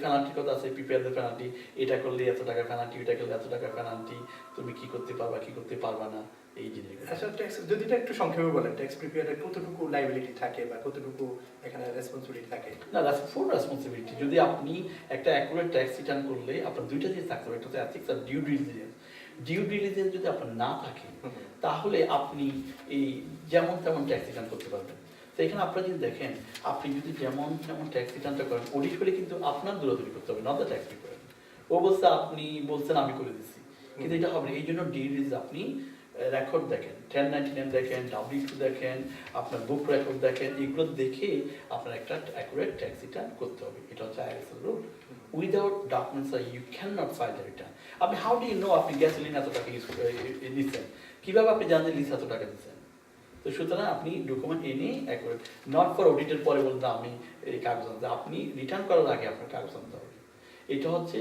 Speaker 2: পেনাল্টির কথা আছে, প্রিপেয়ারদের পেনাল্টি, এটা করলে এত টাকা পেনাল্টি, এটা করলে এত টাকা পেনাল্টি, তুমি কি করতে পারবা কি করতে পারবা না, এই জিনিসগুলো।
Speaker 1: আচ্ছা, ট্যাক্স যদি এটা একটু সংক্ষেপে বলেন, ট্যাক্স প্রিপেয়ারের কতটুকু লায়াবিলিটি থাকে বা কতটুকু এখানে রেসপন্সিবিলিটি থাকে?
Speaker 2: না, দ্যাটস ফুল রেসপন্সিবিলিটি। যদি আপনি একটা অ্যাকুরেট ট্যাক্স রিটার্ন করলে আপনার দুইটা জিনিস থাকতে হবে, একটা হচ্ছে এথিক্স আর ডিউ ডিলিজেন্স। ডিউ ডিলিজেন্স যদি আপনার না থাকে তাহলে আপনি এই যেমন তেমন ট্যাক্স রিটার্ন করতে পারবেন। তো এখানে আপনারা যদি দেখেন, আপনি যদি যেমন তেমন ট্যাক্স রিটার্নটা করেন, অডিট করে কিন্তু আপনার দৌড়াদৌড়ি করতে হবে, নট দ্য ট্যাক্স প্রিপেয়ার। ও বলছে আপনি বলছেন আমি করে দিচ্ছি, কিন্তু এটা হবে না। এই জন্য ডিউ ডিলিজেন্স আপনি রেকর্ড দেখেন, 1099 দেখেন, W2 দেখেন, আপনার বুক রেকর্ড দেখেন, এগুলো দেখে আপনার একটা অ্যাকুরেট ট্যাক্স রিটার্ন করতে হবে। এটা হচ্ছে IRS rule. Without documents you can not file the return. আপনি হাউ ডু ইউ নো আপনি গ্যাসোলিন এত টাকা ইউজ দিচ্ছেন, কীভাবে আপনি জানেন লিস এত টাকা দিচ্ছেন? তো সুতরাং আপনি ডকুমেন্ট এনে অ্যাকুরেট, নট ফর অডিটের পরে বলতে আমি এই কাগজ আনতে, আপনি রিটার্ন করার আগে আপনার কাগজ আনতে হবে। এটা হচ্ছে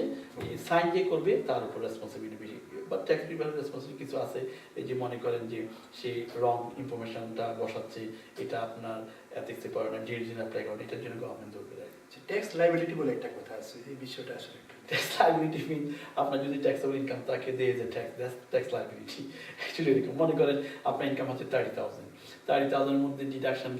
Speaker 2: সাইন যে করবে তার উপর রেসপন্সিবিলিটি বেশি, বা ট্যাক্স প্রিপেয়ারের রেসপন্সিবিলিটি কিছু আছে। এই যে মনে করেন যে সে রং ইনফরমেশনটা বসাচ্ছে, এটা আপনার এথিক্সে পড়ে না, ডিএডিশন অ্যাপ্লাই করেন, এটার জন্য গভর্নমেন্ট ধরবে দেয়।
Speaker 1: ট্যাক্স লায়াবিলিটি বলে একটা কথা আছে, এই বিষয়টা আসলে
Speaker 2: ট্যাক্স লায়াবিলিটি মিন আপনার যদি ট্যাক্সেবল ইনকাম থাকে, দিয়ে যে ট্যাক্স লায়াবিলিটি অ্যাকচুয়ালি এরকম। মনে করেন আপনার ইনকাম হচ্ছে 30,000 এর মধ্যে ডিডাকশন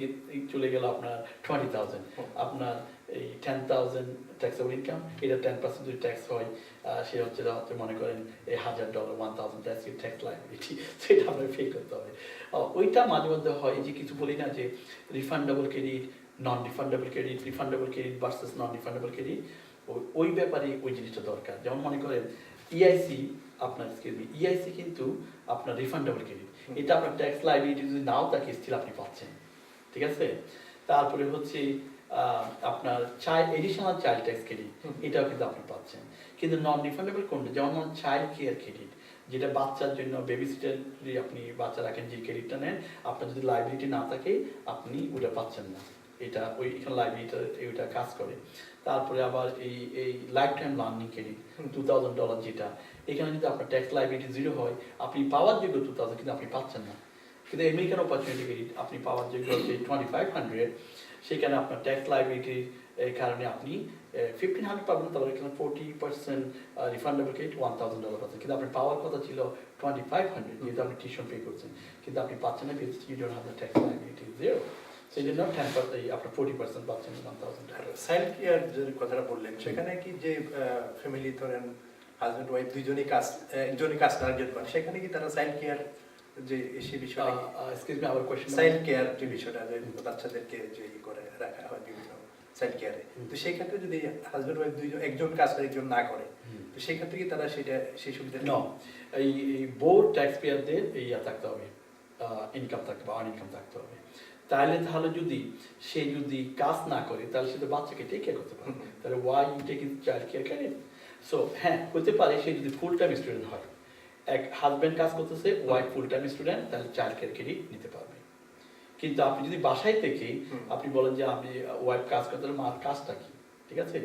Speaker 2: চলে গেল আপনার 20,000, আপনার এই 10,000 ট্যাক্সেবল ইনকাম, এটা 10% যদি ট্যাক্স হয়, সে হচ্ছে মনে করেন এই $1,000 1,000 ট্যাক্স লায়াবিলিটি, সেটা আপনার পে করতে হবে। ওইটা মাঝে মধ্যে হয় যে কিছু বলি না যে refundable credit, non refundable credit, refundable credit versus non refundable credit, ওই ব্যাপারে ওই জিনিসটা দরকার। যেমন মনে করেন ইআইসি, আপনার ইআইসি কিন্তু আপনার রিফান্ডেবল ক্রেডিট, এটা আপনার ট্যাক্স লায়াবিলিটি যদি নাও থাকে স্টিল আপনি পাচ্ছেন, ঠিক আছে? তারপরে হচ্ছে আপনার এডিশনাল চাইল্ড ট্যাক্স ক্রেডিট, এটাও কিন্তু আপনি পাচ্ছেন। কিন্তু নন রিফান্ডেবল কোনটা, যেমন চাইল্ড কেয়ার ক্রেডিট, যেটা বাচ্চার জন্য বেবি সিটার, আপনি বাচ্চা রাখেন যে ক্রেডিটটা নেন, আপনার যদি লায়াবিলিটি না থাকে আপনি ওটা পাচ্ছেন না। এটা ওই এখানে লাইব্রেরিটা ওইটা কাজ করে। তারপরে আবার এই লাইফ টাইম লার্নিং ক্রেডিট $2,000 যেটা, এখানে যদি আপনার ট্যাক্স লাইবিলিটি 0 হয়, আপনি পাওয়ার যোগ্য 2,000 কিন্তু আপনি পাচ্ছেন না। কিন্তু আমেরিকান অপরচুনিটি ক্রেডিট আপনি পাওয়ার যোগ্য হচ্ছে 2,500, সেখানে আপনার ট্যাক্স লাইবিলিটির কারণে আপনি 1,500 পাবেন, তারপরে এখানে 40% রিফান্ডেবল ক্রেডিট $1,000 পাচ্ছেন, কিন্তু আপনার পাওয়ার কথা ছিল 2,500, যেহেতু আপনি টিউশন পে করছেন, কিন্তু আপনি পাচ্ছেন না, because you don't have the tax liability 0। সেই জন্য 10% আপনার 40% পাচ্ছেন $1,000।
Speaker 1: চাইল্ড কেয়ার যে কথাটা বললেন, সেখানে কি যে ফ্যামিলি ধরেন হাজব্যান্ড ওয়াইফ দুইজনই কাজ টার্গেট করে, সেখানে কি তারা চাইল্ড কেয়ার যে সেই বিষয়টা,
Speaker 2: এক্সকিউজ মি, আবার কোশ্চেন,
Speaker 1: চাইল্ড কেয়ার যে বিষয়টা, যে বাচ্চাদেরকে যে করে রাখা হয় বিভিন্ন চাইল্ড কেয়ারে, তো সেই ক্ষেত্রে যদি হাজব্যান্ড ওয়াইফ একজন কাজ করে একজন না করে, তো সেই ক্ষেত্রে কি তারা সেই সুবিধা
Speaker 2: নো, এই বোর্ড ট্যাক্স পেয়ারদের থাকতে হবে, ইনকাম থাকতে হবে, আর্ন ইনকাম থাকতে হবে। তাহলে যদি কাজ না করে তাহলে সে তো বাচ্চাকে টেক কেয়ার করতে পারে, তাহলে why you taking child care credit? So হ্যাঁ, হতে পারে সে যদি ফুল টাইম স্টুডেন্ট হয়, এক হাজব্যান্ড কাজ করতেছে, ওয়াইফ ফুল টাইম স্টুডেন্ট, তাহলে চাইল্ড কেয়ার ক্রেডিট নিতে পারবে। কিন্তু আপনি যদি বাসায় থেকে আপনি বলেন যে আমি ওয়াইফ কাজ করতে, তাহলে মার কাজটা কি, ঠিক আছে?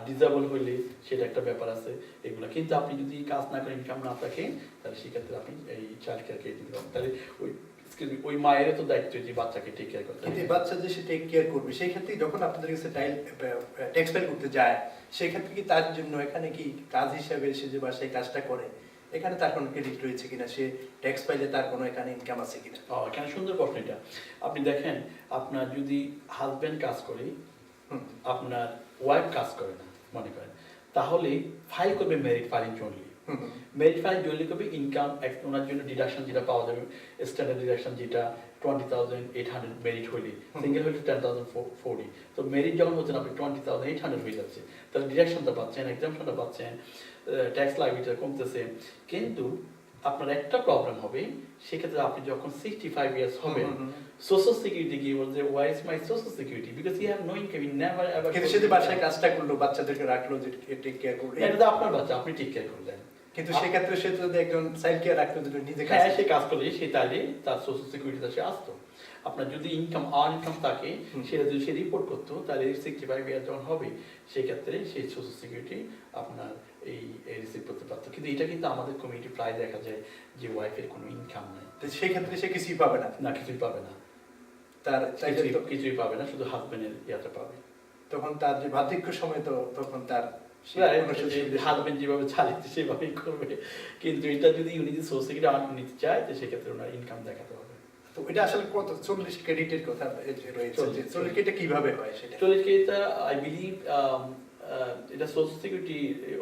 Speaker 2: ডিসেবল হইলে সেটা একটা ব্যাপার আছে এগুলো, কিন্তু আপনি যদি কাজ না করে ইনকাম না থাকে তাহলে সেক্ষেত্রে আপনি এই চাইল্ড কেয়ার ক্রেডিট নিতে পারবেন। তাহলে ওই মায়ের তো দায়িত্ব যে বাচ্চাকে টেক কেয়ার করতে,
Speaker 1: কিন্তু বাচ্চা যে সে টেক কেয়ার করবে, সেই ক্ষেত্রে যখন আপনাদের কাছে ট্যাক্স ফাইল করতে যায়, সেই ক্ষেত্রে কি তার জন্য এখানে কি কাজ হিসাবে সে যে বাসায় কাজটা করে, এখানে তার কোনো ক্রেডিট রয়েছে কিনা, সে ট্যাক্স ফাইলে তার কোনো এখানে ইনকাম আছে কিনা?
Speaker 2: এখানে সুন্দর প্রশ্ন এটা। আপনি দেখেন, আপনার যদি হাজব্যান্ড কাজ করে, আপনার ওয়াইফ কাজ করে না মনে করেন, তাহলে ফাইল করবে মেরিট ফাইলিং জনলি। মেরিট ফাইলিং জনলি করবে, ইনকাম ওনার জন্য ডিডাকশন যেটা পাওয়া যাবে, স্ট্যান্ডার্ড ডিডাকশন যেটা 20,800 মেরিট হইলে, সিঙ্গেল হইলে 10,040। তো মেরিট যখন হচ্ছেন আপনি 20,800 হয়ে যাচ্ছে, তাহলে ডিডাকশনটা পাচ্ছেন, এক্সামশনটা পাচ্ছেন, ট্যাক্স লাইবিলিটিটা কমতেছে। কিন্তু আপনার একটা প্রবলেম হবে, সেক্ষেত্রে আপনি যখন 65 ইয়ার্স হবেন, সোশ্যাল সিকিউরিটি গিয়ে বলছে why is my social security, because you have no income, you never ever.
Speaker 1: কিন্তু সে যে বাসায় কাজটা করলো, বাচ্চাদেরকে রাখলো, যে টেক কেয়ার করলো,
Speaker 2: এটা তো আপনার বাচ্চা, আপনি টেক কেয়ার করলেন,
Speaker 1: কিন্তু সেক্ষেত্রে সে যদি একজন চাইল্ড কেয়ার রাখতো, যদি নিজে
Speaker 2: সে কাজ করলে সে তাহলে তার সোশ্যাল সিকিউরিটিতে সে আসতো। আপনার যদি ইনকাম থাকে, সেটা যদি সে রিপোর্ট করতো, তাহলে 65 ইয়ার যখন হবে সেই ক্ষেত্রে সেই সোশ্যাল সিকিউরিটি আপনার এই রিসিভ করতে পারতো। কিন্তু এটা কিন্তু আমাদের কমিউনিটি প্রায় দেখা যায় যে ওয়াইফের কোনো ইনকাম নাই,
Speaker 1: তো সেই ক্ষেত্রে সে কিছুই পাবে না।
Speaker 2: না, কিছুই পাবে না,
Speaker 1: তার
Speaker 2: কিছুই পাবে না, শুধু হাজবেন্ডের ইয়াটা পাবে।
Speaker 1: তখন তার যে বার্ধক্য সময়, তো তখন তার
Speaker 2: হাজবেন্ড যেভাবে চালাচ্ছে সেভাবেই করবে। কিন্তু এটা যদি উনি যদি সোশ্যাল সিকিউরিটি আর্ন নিতে চায়, তো সেক্ষেত্রে ওনার ইনকাম দেখাতে হবে।
Speaker 1: তো এটা আসলে কত 40 ক্রেডিটের কথা রয়েছে, 40 ক্রেডিট কিভাবে হয় সেটা?
Speaker 2: 40 ক্রেডিটটা আই বিলিভ এটা সোশ্যাল সিকিউরিটি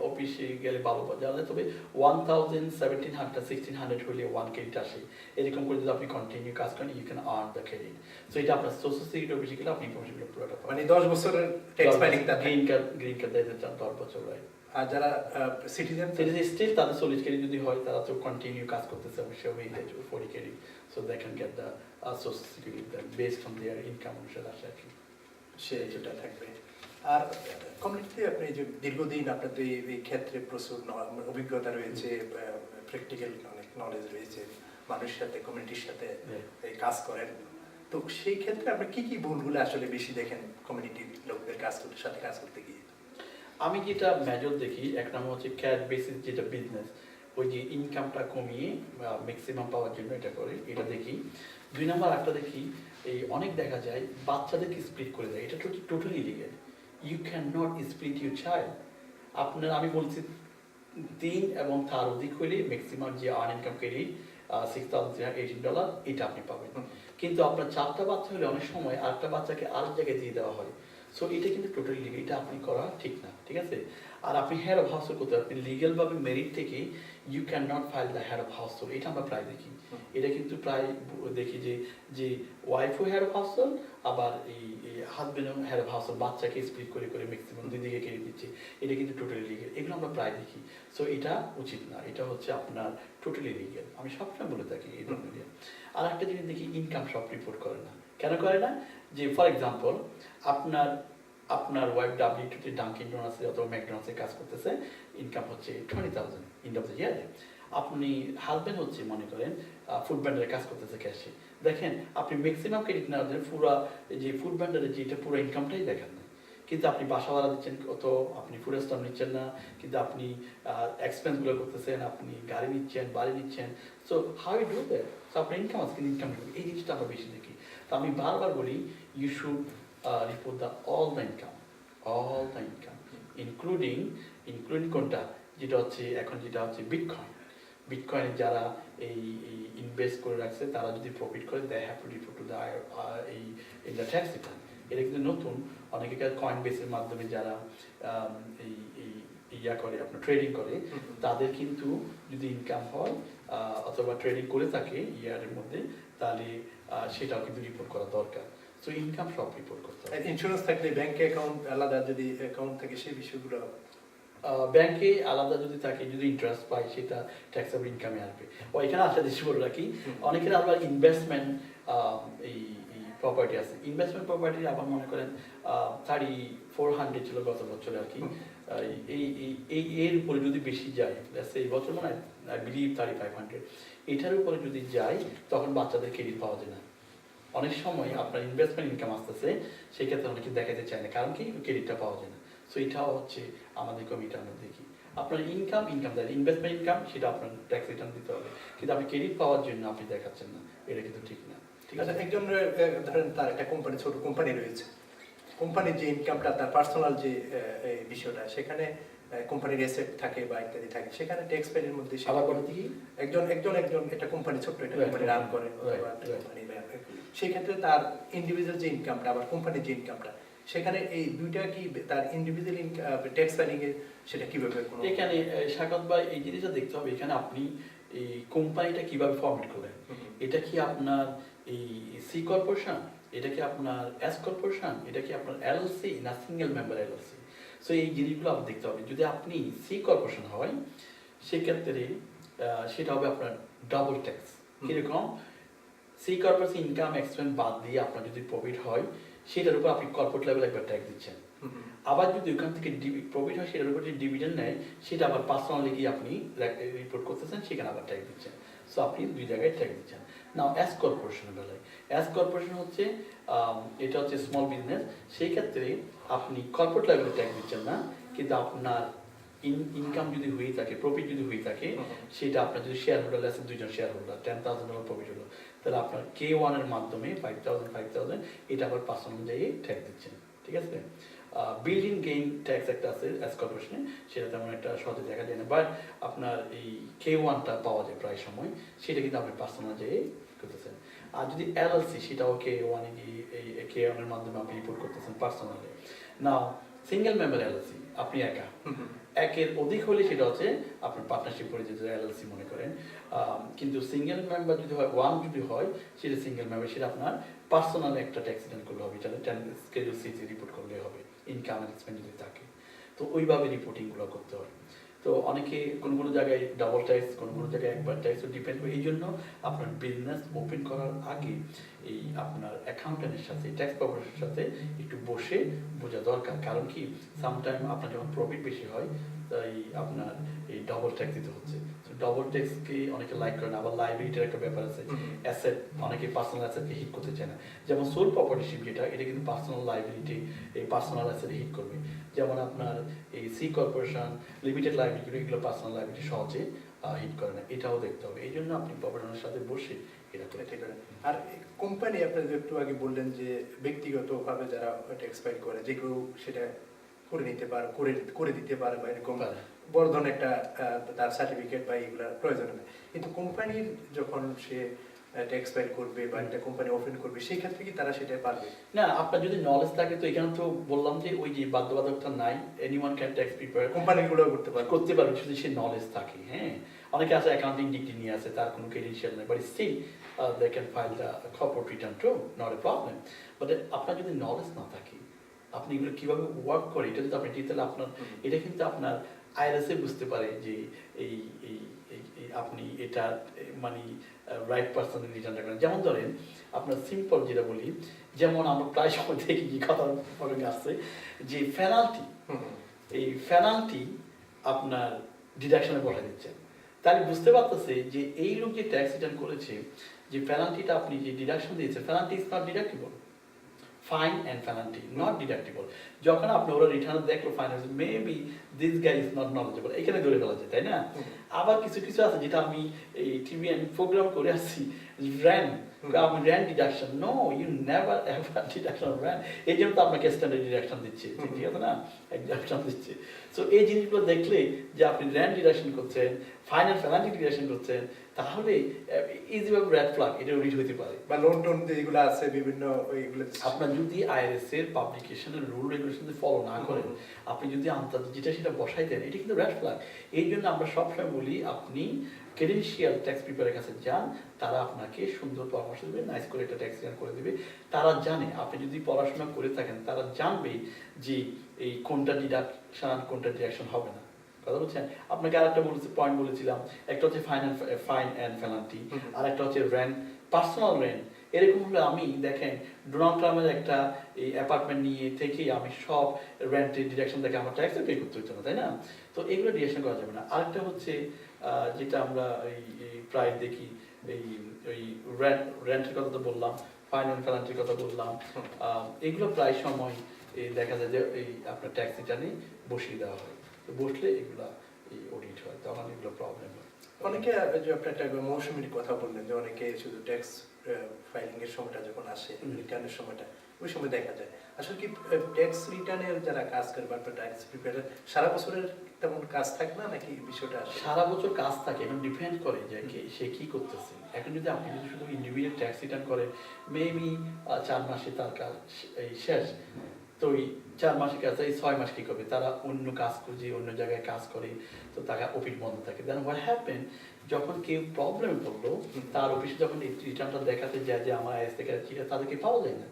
Speaker 2: অফিসে গেলে ভালো জানা যায়, তবে 1700-1600 হলে 1 ক্রেডিট আসে। এরকম করে যদি আপনি কন্টিনিউ কাজ করেন, you can earn the credit. So এটা আপনার সোশ্যাল সিকিউরিটি অফিসে গেলে আপনি ইনফরমেশনগুলো পুরোটা পাবেন।
Speaker 1: মানে 10 বছরের ট্যাক্স ফাইলিং, তার
Speaker 2: গ্রিন কার্ড দিতে চান 10 বছর, রাইট।
Speaker 1: আর যারা সিটিজেন
Speaker 2: স্টিল তাদের 40 ক্রেডিট যদি হয়, তারা তো কন্টিনিউ কাজ করতেছে অবশ্যই 40 credit, so they can get the social security based on their income অনুসারে আসে আর কি,
Speaker 1: সেটা থাকবে। আর কমিউনিটিতে আপনি যে দীর্ঘদিন আপনাদের এই ক্ষেত্রে প্রচুর অভিজ্ঞতা রয়েছে, প্র্যাকটিক্যাল অনেক নলেজ রয়েছে, মানুষের সাথে কমিউনিটির সাথে কাজ করেন, তো সেই ক্ষেত্রে আপনি কি কি ভুলগুলো আসলে বেশি দেখেন কমিউনিটির লোকদের সাথে কাজ করতে গিয়ে?
Speaker 2: আমি যেটা মেজর দেখি, এক নম্বর হচ্ছে ক্যাশ বেসিস যেটা বিজনেস, ওই যে ইনকামটা কমিয়ে ম্যাক্সিমাম পাওয়ার জন্য এটা করে, এটা দেখি। 2 নম্বর একটা দেখি, এই অনেক দেখা যায় বাচ্চাদেরকে স্প্লিট করে দেয়, এটা totally illegal. You can not split your child. আপনার আমি বলছি 3 এবং তার অধিক হলে ম্যাক্সিমাম যে আর্ন ইনকাম ক্রেডিট $6,318 এটা আপনি পাবেন। কিন্তু আপনার 4টা বাচ্চা হলে অনেক সময় আরেকটা বাচ্চাকে আরেক জায়গায় দিয়ে দেওয়া হয়, সো এটা কিন্তু টোটালি লিগাল, এটা আপনি করা ঠিক না, ঠিক আছে। আর আপনি হেড অফ হাউস করতে, আপনি লিগালভাবে মেরিট থেকে you can not file the head of house, এটা আমরা প্রায় দেখি। এটা কিন্তু প্রায় দেখি যে ওয়াইফও হেড অফ হাউস, আবার এই হাজবেন্ডও হেড অফ হাউস, বাচ্চাকে স্প্লিট করে করে ম্যাক্সিমাম 2 দিকে কেড়ে দিচ্ছে, এটা কিন্তু টোটালি লিগাল, এগুলো আমরা প্রায় দেখি। সো এটা উচিত না, এটা হচ্ছে আপনার টোটালি লিগাল, আমি সবসময় বলে থাকি এই ধরনের। আর একটা জিনিস দেখি, ইনকাম সব রিপোর্ট করে না। কেন করে না? যে ফর এক্সাম্পল আপনার ওয়াইফ W2 ডাঙ্কিন ডোনাসে অথবা ম্যাকডোনাল্ডসে কাজ করতেছে, ইনকাম হচ্ছে 20,000 এন্ড অফ দ্য ইয়ারে। আপনি হাজবেন্ড হচ্ছে মনে করেন ফুড ব্যান্ডারে কাজ করতেছে ক্যাশে, দেখেন আপনি ম্যাক্সিমাম ক্রেডিট নেওয়ার জন্য পুরো যে ফুড ব্যান্ডারে যেটা পুরো ইনকামটাই দেখেন না, কিন্তু আপনি বাসা ভাড়া দিচ্ছেন কত, আপনি ফুড স্ট্যাম্প নিচ্ছেন না, কিন্তু আপনি এক্সপেন্সগুলো করতেছেন, আপনি গাড়ি নিচ্ছেন, বাড়ি নিচ্ছেন, so how you do that? So আপনার ইনকাম আছে, কিন্তু ইনকাম এই জিনিসটা আমরা বেশি দেখি। তো আমি বারবার বলি, you should report all the income, including কোনটা, যেটা হচ্ছে এখন যেটা হচ্ছে বিটকয়েন যারা এই ইনভেস্ট করে রাখছে, তারা যদি প্রফিট করে, they have to report to the in the tax return। এটা কিন্তু নতুন, অনেকে কয়েন বেসের মাধ্যমে যারা ইয়া করে, আপনার ট্রেডিং করে, তাদের কিন্তু যদি ইনকাম হয় অথবা ট্রেডিং করে থাকে ইয়ারের মধ্যে, তাহলে সেটাও কিন্তু রিপোর্ট করা দরকার। সো ইনকাম সব রিপোর্ট করতে হবে।
Speaker 1: ইন্স্যুরেন্স থাকলে ব্যাংক অ্যাকাউন্ট আলাদা, যদি অ্যাকাউন্ট থাকে সেই বিষয়গুলো
Speaker 2: ব্যাংকে আলাদা যদি থাকে, যদি ইন্টারেস্ট পায়, সেটা ট্যাক্সেবল ইনকামে আসবে। ও এখানে আসলে দেশে বলে রাখি, অনেকের আবার ইনভেস্টমেন্ট এই প্রপার্টি আছে, ইনভেস্টমেন্ট প্রপার্টি আবার মনে করেন 3,400 ছিল গত বছরে আর কি, এর উপরে যদি বেশি যায়, এই বছর মনে হয় আই বিলিভ 3,500, এটার উপরে যদি যায়, তখন বাচ্চাদের ক্রেডিট পাওয়া যায় না। অনেক সময় আপনার ইনভেস্টমেন্ট ইনকাম আসতেছে, সেক্ষেত্রে অনেকে দেখাতে চায় না, কারণ কি ক্রেডিটটা পাওয়া যায় না। সো এটাও হচ্ছে আমাদের কমিটি আমরা দেখি, আপনার ইনকাম দেয়, ইনভেস্টমেন্ট ইনকাম সেটা আপনার ট্যাক্স রিটার্ন দিতে হবে, কিন্তু আপনি ক্রেডিট পাওয়ার জন্য আপনি দেখাচ্ছেন না, এটা কিন্তু ঠিক না। ঠিক আছে,
Speaker 1: একজন ধরেন তার একটা কোম্পানি, ছোট কোম্পানি রয়েছে, কোম্পানির যে ইনকামটা, তার পার্সোনাল যে বিষয়টা, সেখানে কোম্পানির অ্যাসেট থাকে বা ইত্যাদি থাকে, সেখানে ট্যাক্স পেডের মধ্যে
Speaker 2: আবার বলতে কি
Speaker 1: একজন একটা কোম্পানি, ছোট্ট একটা কোম্পানি রান করে, সেই ক্ষেত্রে তার ইন্ডিভিজুয়াল যে ইনকামটা আবার কোম্পানির যে ইনকামটা, সেখানে এই দুইটা কি তার ইন্ডিভিজুয়াল ট্যাক্স ফাইলিং এ সেটা কিভাবে?
Speaker 2: এখানে শাকাত ভাই এই জিনিসটা দেখতে হবে, এখানে আপনি এই কোম্পানিটা কিভাবে ফরম্যাট করবেন, এটা কি আপনার এই সি কর্পোরেশন, এটা কি আপনার এস কর্পোরেশন, এটা কি আপনার এলএলসি না সিঙ্গেল মেম্বার এলএলসি। সো এই জিনিসগুলো আপনার দেখতে হবে। যদি আপনি সি কর্পোরেশন হয়, সেক্ষেত্রে সেটা হবে আপনার ডাবল ট্যাক্স। কিরকম? সি কর্পোরেশন ইনকাম এক্সপেন্স বাদ দিয়ে আপনার যদি প্রফিট হয়, সেটার উপর আপনি কর্পোরেট লেভেল একবার ট্যাক্স দিচ্ছেন। আবার যদি ওখান থেকে প্রফিট হয়, সেটার উপর যে ডিভিডেন্ড নেয়, সেটা আবার পার্সোনালি গিয়ে আপনি রিপোর্ট করতেছেন, সেখানে আবার ট্যাক্স দিচ্ছেন। সো আপনি 2 জায়গায় ট্যাক্স দিচ্ছেন। নাও অ্যাস কর্পোরেশনের বেলায়, অ্যাস কর্পোরেশন হচ্ছে এটা হচ্ছে স্মল বিজনেস, সেই ক্ষেত্রে আপনি কর্পোরেট লেভেলে ট্যাক্স দিচ্ছেন না, কিন্তু আপনার ইনকাম যদি হয়ে থাকে, প্রফিট যদি হয়ে থাকে, সেটা আপনার যদি শেয়ার হোল্ডার আছে, দুইজন শেয়ার হোল্ডার, $10,000 প্রফিট হলো, তাহলে আপনার K1 এর মাধ্যমে 5,000 এটা আবার পার্সোনাল অনুযায়ী ট্যাক্স দিচ্ছেন, ঠিক আছে? বিল্ডিং গেইন ট্যাক্স একটা আছে অ্যাস কর্পোরেশনে, সেটা তেমন একটা সহজে দেখা যায় না, বাট আপনার এই K1টা পাওয়া যায় প্রায় সময়, সেটা কিন্তু আপনি পার্সোনাল অনুযায়ী করতেছেন। আর যদি এলএলসি, সেটাও K1 এ গিয়ে এই K1 এর মাধ্যমে আপনি রিপোর্ট করতেছেন পার্সোনালি। নাও সিঙ্গেল মেম্বার এলএলসি, আপনি একা, একের অধিক হলে সেটা হচ্ছে আপনার পার্টনারশিপ করে যেটা এলএলসি মনে করেন, কিন্তু সিঙ্গেল মেম্বার যদি হয়, ওয়ান যদি হয়, সেটা সিঙ্গেল মেম্বার, সেটা আপনার পার্সোনাল একটা ট্যাক্স রিটার্ন করলে হবে, এটা স্কেডিউল সি রিপোর্ট করলে হবে, ইনকাম এন্ড এক্সপেন্স যদি থাকে, তো ওইভাবে রিপোর্টিংগুলো করতে হয়। তো অনেকে কোনো জায়গায় ডাবল ট্যাক্স, কোনো জায়গায় একবার ট্যাক্সও ডিপেন্ড করে, এই জন্য আপনার বিজনেস ওপেন করার আগে এই আপনার অ্যাকাউন্টেন্টের সাথে, ট্যাক্স প্রফেশনের সাথে একটু বসে বোঝা দরকার। কারণ কি, সামটাইম আপনার যখন প্রফিট বেশি হয়, তাই আপনার এই ডবল ট্যাক্স দিতে হচ্ছে। ডবল ট্যাক্সকে অনেকে লাইক করে না, আবার লাইবিলিটির একটা ব্যাপার আছে, অ্যাসেট, অনেকে পার্সোনাল অ্যাসেটকে হিট করতে চায় না। যেমন সোল প্রপার্টিশিপ যেটা, এটা কিন্তু পার্সোনাল লাইবিলিটি, এই পার্সোনাল অ্যাসেট হিট করবে। যেমন আপনার এই সি কর্পোরেশন, লিমিটেড লাইবিলিটি, এগুলো পার্সোনাল লাইবিলিটি সহজে হিট করে না, এটাও দেখতে হবে। এই জন্য আপনি প্রফেশনের সাথে বসে এটা করতে পারেন।
Speaker 1: আর কোম্পানি, আপনি একটু আগে বললেন যে ব্যক্তিগতভাবে যারা ট্যাক্স ফাইল করে, যে কেউ সেটা করে নিতে পারে, করে দিতে পারে, বা এরকম বড় ধরনের একটা তার সার্টিফিকেট বা এগুলোর প্রয়োজন নেই। কিন্তু কোম্পানির যখন সে ট্যাক্স ফাইল করবে বা একটা কোম্পানি ওপেন করবে, সেই ক্ষেত্রে কি তারা সেটা পারবে?
Speaker 2: না, আপনার যদি নলেজ থাকে, তো এখানে তো বললাম যে ওই যে বাধ্যবাধকতা নাই, এনিওয়ান ক্যান ট্যাক্স প্রিপেয়ার,
Speaker 1: কোম্পানিগুলো করতে পারবে
Speaker 2: যদি সে নলেজ থাকে। হ্যাঁ, অনেকে আছে অ্যাকাউন্টিং ডিগ্রি নিয়ে আছে, তার কোনো ক্রেডেনশিয়াল নেই, but still they can file the corporate return too, not a problem. But আপনার যদি নলেজ না থাকে, আপনি এগুলো কিভাবে ওয়ার্ক করে, এটা যদি আপনি তাহলে আপনার এটা কিন্তু আপনার আইআরএসএ বুঝতে পারে যে এই এই আপনি এটা মানে রাইট পার্সনের রিটার্নটা করেন। যেমন ধরেন আপনার সিম্পল যেটা বলি, যেমন আমরা প্রায় সময় দেখি কি কথা প্রসঙ্গে আসছে, যে এই পেনাল্টি আপনার ডিডাকশনে বসাই দিচ্ছেন, তাহলে বুঝতে পারতেছে যে এই লোক যে ট্যাক্স রিটার্ন করেছে, যে পেনাল্টিটা আপনি যে ডিডাকশন দিয়েছেন, penalty is not deductible, fine and penalty not deductible. যখন আপনি ওরা রিটার্ন দেখলো finance, maybe this guy is not knowledgeable, এখানে ধরে ফেলা যায়, তাই না? আবার কিছু আছে যেটা আমি এই টিভি আমি প্রোগ্রাম করে আসছি, আমি rent deduction, no, you never ever deduction rent, এই জন্য তো আপনাকে স্ট্যান্ডার্ড ডিডাকশন দিচ্ছে, ঠিক আছে না, এক্সাম্পশন দিচ্ছে। সো এই জিনিসগুলো দেখলে যে আপনি র্যান্ড ডিডাকশন করছেন, ফাইনাল পেনাল্টি ডিডাকশন করছেন, তাহলে ইজিভাবে রেড ফ্ল্যাগ এটা রিড হতে পারে।
Speaker 1: বা লোন টোন যেগুলো আছে বিভিন্ন, ওইগুলো
Speaker 2: আপনার যদি আইআরএস এর পাবলিকেশনের রুল রেগুলেশন ফলো না করেন, আপনি যদি আন্তর্জাতিক যেটা সেটা বসাই দেন, এটা কিন্তু রেড ফ্ল্যাগ। এই জন্য আমরা সবসময় বলি, আপনি ক্রেডেনশিয়াল ট্যাক্স প্রিপেয়ারের কাছে যান, তারা আপনাকে সুন্দর পরামর্শ দেবে, নাইস করে একটা ট্যাক্স রিটার্ন করে দেবে। তারা জানে, আপনি যদি পড়াশোনা করে থাকেন, তারা জানবে যে এই কোনটা ডিডাকশন, কোনটা ডিডাকশন হবে না। কথা বলছেন? আপনাকে আরেকটা পয়েন্ট বলেছিলাম, একটা হচ্ছে ফাইন অ্যান্ড পেনাল্টি, আর একটা হচ্ছে রেন্ট, পার্সোনাল রেন্ট। এরকম হলে আমি দেখেন, ডোনাল্ড ট্রাম্পের একটা এই অ্যাপার্টমেন্ট নিয়ে থেকেই আমি সব রেন্টের ডিডাকশন দেখে আমার ট্যাক্সে পে করতে হতো না, তাই না? তো এগুলো ডিডাকশন করা যাবে না। আরেকটা হচ্ছে যেটা আমরা এই প্রায় দেখি, এই রেন্টের কথা তো বললাম, ফাইন অ্যান্ড পেনাল্টির কথা বললাম, এগুলো প্রায় সময় দেখা যায় যে এই আপনার ট্যাক্স রিটার্নে বসিয়ে দেওয়া হয়, তো বসলে এগুলা এই অডিট হয়, তখন এগুলো প্রবলেম হয়।
Speaker 1: অনেকে, যে আপনি একটা মৌসুমীর কথা বললেন, যে অনেকে শুধু ট্যাক্স ফাইলিং এর সময়টা যখন আসে, রিটার্নের সময়টা, ওই সময় দেখা যায় আসলে কি ট্যাক্স রিটার্নের যারা কাজ করে বা ট্যাক্স প্রিপেয়ার, সারা বছরের তেমন কাজ থাকে না, নাকি বিষয়টা
Speaker 2: সারা বছর কাজ থাকে? এখন ডিপেন্ড করে যে সে কি করতেছে। এখন যদি আপনি যদি শুধু ইন্ডিভিজুয়াল ট্যাক্স রিটার্ন করেন, মেবি 4 মাসে তার কাজ এই শেষ, তো ওই 4 মাসের কাজ, এই 6 মাস কি করবে, তারা অন্য কাজ খুঁজে অন্য জায়গায় কাজ করে, তো তাকে অফিস বন্ধ থাকে। দেন হোয়াট হ্যাপেন, যখন কেউ প্রবলেমে পড়লো, তার অফিসে যখন রিটার্নটা দেখাতে যায় যে আমার আইএস থেকে তাদেরকে পাওয়া যায় না,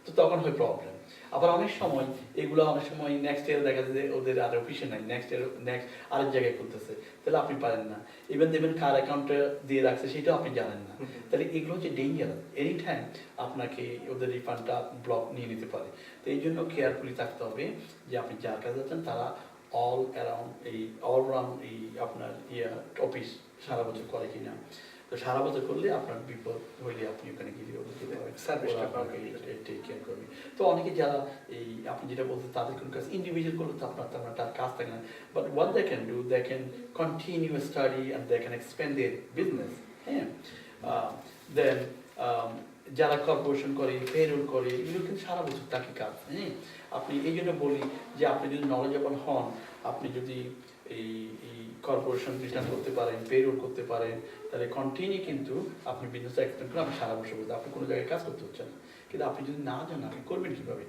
Speaker 2: তো তখন হয় প্রবলেম। আবার অনেক সময় এগুলো অনেক সময় নেক্সট ইয়ার দেখা যায় যে ওদের আর অফিসে নাই, নেক্সট আরেক জায়গায় করতেছে, তাহলে আপনি পারেন না। ইভেন দেবেন কার অ্যাকাউন্টে দিয়ে রাখছে সেটাও আপনি জানেন না, তাহলে এগুলো হচ্ছে ডেঞ্জারাস। এনি টাইম আপনাকে ওদের রিফান্ডটা ব্লক নিয়ে নিতে পারে। তো এই জন্য কেয়ারফুলি থাকতে হবে যে আপনি যার কাছে যাচ্ছেন তারা অলরাউন্ড এই আপনার অফিস সারা বছর করে কিনা। তো সারা বছর করলে আপনার বিপদ হইলে আপনি ওখানে গিয়ে
Speaker 1: সার্ভিসটা
Speaker 2: টেক কেয়ার করবে। তো অনেকে যারা এই আপনি যেটা বলছেন তাদের কোনো কাজ ইন্ডিভিজুয়াল করলে তো আপনার তার কাজ থাকে না, but what they can do, they can continue study and they can expand their business. হ্যাঁ, দেন যারা কর্পোরেশন করে, পেরোল করে, এগুলো কিন্তু সারা বছর তাকে কাজ। হ্যাঁ, আপনি এই জন্য বলি যে আপনি যদি নলেজেবল হন, আপনি যদি এই কর্পোরেশন রিটার্ন করতে পারেন, পেরোল করতে পারেন, তাহলে কন্টিনিউ কিন্তু আপনি বিজনেস এক্সপ্যান্ড করে আপনি সারা বছর বলতে আপনি কোনো জায়গায় কাজ করতে হচ্ছেন। কিন্তু আপনি যদি না জানেন আপনি করবেন কীভাবে,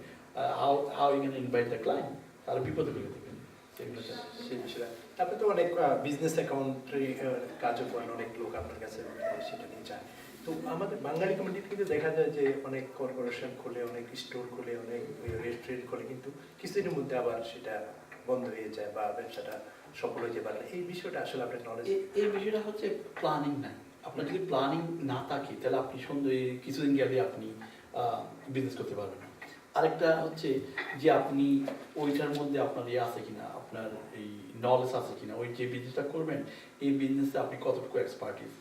Speaker 2: how you can invite the client, তারা বিপদে ফেলে দেবেন সেগুলো।
Speaker 1: সেই বিষয়টা আপনি তো অনেক বিজনেস অ্যাকাউন্টে কাজও করেন, অনেক লোক আপনার কাছে সেটা নিয়ে যায়। তো আমাদের বাঙালি কমিউনিটি কিন্তু দেখা যায় যে অনেক কর্পোরেশন খোলে, অনেক স্টোর খোলে, অনেক রেস্টুরেন্ট খোলে, কিন্তু কিছুদিনের মধ্যে আবার সেটা বন্ধ হয়ে যায় বা ব্যবসাটা সফল হয়ে যায়। এই বিষয়টা আসলে আপনার নলেজ?
Speaker 2: এই বিষয়টা হচ্ছে প্ল্যানিং নাই। আপনার যদি প্ল্যানিং না থাকে তাহলে আপনি সুন্দর কিছুদিন গেলে আপনি বিজনেস করতে পারবেন না। আরেকটা হচ্ছে যে আপনি ওইটার মধ্যে আপনার আছে কিনা, আপনার এই নলেজ আছে কিনা, ওই যে বিজনেসটা করবেন এই বিজনেসে আপনি কতটুকু এক্সপার্টিস,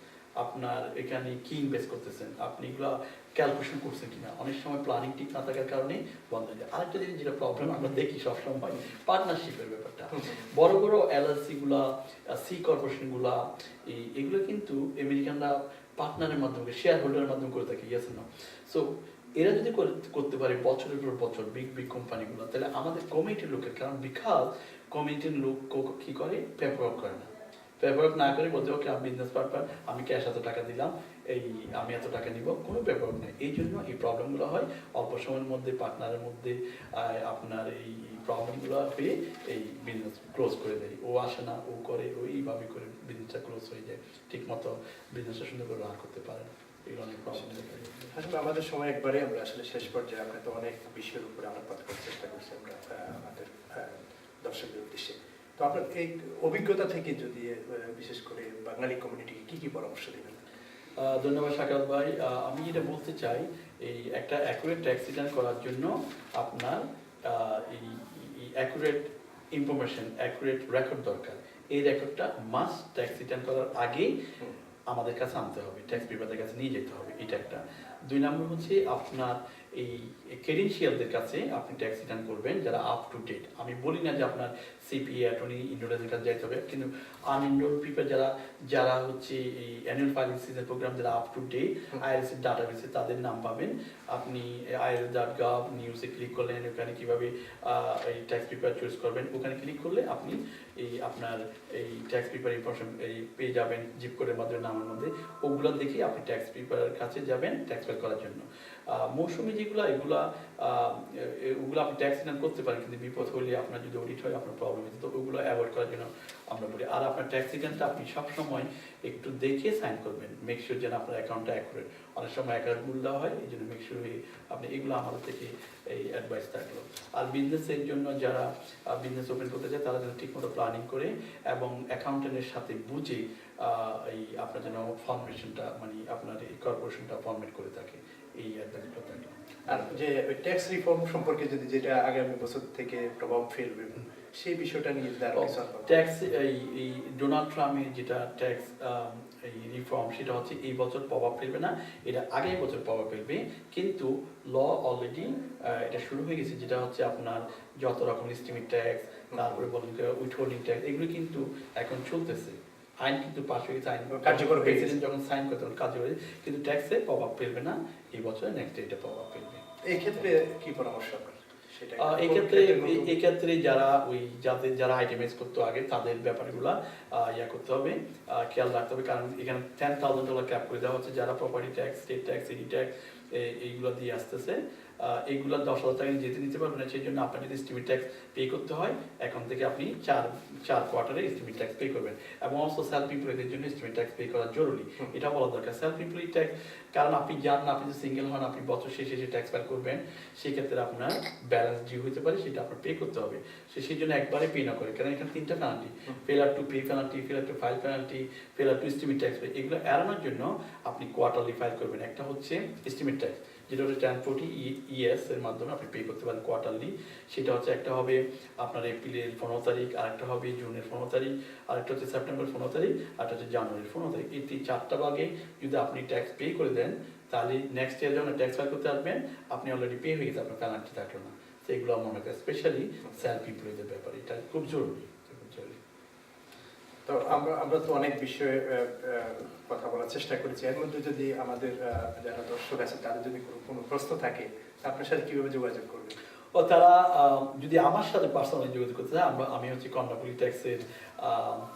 Speaker 2: আপনার এখানে কি ইনভেস্ট করতেছেন, আপনি এগুলো ক্যালকুলেশন করছেন কিনা। অনেক সময় প্ল্যানিং ঠিক না থাকার কারণে বন্ধ হয়ে যায়। আরেকটা জিনিস যেটা প্রবলেম আমরা দেখি সবসময় পার্টনারশিপের ব্যাপারটা। বড় বড় এলএলসি গুলা, সি কর্পোরেশনগুলা, এগুলো কিন্তু আমেরিকানরা পার্টনারের মাধ্যমে, শেয়ার হোল্ডারের মাধ্যমে করে থাকে। ইয়েস না? সো এরা যদি করতে পারে বছরের পর বছর বিগ বিগ কোম্পানিগুলো, তাহলে আমাদের কমিটির লোকের, কারণ বিকজ কমিটির লোক কি করে, পেপার ওয়ার্ক করে না। পেপার ওয়ার্ক না করে বলতে ওকে আমি বিজনেস পার্টনার, আমি ক্যাশ এত টাকা দিলাম, আমি এত টাকা নিব, কোনো পেপার ওয়ার্ক নেই। এই জন্য এই প্রবলেমগুলো হয় অল্প সময়ের মধ্যে, পার্টনারের মধ্যে আপনার এই প্রবলেমগুলো হয়ে এই বিজনেস ক্লোজ করে দেয়। ও আসে না, ও করে, ও এইভাবে করে বিজনেসটা ক্লোজ হয়ে যায়, ঠিক মতো বিজনেসটা সুন্দর করে রান করতে পারে না। এগুলো অনেক প্রবলেম দেখা যায়।
Speaker 1: আসলে আমাদের সময় একবারে আমরা আসলে শেষ পর্যায়ে, আমরা তো অনেক বিষয়ের উপরে আমরা কথা করার চেষ্টা করছি আমরা আমাদের দর্শকদের উদ্দেশ্যে। তো আপনার এই অভিজ্ঞতা থেকে যদি বিশেষ করে বাঙালি কমিউনিটিকে কি কি পরামর্শ দেবেন?
Speaker 2: ধন্যবাদ শাকাওয়াত ভাই। আমি যেটা বলতে চাই, এই একটা অ্যাকুরেট ট্যাক্স রিটার্ন করার জন্য আপনার এই অ্যাকুরেট ইনফরমেশন, অ্যাকুরেট রেকর্ড দরকার। এই রেকর্ডটা মাস্ট ট্যাক্স রিটার্ন করার আগেই আমাদের কাছে আনতে হবে, ট্যাক্স পেপারদের কাছে নিয়ে যেতে হবে। এটা একটা। 2 নম্বর হচ্ছে আপনার এই ক্রেডেনশিয়ালদের কাছে আপনি ট্যাক্স রিটার্ন করবেন যারা আপ টু ডেট। আমি বলি না যে আপনার সিপিএ, অ্যাটর্নি, ইন্ডোরের কাছে যাইতে হবে, কিন্তু আনইনরোলড পিপল যারা হচ্ছে এই অ্যানুয়াল ফাইলিং সিজন প্রোগ্রাম যারা আপ টু ডেট আইআরএসের ডাটাবেসে তাদের নাম পাবেন। আপনি irs.gov নিউজে ক্লিক করলেন, ওখানে কীভাবে এই ট্যাক্স পেপার চুজ করবেন, ওখানে ক্লিক করলে আপনি আপনার এই ট্যাক্স পেপার ইনফরমেশন পেয়ে যাবেন জিপ কোডের মাধ্যমে, নামের মধ্যে। ওগুলো দেখে আপনি ট্যাক্স পেপারের কাছে যাবেন ট্যাক্স ফাইল করার জন্য। মৌসুমি যেগুলো, ওগুলো আপনি ট্যাক্স রিটার্ন করতে পারেন, কিন্তু বিপদ হলে আপনার যদি অডিট হয় আপনার প্রবলেম হচ্ছে, তো ওগুলো অ্যাভয়েড করার জন্য আমরা বলি। আর আপনার ট্যাক্স রিটার্নটা আপনি সবসময় একটু দেখে সাইন করবেন, মেক শিওর যেন আপনার অ্যাকাউন্টটা অ্যাকুরেট। অনেক সময় অ্যাকাউন্ট ভুল দেওয়া হয়, এই জন্য মেক শিওর আপনি এগুলো আমাদের থেকে এই অ্যাডভাইস থাকলো। আর বিজনেসের জন্য যারা বিজনেস ওপেন করতে চায় তারা যেন ঠিকমতো প্ল্যানিং করে এবং অ্যাকাউন্টেন্টের সাথে বুঝে এই আপনার যেন ফর্মেশনটা, মানে আপনার এই কর্পোরেশনটা ফর্মেট করে থাকে, এই অ্যাডভাইসটা থাকলো।
Speaker 1: আর যে ট্যাক্স রিফর্ম সম্পর্কে যদি, যেটা আগামী বছর থেকে প্রভাব ফেলবে, সেই বিষয়টা নিয়ে
Speaker 2: ট্যাক্স এই ডোনাল্ড ট্রাম্পের যেটা ট্যাক্স এই রিফর্ম, সেটা হচ্ছে এই বছর প্রভাব ফেলবে না, এটা আগামী বছর প্রভাব ফেলবে। কিন্তু ল অলরেডি এটা শুরু হয়ে গেছে, যেটা হচ্ছে আপনার যত রকম এস্টিমেট ট্যাক্স, তারপরে বলেন উইথহোল্ডিং ট্যাক্স, এগুলো কিন্তু এখন চলতেছে। আইন কিন্তু পাশ হয়ে গেছে, আইন কার্যকর প্রেসিডেন্ট যখন সাইন করতে তখন কার্যকর, কিন্তু ট্যাক্সে প্রভাব ফেলবে না এই বছর, নেক্সট এটা প্রভাব ফেলবে।
Speaker 1: এই ক্ষেত্রে কি পরামর্শ আপনার?
Speaker 2: এই ক্ষেত্রে যারা যারা আইটেমাইজ করতো আগে, তাদের ব্যাপারগুলা করতে হবে, খেয়াল রাখতে হবে, কারণ এখানে $10,000 ক্যাপ করে দেওয়া হচ্ছে যারা property tax, state tax, city tax এইগুলো দিয়ে আসতেছে। এইগুলো 10,000 টাকা যেতে নিতে পারবেন না, সেই জন্য আপনার যদি এস্টিমেট ট্যাক্স পে করতে হয়, এখন থেকে আপনি চার কোয়ার্টারে এস্টিমেট ট্যাক্স পে করবেন। এবং অলসো সেলফ এমপ্লয়ীদের জন্য এস্টিমেট ট্যাক্স পে করা জরুরি, এটা বলা দরকার। সেলফ এমপ্লয়ি ট্যাক্স, কারণ আপনি জানেন আপনি যদি সিঙ্গেল হন, আপনি বছর শেষে ট্যাক্স ফাইল করবেন, সেক্ষেত্রে আপনার ব্যালেন্স ডিউ হতে পারে, সেটা আপনার পে করতে হবে। সেই জন্য একবারে পে না করে, কারণ এখানে 3টা পেনাল্টি, ফেলার টু পে পেনাল্টি, ফেলার টু ফাইল পেনাল্টি, ফেলার টু এস্টিমেট ট্যাক্স। এগুলো এড়ানোর জন্য আপনি কোয়ার্টারলি ফাইল করবেন। একটা হচ্ছে এস্টিমেট ট্যাক্স, যেটা হচ্ছে 1040 ES এর মাধ্যমে আপনি পে করতে পারেন কোয়ার্টারলি। সেটা হচ্ছে একটা হবে আপনার এপ্রিলের 15 তারিখ, আরেকটা হবে জুনের 15 তারিখ, আরেকটা হচ্ছে সেপ্টেম্বর 15 তারিখ, আরেকটা হচ্ছে জানুয়ারির 15 তারিখ। এই 4টা ভাগে যদি আপনি ট্যাক্স পে করে দেন, তাহলে নেক্সট ইয়ার যখন ট্যাক্স ফাইল করতে আসবেন আপনি অলরেডি পে হয়ে গেছে, আপনার পেনাল্টি থাকলো না। সেগুলো আমার মনে করি স্পেশালি সেলফ এমপ্লয়ীদের ব্যাপারে এটা খুব জরুরি।
Speaker 1: তো আমরা তো অনেক বিষয়ে কথা বলার চেষ্টা করেছি, এর মধ্যে যদি আমাদের যারা দর্শক আছে তাদের যদি কোনো প্রশ্ন থাকে আপনার সাথে কিভাবে যোগাযোগ করবে?
Speaker 2: ও তারা যদি আমার সাথে পার্সোনালি যোগাযোগ করতে চায়, আমি হচ্ছে কর্ণফুলি ট্যাক্সের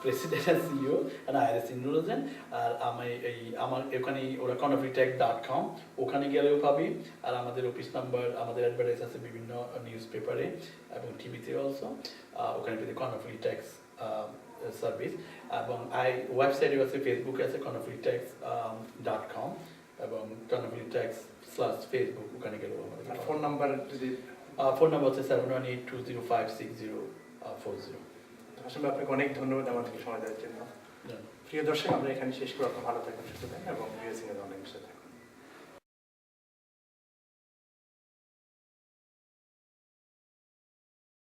Speaker 2: president and CEO and IRS ইন্দ্রজেন। আর আমি আমার ওখানে ওরা karnafullytax.com, ওখানে গেলেও পাবি। আর আমাদের অফিস নাম্বার, আমাদের অ্যাডভার্টাইজ আছে বিভিন্ন নিউজ পেপারে এবং টিভিতে অলসো, ওখানে পেতে Karnafully Tax সার্ভিস। এবং ওয়েবসাইটে আছে, ফেসবুকে আছে karnafullytax.com এবং karnafullytax/Facebook, ওখানে গেলেও আমাদের।
Speaker 1: ফোন নাম্বার যদি?
Speaker 2: ফোন নাম্বার হচ্ছে 718-205-6040।
Speaker 1: আসলে আপনাকে অনেক ধন্যবাদ আমাদেরকে সময় দেওয়ার জন্য। প্রিয় দর্শক, আমরা এখানে শেষ করে, ভালো থাকবেন, সুস্থ থাকবেন এবং UsaNewsOnline এর সাথে থাকবেন।